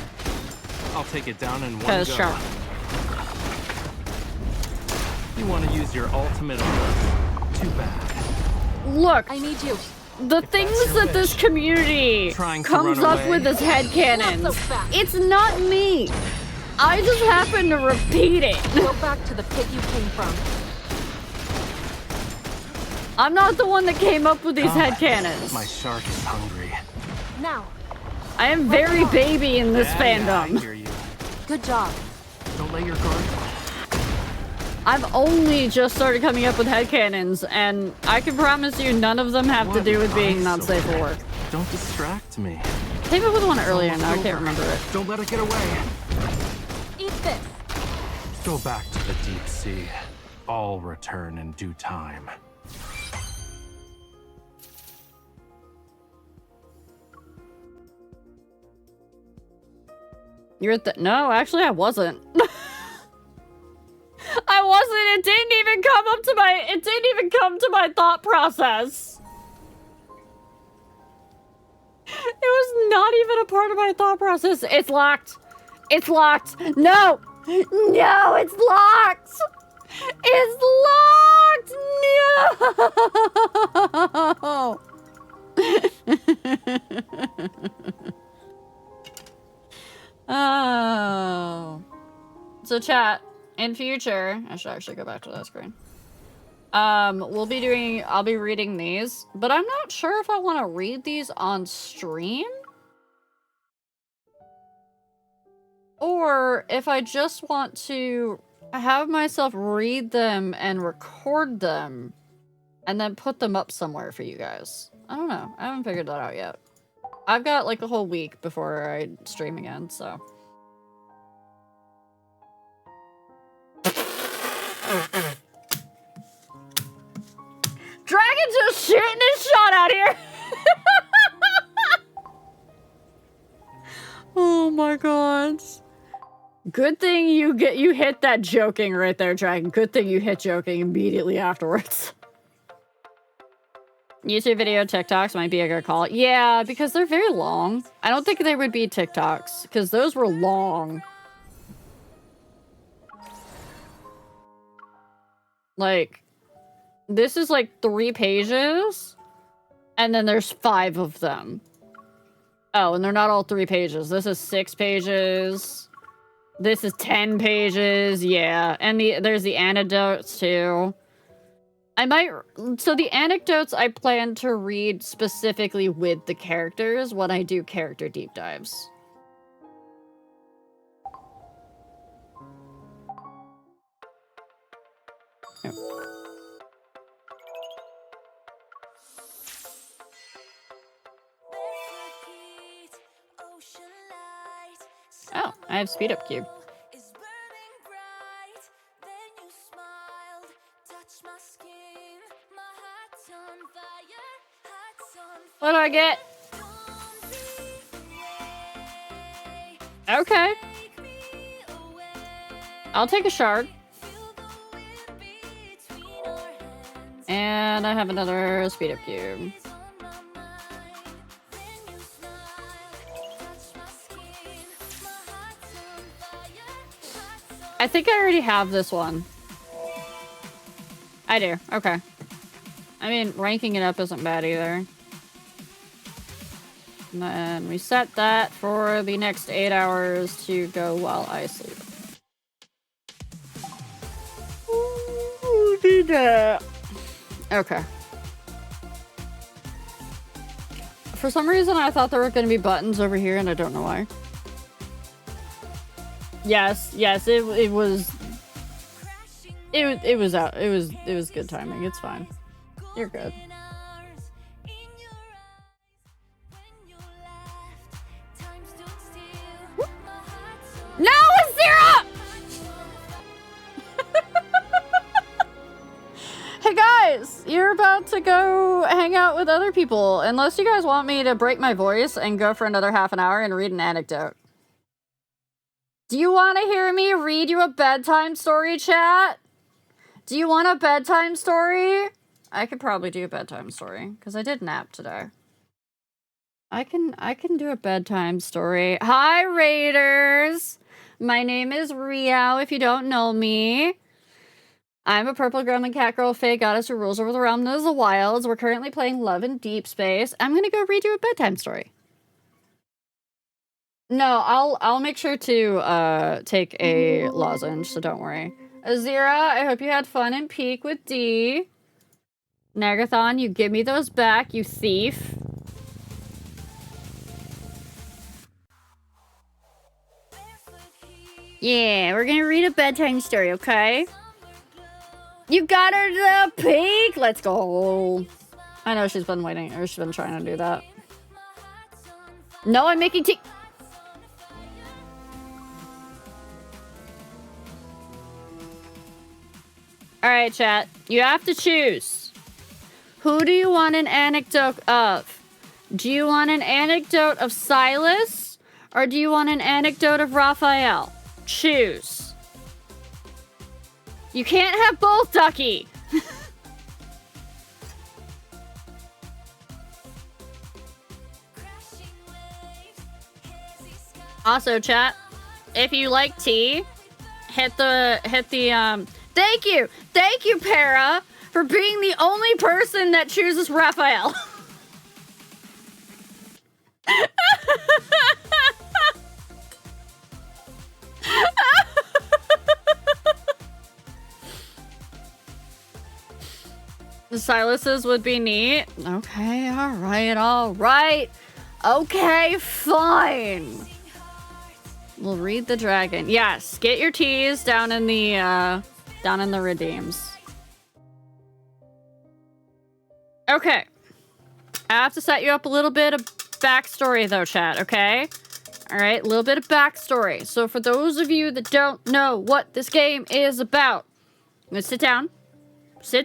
I'll take it down in one go. Shark. You want to use your ultimate on us? Too bad. Look, I need you. The things that this community comes up with as headcanons, it's not me. I just happen to repeat it. Go back to the pit you came from. I'm not the one that came up with these headcanons. My shark is hungry. Now. I am very baby in this fandom. I hear you. Good job. Don't let your guard down. I've only just started coming up with headcanons, and I can promise you none of them have to do with being not safe for work. Don't distract me. I came up with one earlier, now I can't remember it. Don't let it get away. Eat this. Go back to the deep sea. I'll return in due time. You're at the— no, actually I wasn't. I wasn't. It didn't even come up to my— it didn't even come to my thought process. It was is not even a part of my thought process. It's locked. It's locked. No! No, it's locked! It's locked! No! Oh. So chat, in future, I should actually go back to that screen. I'll be reading these, but I'm not sure if I want to read these on stream. Or if I just want to have myself read them and record them and then put them up somewhere for you guys. I don't know. I haven't figured that out yet. I've got like a whole week before I stream again, so. Dragon's just shooting his shot out here. Oh my god. Good thing you hit that joking right there, Dragon. Good thing you hit joking immediately afterwards. YouTube video TikToks might be a good call. Yeah, because they're very long. I don't think they would be TikToks, because those were long. Like, this is like 3 pages, and then there's 5 of them. Oh, and they're not all 3 pages. This is 6 pages. This is 10 pages. Yeah, and there's the anecdotes too. So the anecdotes I plan to read specifically with the characters when I do character deep dives. Yep. Oh, I have speed up cube. What do I get? Okay. I'll take a shard. And I have another speed up cube. I think I already have this one. I do. Okay. I mean, ranking it up isn't bad either. And then we set that for the next 8 hours to go while I sleep. Ooh, do that. Okay. For some reason, I thought there were going to be buttons over here, and I don't know why. Yes, it was out. It was good timing. It's fine. You're good. No, Azira! Hey guys, you're about to go hang out with other people. Unless you guys want me to break my voice and go for another half an hour and read an anecdote. Do you want to hear me read you a bedtime story, chat? Do you want a bedtime story? I could probably do a bedtime story, because I did nap today. I can do a bedtime story. Hi, Raiders! My name is Riao, if you don't know me. I'm a purple gremlin cat girl fae goddess who rules over the realm known as the wilds. We're currently playing Love in Deep Space. I'm gonna go read you a bedtime story. No, I'll make sure to take a lozenge, so don't worry. Azira, I hope you had fun in Peak with D. Nagathon, you give me those back, you thief. Yeah, we're gonna read a bedtime story, okay? You got her to the peak! Let's go. I know she's been waiting, or she's been trying to do that. No, I'm making tea. Alright, chat. You have to choose. Who do you want an anecdote of? Do you want an anecdote of Silas? Or do you want an anecdote of Raphael? Choose. You can't have both, Ducky! Also, chat, if you like tea, hit the thank you, Para, for being the only person that chooses Raphael. The Silas's would be neat. Okay, all right. Okay, fine. We'll read the dragon. Yes, get your teas down in the redeems. Okay. I have to set you up a little bit of backstory though, chat, okay? Alright, a little bit of backstory. So for those of you that don't know what this game is about, I'm gonna sit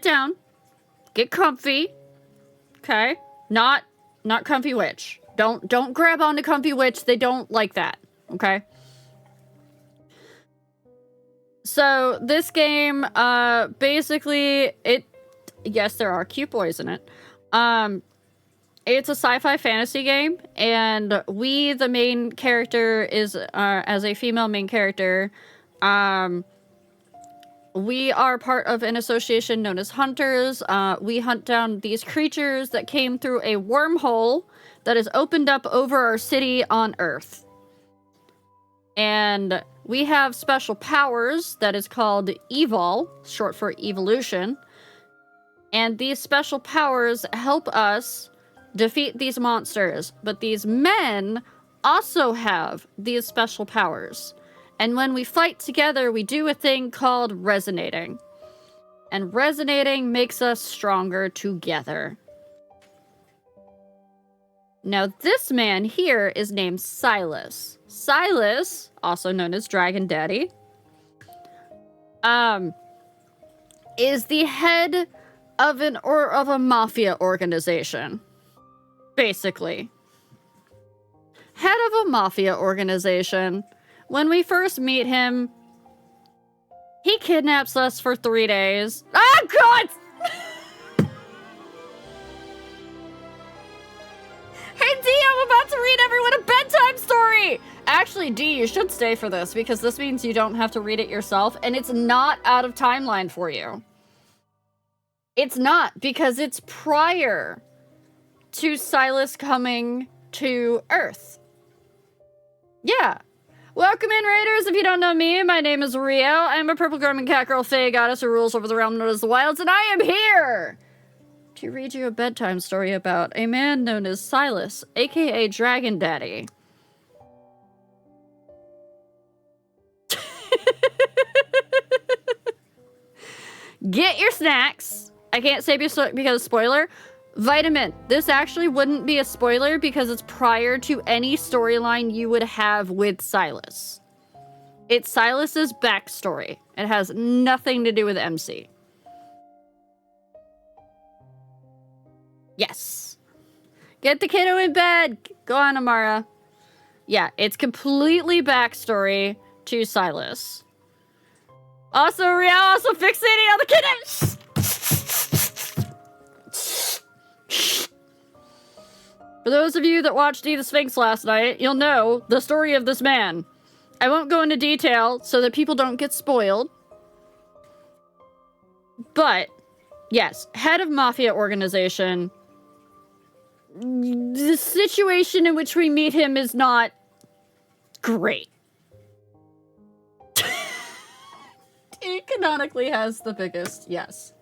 down, get comfy, okay? Not comfy witch. Don't grab onto comfy witch, they don't like that, okay? So this game, basically, yes, there are cute boys in it. It's a sci-fi fantasy game, and we, the main character, is, as a female main character, we are part of an association known as Hunters. We hunt down these creatures that came through a wormhole that is opened up over our city on Earth. And we have special powers that is called Evol, short for evolution. And these special powers help us defeat these monsters. But these men also have these special powers. And when we fight together, we do a thing called resonating. And resonating makes us stronger together. Now, this man here is named Silas. Silas, also known as Dragon Daddy, is the head of a mafia organization. Basically. Head of a mafia organization. When we first meet him, he kidnaps us for 3 days. Oh, God! Hey, D, I'm about to read everyone a bedtime story! Actually, D, you should stay for this, because this means you don't have to read it yourself, and it's not out of timeline for you. It's not, because it's prior to Silas coming to Earth. Yeah. Welcome in, Raiders. If you don't know me, my name is Rio. I'm a purple garment cat girl fae goddess who rules over the realm known as the Wilds, and I am here to read you a bedtime story about a man known as Silas, aka Dragon Daddy. Get your snacks. I can't say because spoiler. Vitamin. This actually wouldn't be a spoiler because it's prior to any storyline you would have with Silas. It's Silas's backstory. It has nothing to do with MC. Yes. Get the kiddo in bed. Go on, Amara. Yeah, it's completely backstory to Silas. Also, Riel also fixating on the kiddo. For those of you that watched D the Sphinx last night, you'll know the story of this man. I won't go into detail so that people don't get spoiled. But, yes, head of mafia organization. The situation in which we meet him is not great. He canonically has the biggest, yes.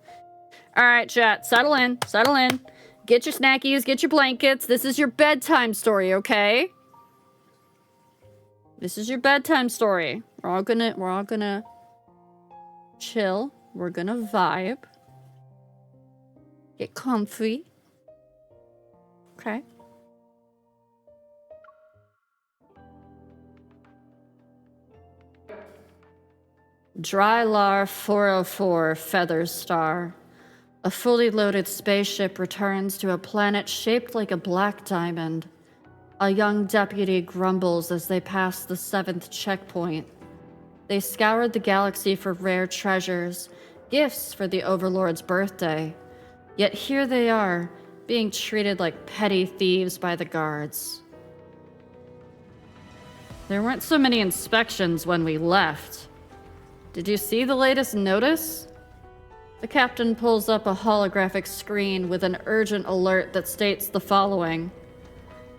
Alright, chat, settle in, settle in. Get your snackies, get your blankets. This is your bedtime story, okay? This is your bedtime story. We're all gonna chill. We're gonna vibe. Get comfy. Okay. Drylar 404 Feather Star. A fully loaded spaceship returns to a planet shaped like a black diamond. A young deputy grumbles as they pass the 7th checkpoint. They scoured the galaxy for rare treasures, gifts for the Overlord's birthday. Yet here they are, being treated like petty thieves by the guards. There weren't so many inspections when we left. Did you see the latest notice? The captain pulls up a holographic screen with an urgent alert that states the following.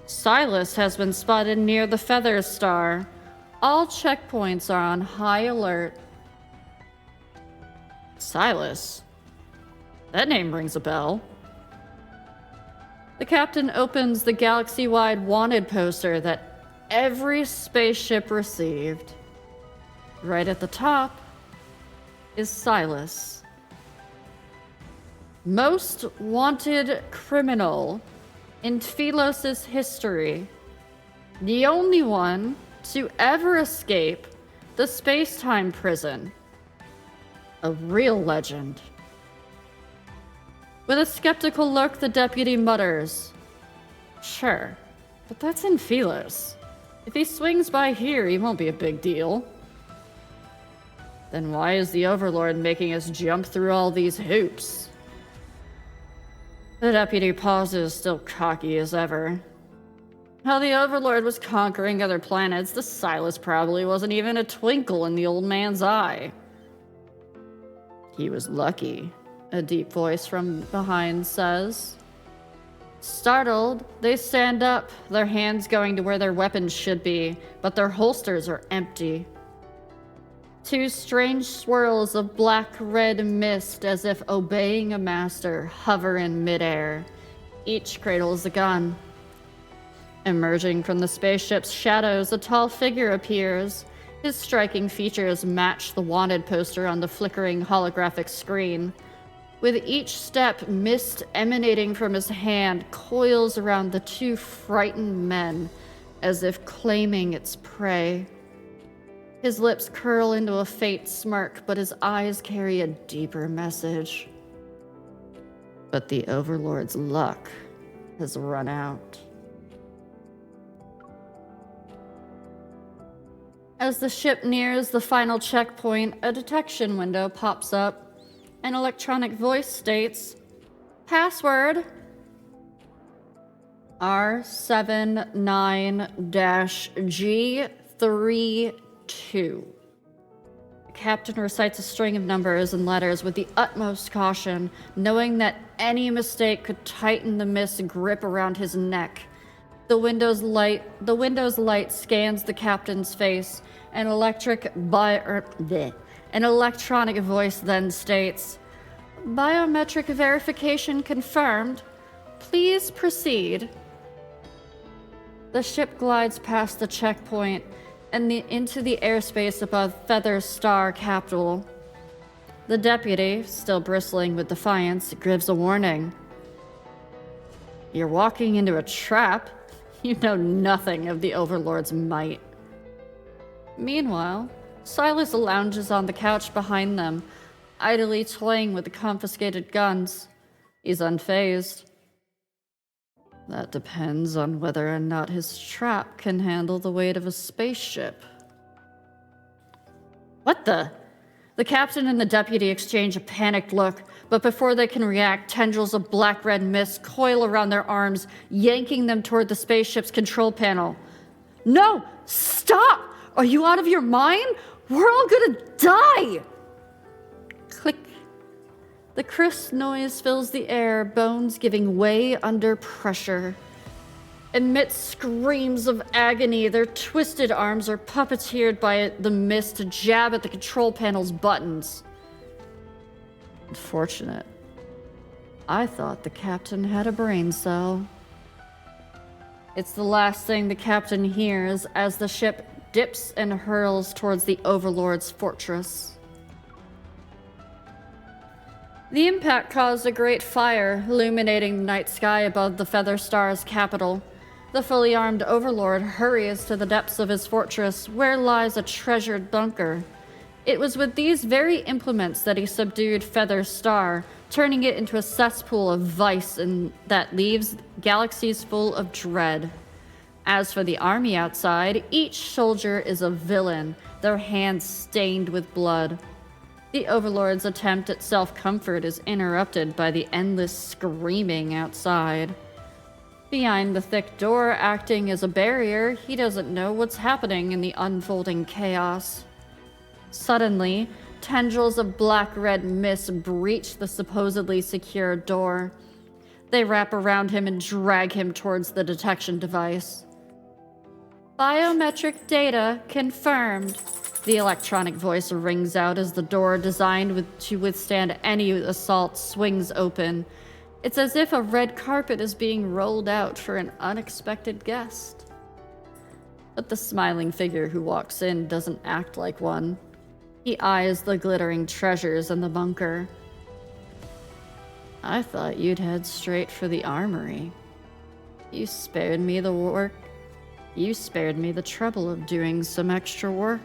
Silas has been spotted near the Feather Star. All checkpoints are on high alert. Silas? That name rings a bell. The captain opens the galaxy-wide wanted poster that every spaceship received. Right at the top is Silas. Most wanted criminal in Philos' history. The only one to ever escape the space-time prison. A real legend. With a skeptical look, the deputy mutters, "Sure, but that's in Philos. If he swings by here, he won't be a big deal." Then why is the Overlord making us jump through all these hoops? The deputy pauses, still cocky as ever. How the Overlord was conquering other planets, the Silas probably wasn't even a twinkle in the old man's eye. He was lucky, a deep voice from behind says. Startled, they stand up, their hands going to where their weapons should be, but their holsters are empty. Two strange swirls of black-red mist, as if obeying a master, hover in midair. Each cradles a gun. Emerging from the spaceship's shadows, a tall figure appears. His striking features match the wanted poster on the flickering holographic screen. With each step, mist emanating from his hand coils around the two frightened men, as if claiming its prey. His lips curl into a faint smirk, but his eyes carry a deeper message. But the Overlord's luck has run out. As the ship nears the final checkpoint, a detection window pops up. An electronic voice states, "Password R79-G32. The captain recites a string of numbers and letters with the utmost caution, knowing that any mistake could tighten the mist's grip around his neck. The window's light scans the captain's face. An electronic voice then states, "Biometric verification confirmed. Please proceed." The ship glides past the checkpoint and into the airspace above Feather Star Capital. The deputy, still bristling with defiance, gives a warning. "You're walking into a trap. You know nothing of the Overlord's might." Meanwhile, Silas lounges on the couch behind them, idly toying with the confiscated guns. He's unfazed. That depends on whether or not his trap can handle the weight of a spaceship. What the? The captain and the deputy exchange a panicked look, but before they can react, tendrils of black-red mist coil around their arms, yanking them toward the spaceship's control panel. "No! Stop! Are you out of your mind? We're all gonna die!" Click. The crisp noise fills the air, bones giving way under pressure. Amidst screams of agony, their twisted arms are puppeteered by the mist to jab at the control panel's buttons. Unfortunate. I thought the captain had a brain cell. It's the last thing the captain hears as the ship dips and hurls towards the Overlord's fortress. The impact caused a great fire, illuminating the night sky above the Feather Star's capital. The fully armed Overlord hurries to the depths of his fortress, where lies a treasured bunker. It was with these very implements that he subdued Feather Star, turning it into a cesspool of vice that leaves galaxies full of dread. As for the army outside, each soldier is a villain, their hands stained with blood. The Overlord's attempt at self-comfort is interrupted by the endless screaming outside. Behind the thick door, acting as a barrier, he doesn't know what's happening in the unfolding chaos. Suddenly, tendrils of black-red mist breach the supposedly secure door. They wrap around him and drag him towards the detection device. Biometric data confirmed. The electronic voice rings out as the door, designed to withstand any assault, swings open. It's as if a red carpet is being rolled out for an unexpected guest. But the smiling figure who walks in doesn't act like one. He eyes the glittering treasures in the bunker. I thought you'd head straight for the armory. You spared me the work. You spared me the trouble of doing some extra work.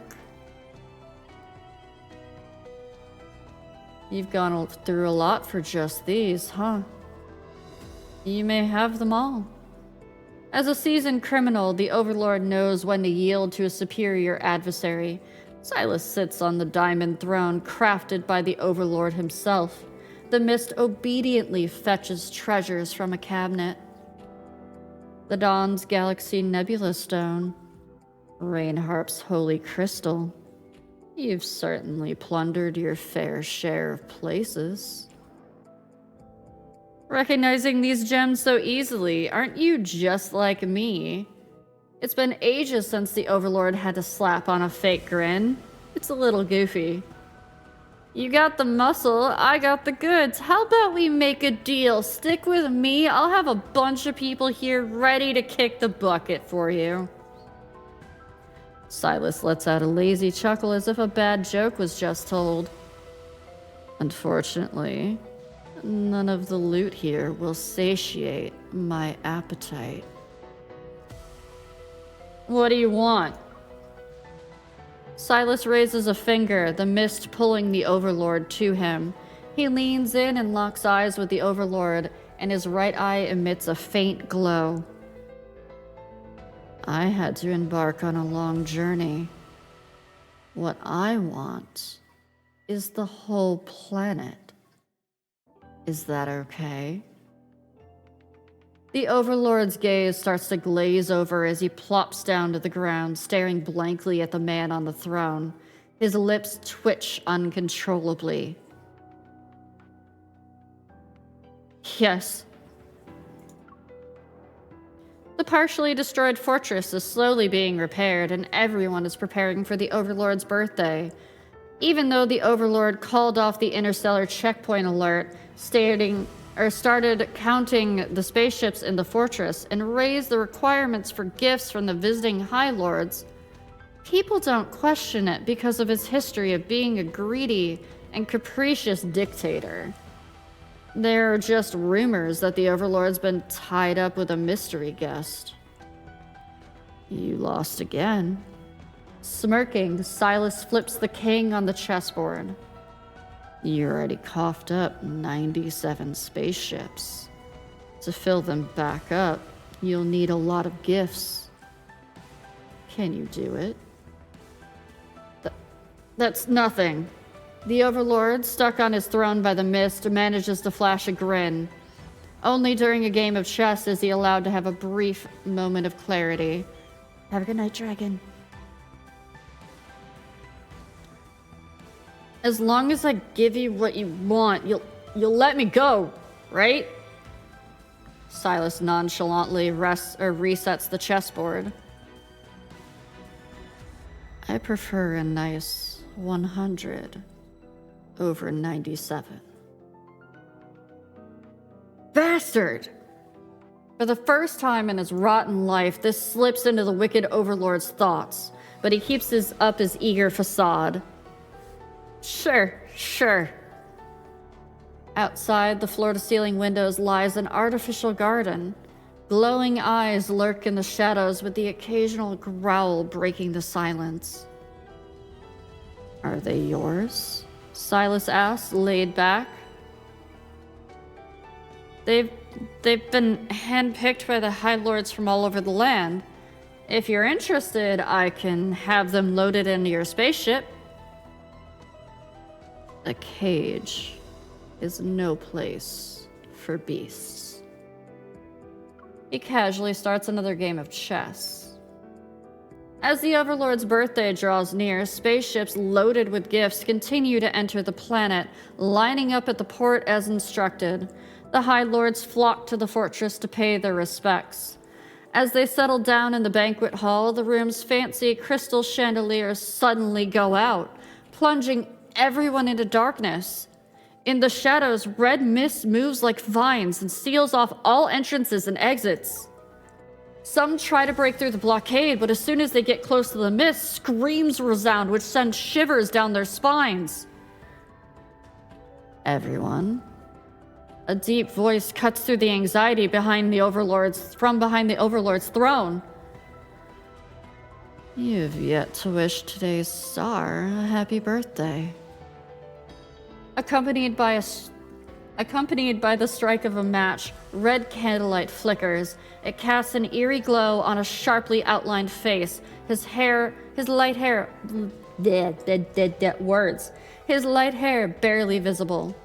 You've gone through a lot for just these, huh? You may have them all. As a seasoned criminal, the Overlord knows when to yield to a superior adversary. Silas sits on the diamond throne crafted by the Overlord himself. The mist obediently fetches treasures from a cabinet. The Dawn's Galaxy Nebula Stone. Reinharp's Holy Crystal. You've certainly plundered your fair share of places. Recognizing these gems so easily, aren't you just like me? It's been ages since the Overlord had to slap on a fake grin. It's a little goofy. You got the muscle, I got the goods. How about we make a deal? Stick with me, I'll have a bunch of people here ready to kick the bucket for you. Silas lets out a lazy chuckle as if a bad joke was just told. Unfortunately, none of the loot here will satiate my appetite. What do you want? Silas raises a finger, the mist pulling the Overlord to him. He leans in and locks eyes with the Overlord, and his right eye emits a faint glow. I had to embark on a long journey. What I want is the whole planet. Is that okay? The Overlord's gaze starts to glaze over as he plops down to the ground, staring blankly at the man on the throne. His lips twitch uncontrollably. Yes. The partially destroyed fortress is slowly being repaired, and everyone is preparing for the Overlord's birthday. Even though the Overlord called off the interstellar checkpoint alert, started counting the spaceships in the fortress and raised the requirements for gifts from the visiting High Lords, people don't question it because of his history of being a greedy and capricious dictator. There are just rumors that the Overlord's been tied up with a mystery guest. You lost again. Smirking, Silas flips the king on the chessboard. You already coughed up 97 spaceships. To fill them back up, you'll need a lot of gifts. Can you do it? That's nothing. The Overlord, stuck on his throne by the mist, manages to flash a grin. Only during a game of chess is he allowed to have a brief moment of clarity. Have a good night, dragon. As long as I give you what you want, you'll let me go, right? Silas nonchalantly resets the chessboard. I prefer a nice 100 over 97. Bastard! For the first time in his rotten life, this slips into the wicked Overlord's thoughts, but he keeps up his eager facade. Sure. Outside the floor-to-ceiling windows lies an artificial garden. Glowing eyes lurk in the shadows with the occasional growl breaking the silence. Are they yours? Silas asks, laid back. They've been handpicked by the High Lords from all over the land. If you're interested, I can have them loaded into your spaceship. A cage is no place for beasts. He casually starts another game of chess. As the Overlord's birthday draws near, spaceships loaded with gifts continue to enter the planet, lining up at the port as instructed. The High Lords flock to the fortress to pay their respects. As they settle down in the banquet hall, the room's fancy crystal chandeliers suddenly go out, plunging everyone into darkness. In the shadows, red mist moves like vines and seals off all entrances and exits. Some try to break through the blockade, but as soon as they get close to the mist, screams resound, which send shivers down their spines. Everyone. A deep voice cuts through the anxiety from behind the Overlord's throne. You've yet to wish today's star a happy birthday. Accompanied by the strike of a match, red candlelight flickers. It casts an eerie glow on a sharply outlined face. His light hair barely visible.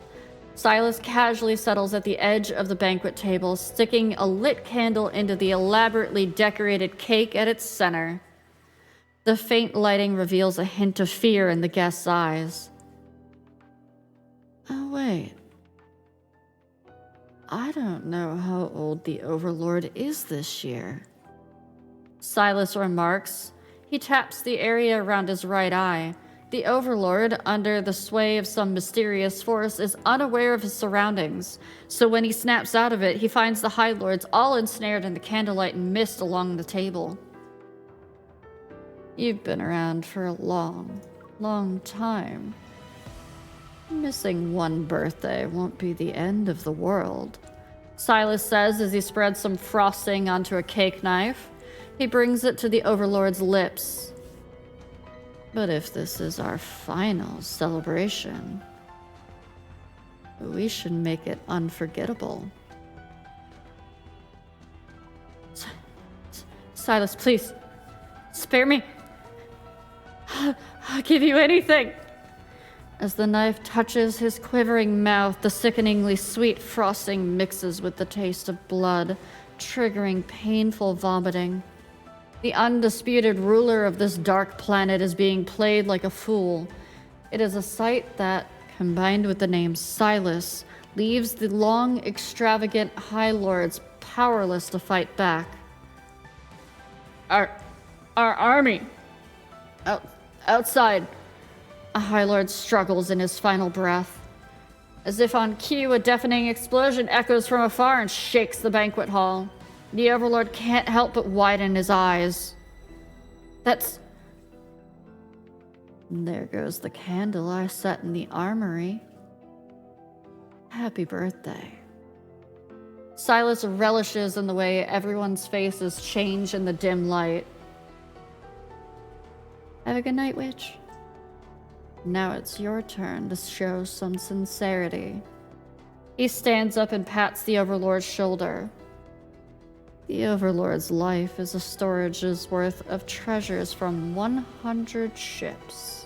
Silas casually settles at the edge of the banquet table, sticking a lit candle into the elaborately decorated cake at its center. The faint lighting reveals a hint of fear in the guest's eyes. Oh, wait. I don't know how old the Overlord is this year. Silas remarks. He taps the area around his right eye. The Overlord, under the sway of some mysterious force, is unaware of his surroundings, so when he snaps out of it, he finds the High Lords all ensnared in the candlelight and mist along the table. You've been around for a long, long time. Missing one birthday won't be the end of the world, Silas says as he spreads some frosting onto a cake knife. He brings it to the Overlord's lips. But if this is our final celebration, we should make it unforgettable. Silas, please, spare me. I'll give you anything. As the knife touches his quivering mouth, the sickeningly sweet frosting mixes with the taste of blood, triggering painful vomiting. The undisputed ruler of this dark planet is being played like a fool. It is a sight that, combined with the name Silas, leaves the long, extravagant High Lords powerless to fight back. Our army. Outside. A High Lord struggles in his final breath. As if on cue, a deafening explosion echoes from afar and shakes the banquet hall. The Overlord can't help but widen his eyes. There goes the candle I set in the armory. Happy birthday. Silas relishes in the way everyone's faces change in the dim light. Have a good night, witch. Now it's your turn to show some sincerity. He stands up and pats the Overlord's shoulder. The Overlord's life is a storage's worth of treasures from 100 ships.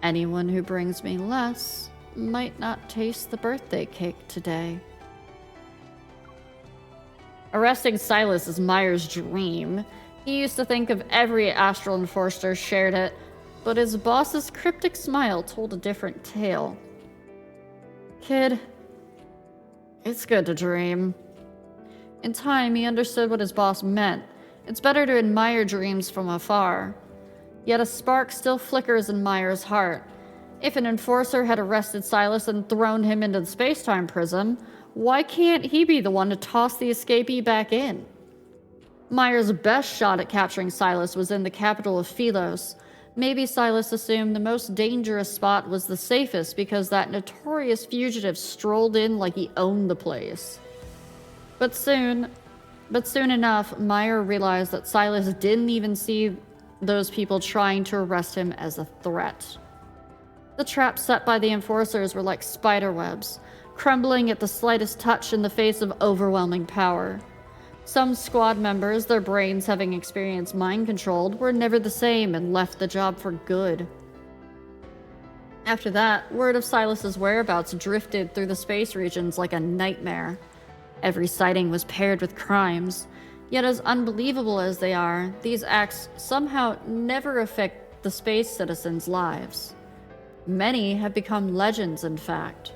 Anyone who brings me less might not taste the birthday cake today. Arresting Silas is Meyer's dream. He used to think of every astral enforcer shared it, but his boss's cryptic smile told a different tale. Kid, it's good to dream. In time, he understood what his boss meant. It's better to admire dreams from afar. Yet a spark still flickers in Meyer's heart. If an enforcer had arrested Silas and thrown him into the space-time prism, why can't he be the one to toss the escapee back in? Meyer's best shot at capturing Silas was in the capital of Philos. Maybe Silas assumed the most dangerous spot was the safest because that notorious fugitive strolled in like he owned the place. But soon enough, Meyer realized that Silas didn't even see those people trying to arrest him as a threat. The traps set by the enforcers were like spider webs, crumbling at the slightest touch in the face of overwhelming power. Some squad members, their brains having experienced mind controlled, were never the same and left the job for good. After that, word of Silas's whereabouts drifted through the space regions like a nightmare. Every sighting was paired with crimes, yet as unbelievable as they are, these acts somehow never affect the space citizens' lives. Many have become legends, in fact.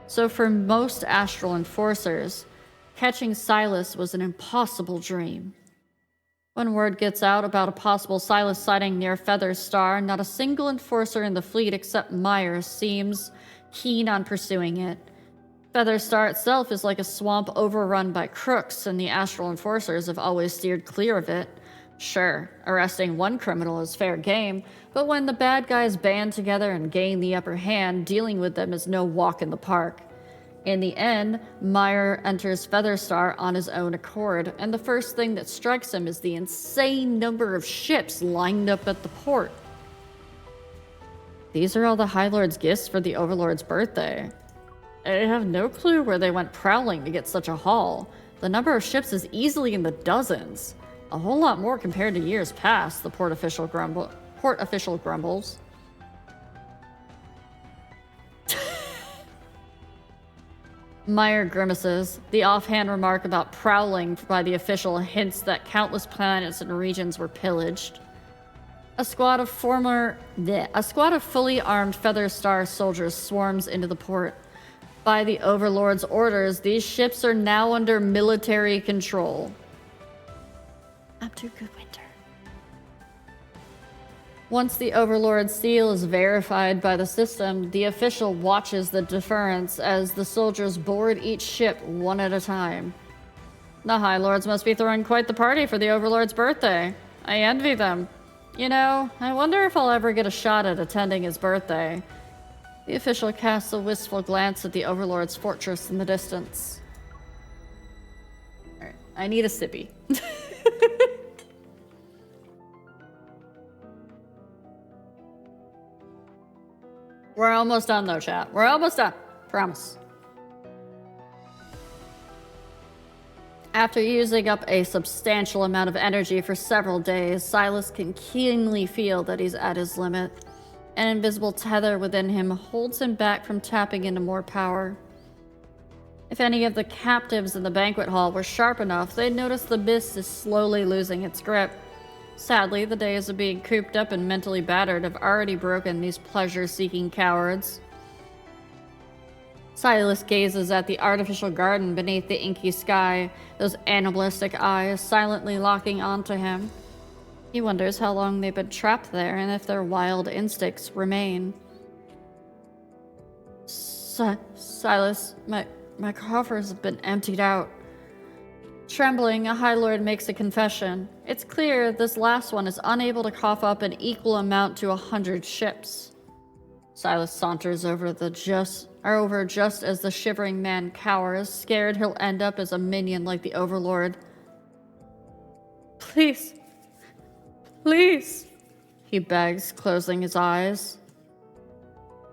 So for most astral enforcers, catching Silas was an impossible dream. When word gets out about a possible Silas sighting near Feather Star, not a single enforcer in the fleet except Meyer seems keen on pursuing it. Feather Star itself is like a swamp overrun by crooks, and the astral enforcers have always steered clear of it. Sure, arresting one criminal is fair game, but when the bad guys band together and gain the upper hand, dealing with them is no walk in the park. In the end, Meyer enters Featherstar on his own accord, and the first thing that strikes him is the insane number of ships lined up at the port. These are all the High Lord's gifts for the Overlord's birthday. I have no clue where they went prowling to get such a haul. The number of ships is easily in the dozens. A whole lot more compared to years past, the port official grumbles. Meyer grimaces. The offhand remark about prowling by the official hints that countless planets and regions were pillaged. A squad of fully armed Feather Star soldiers swarms into the port. By the Overlord's orders, these ships are now under military control. Up to good winter. Once the Overlord's seal is verified by the system, the official watches the deference as the soldiers board each ship one at a time. The High Lords must be throwing quite the party for the Overlord's birthday. I envy them. You know, I wonder if I'll ever get a shot at attending his birthday. The official casts a wistful glance at the Overlord's fortress in the distance. Alright, I need a sippy. We're almost done though, chat. We're almost done. Promise. After using up a substantial amount of energy for several days, Silas can keenly feel that he's at his limit. An invisible tether within him holds him back from tapping into more power. If any of the captives in the banquet hall were sharp enough, they'd notice the mist is slowly losing its grip. Sadly, the days of being cooped up and mentally battered have already broken these pleasure-seeking cowards. Silas gazes at the artificial garden beneath the inky sky, those animalistic eyes silently locking onto him. He wonders how long they've been trapped there and if their wild instincts remain. Silas, my coffers have been emptied out. Trembling, a High Lord makes a confession. It's clear this last one is unable to cough up an equal amount to 100 ships. Silas saunters over just as the shivering man cowers, scared he'll end up as a minion like the Overlord. Please, please, he begs, closing his eyes.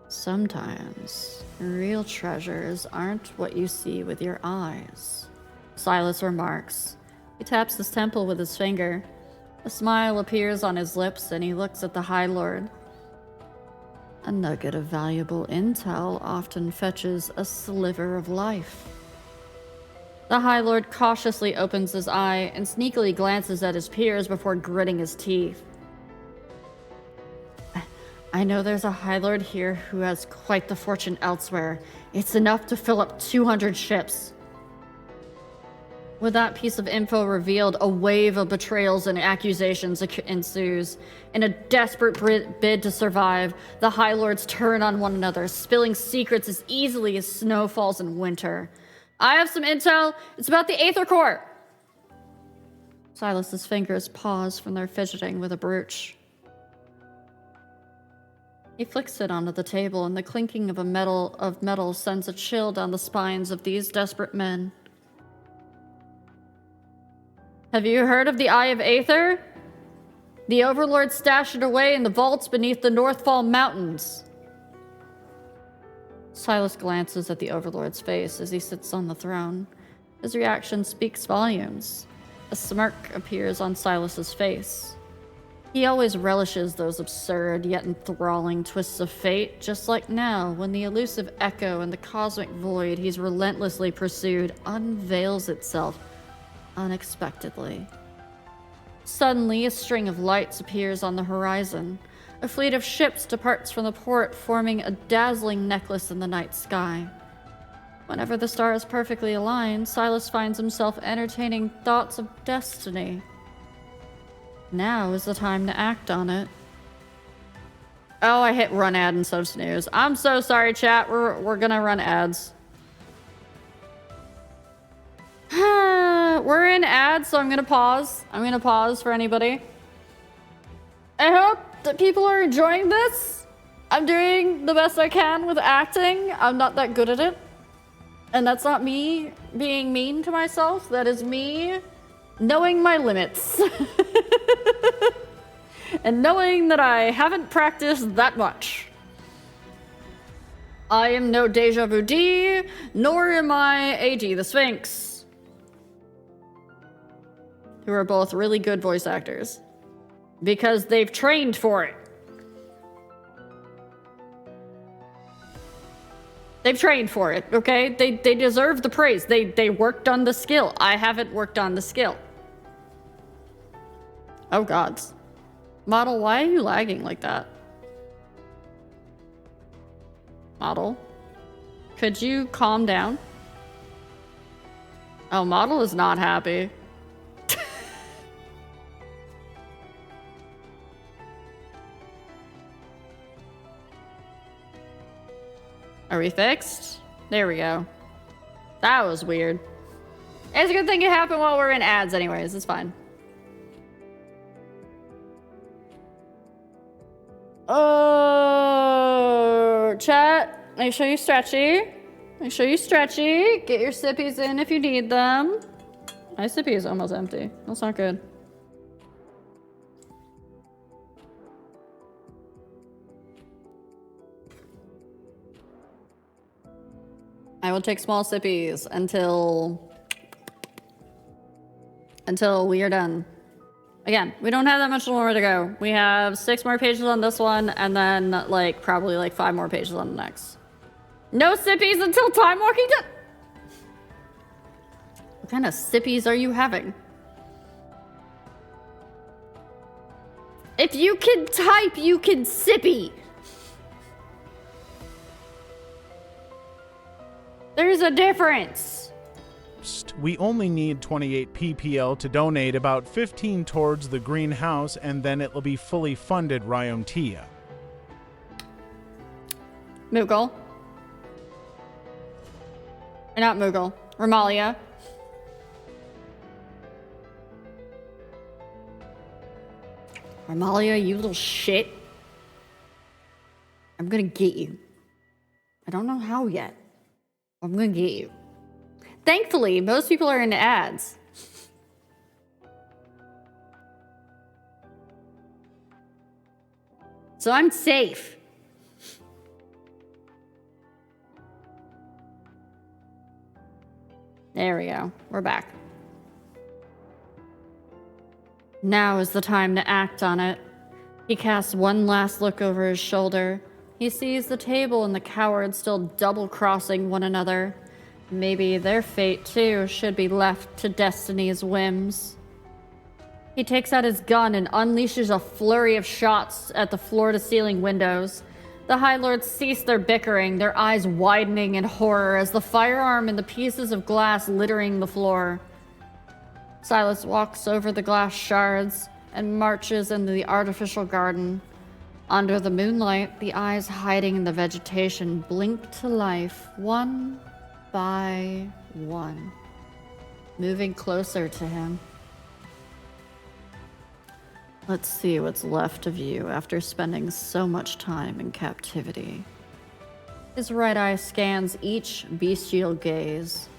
Sometimes, real treasures aren't what you see with your eyes, Silas remarks. He taps his temple with his finger. A smile appears on his lips and he looks at the High Lord. A nugget of valuable intel often fetches a sliver of life. The High Lord cautiously opens his eye and sneakily glances at his peers before gritting his teeth. I know there's a High Lord here who has quite the fortune elsewhere. It's enough to fill up 200 ships. With that piece of info revealed, a wave of betrayals and accusations ensues. In a desperate bid to survive, the High Lords turn on one another, spilling secrets as easily as snow falls in winter. I have some intel. It's about the Aether Core. Silas's fingers pause from their fidgeting with a brooch. He flicks it onto the table, and the clinking of metal sends a chill down the spines of these desperate men. Have you heard of the Eye of Aether? The Overlord stashed it away in the vaults beneath the Northfall Mountains. Silas glances at the Overlord's face as he sits on the throne. His reaction speaks volumes. A smirk appears on Silas's face. He always relishes those absurd yet enthralling twists of fate, just like now when the elusive echo in the cosmic void he's relentlessly pursued unveils itself unexpectedly. Suddenly, a string of lights appears on the horizon. A fleet of ships departs from the port, forming a dazzling necklace in the night sky. Whenever the stars perfectly align, Silas finds himself entertaining thoughts of destiny. Now is the time to act on it. Oh, I hit run ad instead of snooze. I'm so sorry, chat. We're gonna run ads. We're in ads, so I'm gonna pause. I'm gonna pause for anybody. I hope that people are enjoying this. I'm doing the best I can with acting. I'm not that good at it. And that's not me being mean to myself. That is me knowing my limits. And knowing that I haven't practiced that much. I am no Deja Vu D, nor am I AD the Sphinx, who are both really good voice actors because they've trained for it. They've trained for it, okay? They deserve the praise. They worked on the skill. I haven't worked on the skill. Oh gods. Model, why are you lagging like that? Model? Could you calm down? Oh, Model is not happy. Are we fixed? There we go. That was weird. It's a good thing it happened while we're in ads anyways. It's fine. Oh, chat. Make sure you stretchy. Make sure you stretchy. Get your sippies in if you need them. My sippy is almost empty. That's not good. I will take small sippies until we are done. Again, we don't have that much more to go. We have 6 more pages on this one, and then like probably like 5 more pages on the next. No sippies until time walking done. What kind of sippies are you having? If you can type, you can sippy. There's a difference. We only need 28 PPL to donate about 15 towards the greenhouse, and then it will be fully funded Ryomtia. Moogle. Or not Moogle. Ramalia. Ramalia, you little shit. I'm gonna get you. I don't know how yet. I'm gonna get you. Thankfully, most people are into ads. So I'm safe. There we go. We're back. Now is the time to act on it. He casts one last look over his shoulder. He sees the table and the cowards still double-crossing one another. Maybe their fate, too, should be left to destiny's whims. He takes out his gun and unleashes a flurry of shots at the floor-to-ceiling windows. The High Lords cease their bickering, their eyes widening in horror as the firearm and the pieces of glass littering the floor. Silas walks over the glass shards and marches into the artificial garden. Under the moonlight, the eyes hiding in the vegetation blink to life, one by one, moving closer to him. Let's see what's left of you after spending so much time in captivity. His right eye scans each bestial gaze.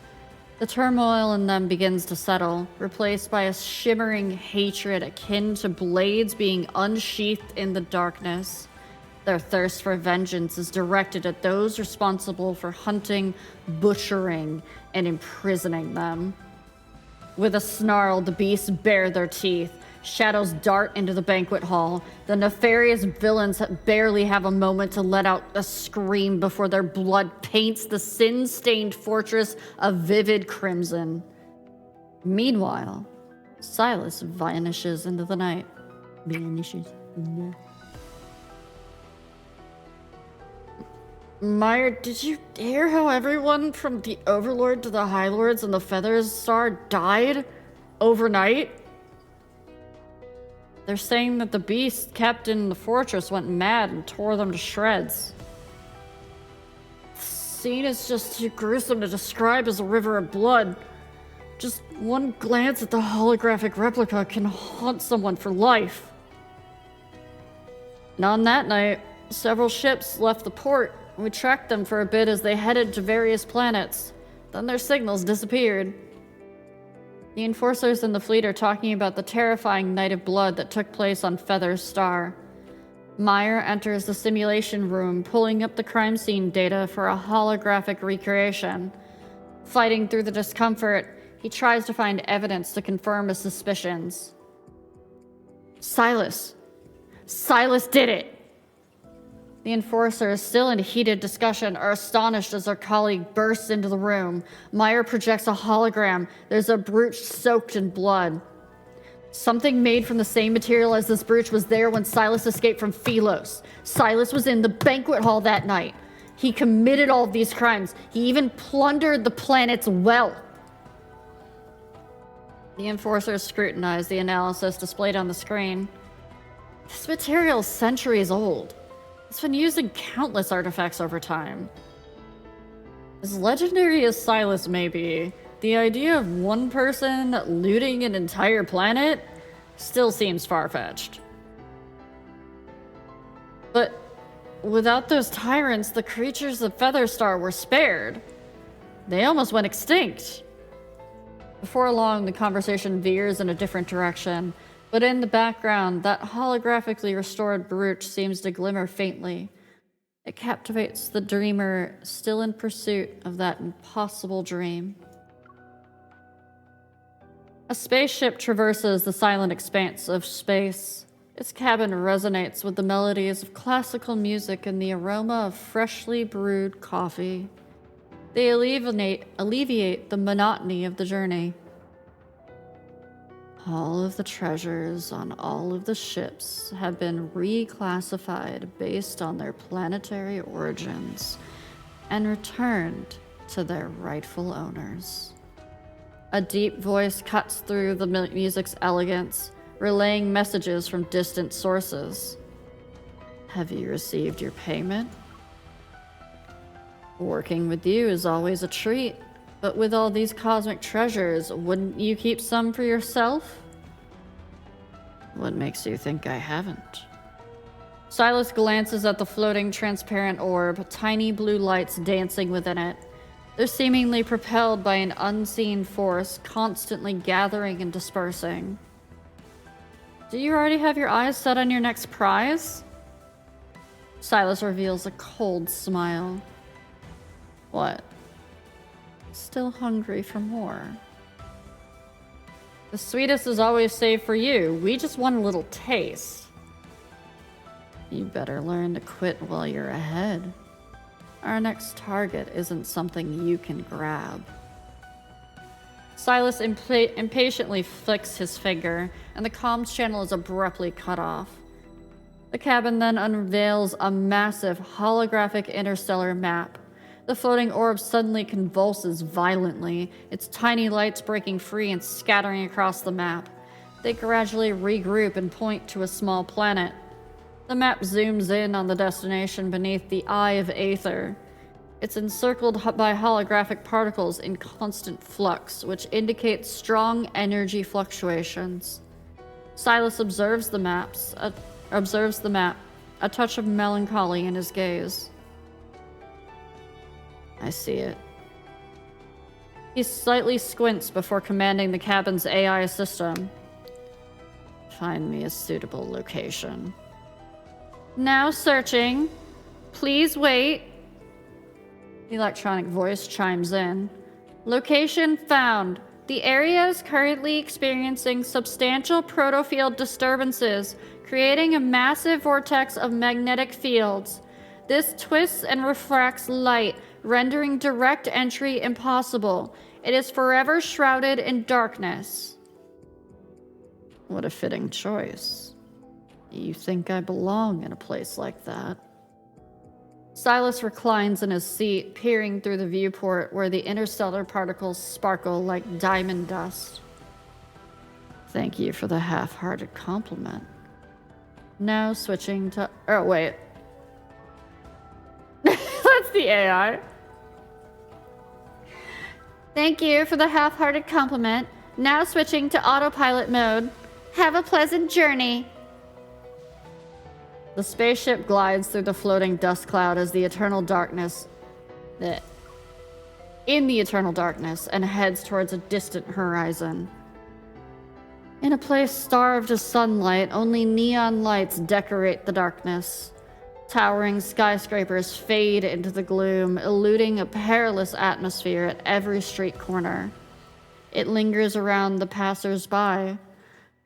The turmoil in them begins to settle, replaced by a shimmering hatred akin to blades being unsheathed in the darkness. Their thirst for vengeance is directed at those responsible for hunting, butchering, and imprisoning them. With a snarl, the beasts bare their teeth, Shadows dart into the banquet hall. The nefarious villains barely have a moment to let out a scream before their blood paints the sin-stained fortress a vivid crimson. Meanwhile, Silas vanishes into the night. Meyer, did you hear how everyone from the Overlord to the High Lords and the Feathers Star died overnight? They're saying that the beast kept in the fortress went mad and tore them to shreds. The scene is just too gruesome to describe as a river of blood. Just one glance at the holographic replica can haunt someone for life. And on that night, several ships left the port. We tracked them for a bit as they headed to various planets. Then their signals disappeared. The enforcers in the fleet are talking about the terrifying night of blood that took place on Feather's Star. Meyer enters the simulation room, pulling up the crime scene data for a holographic recreation. Fighting through the discomfort, he tries to find evidence to confirm his suspicions. Silas did it! The enforcers, still in heated discussion, are astonished as their colleague bursts into the room. Meyer projects a hologram. There's a brooch soaked in blood. Something made from the same material as this brooch was there when Silas escaped from Philos. Silas was in the banquet hall that night. He committed all of these crimes. He even plundered the planet's wealth. The enforcers scrutinize the analysis displayed on the screen. This material is centuries old. It's been used in countless artifacts over time. As legendary as Silas may be, the idea of one person looting an entire planet still seems far-fetched. But without those tyrants, the creatures of Featherstar were spared. They almost went extinct. Before long, the conversation veers in a different direction. But in the background, that holographically restored brooch seems to glimmer faintly. It captivates the dreamer still in pursuit of that impossible dream. A spaceship traverses the silent expanse of space. Its cabin resonates with the melodies of classical music and the aroma of freshly brewed coffee. They alleviate the monotony of the journey. All of the treasures on all of the ships have been reclassified based on their planetary origins and returned to their rightful owners. A deep voice cuts through the music's elegance, relaying messages from distant sources. Have you received your payment? Working with you is always a treat. But with all these cosmic treasures, wouldn't you keep some for yourself? What makes you think I haven't? Silas glances at the floating transparent orb, tiny blue lights dancing within it. They're seemingly propelled by an unseen force, constantly gathering and dispersing. Do you already have your eyes set on your next prize? Silas reveals a cold smile. What? Still hungry for more. The sweetest is always saved for you. We just want a little taste. You better learn to quit while you're ahead. Our next target isn't something you can grab. Silas impatiently flicks his finger, and the comms channel is abruptly cut off. The cabin then unveils a massive holographic interstellar map. The floating orb suddenly convulses violently, its tiny lights breaking free and scattering across the map. They gradually regroup and point to a small planet. The map zooms in on the destination beneath the Eye of Aether. It's encircled by holographic particles in constant flux, which indicate strong energy fluctuations. Silas observes the map, a touch of melancholy in his gaze. I see it. He slightly squints before commanding the cabin's AI system. Find me a suitable location. Now searching. Please wait. The electronic voice chimes in. Location found. The area is currently experiencing substantial protofield disturbances, creating a massive vortex of magnetic fields. This twists and refracts light, rendering direct entry impossible. It is forever shrouded in darkness. What a fitting choice. You think I belong in a place like that? Silas reclines in his seat, peering through the viewport where the interstellar particles sparkle like diamond dust. Thank you for the half-hearted compliment. Now switching to... Oh, wait. That's the AI. Thank you for the half-hearted compliment. Now switching to autopilot mode. Have a pleasant journey. The spaceship glides through the floating dust cloud as the eternal darkness... in the eternal darkness, and heads towards a distant horizon. In a place starved of sunlight, only neon lights decorate the darkness. Towering skyscrapers fade into the gloom, eluding a perilous atmosphere at every street corner. It lingers around the passers-by.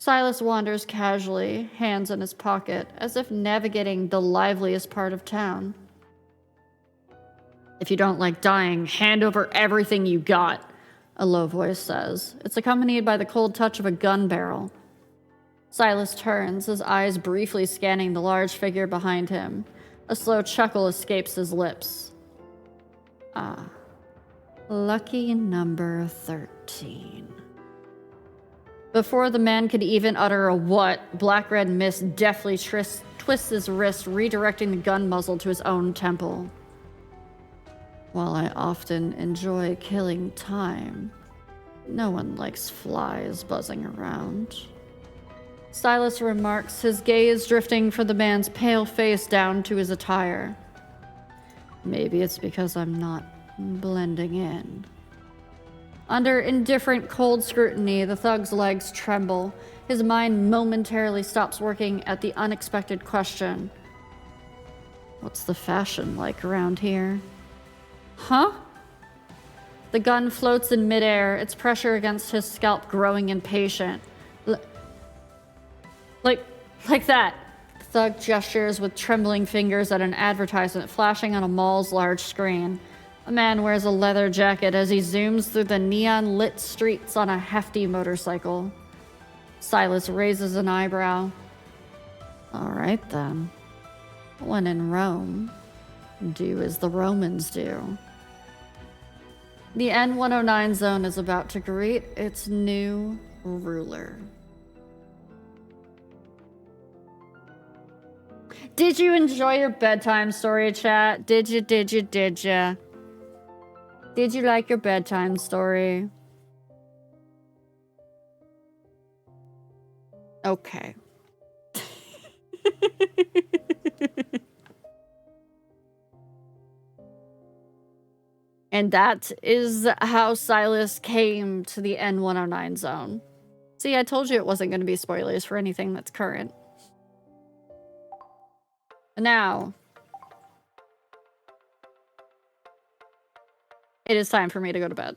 Silas wanders casually, hands in his pocket, as if navigating the liveliest part of town. If you don't like dying, hand over everything you got, a low voice says. It's accompanied by the cold touch of a gun barrel. Silas turns, his eyes briefly scanning the large figure behind him. A slow chuckle escapes his lips. Ah, lucky number 13. Before the man could even utter a what, black-red mist deftly twists his wrist, redirecting the gun muzzle to his own temple. While I often enjoy killing time, no one likes flies buzzing around. Silas remarks, his gaze drifting from the man's pale face down to his attire. Maybe it's because I'm not blending in. Under indifferent, cold scrutiny, the thug's legs tremble. His mind momentarily stops working at the unexpected question. What's the fashion like around here? Huh? The gun floats in midair, its pressure against his scalp growing impatient. Like that. The thug gestures with trembling fingers at an advertisement flashing on a mall's large screen. A man wears a leather jacket as he zooms through the neon-lit streets on a hefty motorcycle. Silas raises an eyebrow. All right, then. When in Rome, do as the Romans do. The N109 zone is about to greet its new ruler. Did you enjoy your bedtime story, chat? Did you? Did you like your bedtime story? Okay. And that is how Silas came to the N109 zone. See, I told you it wasn't going to be spoilers for anything that's current. Now, it is time for me to go to bed.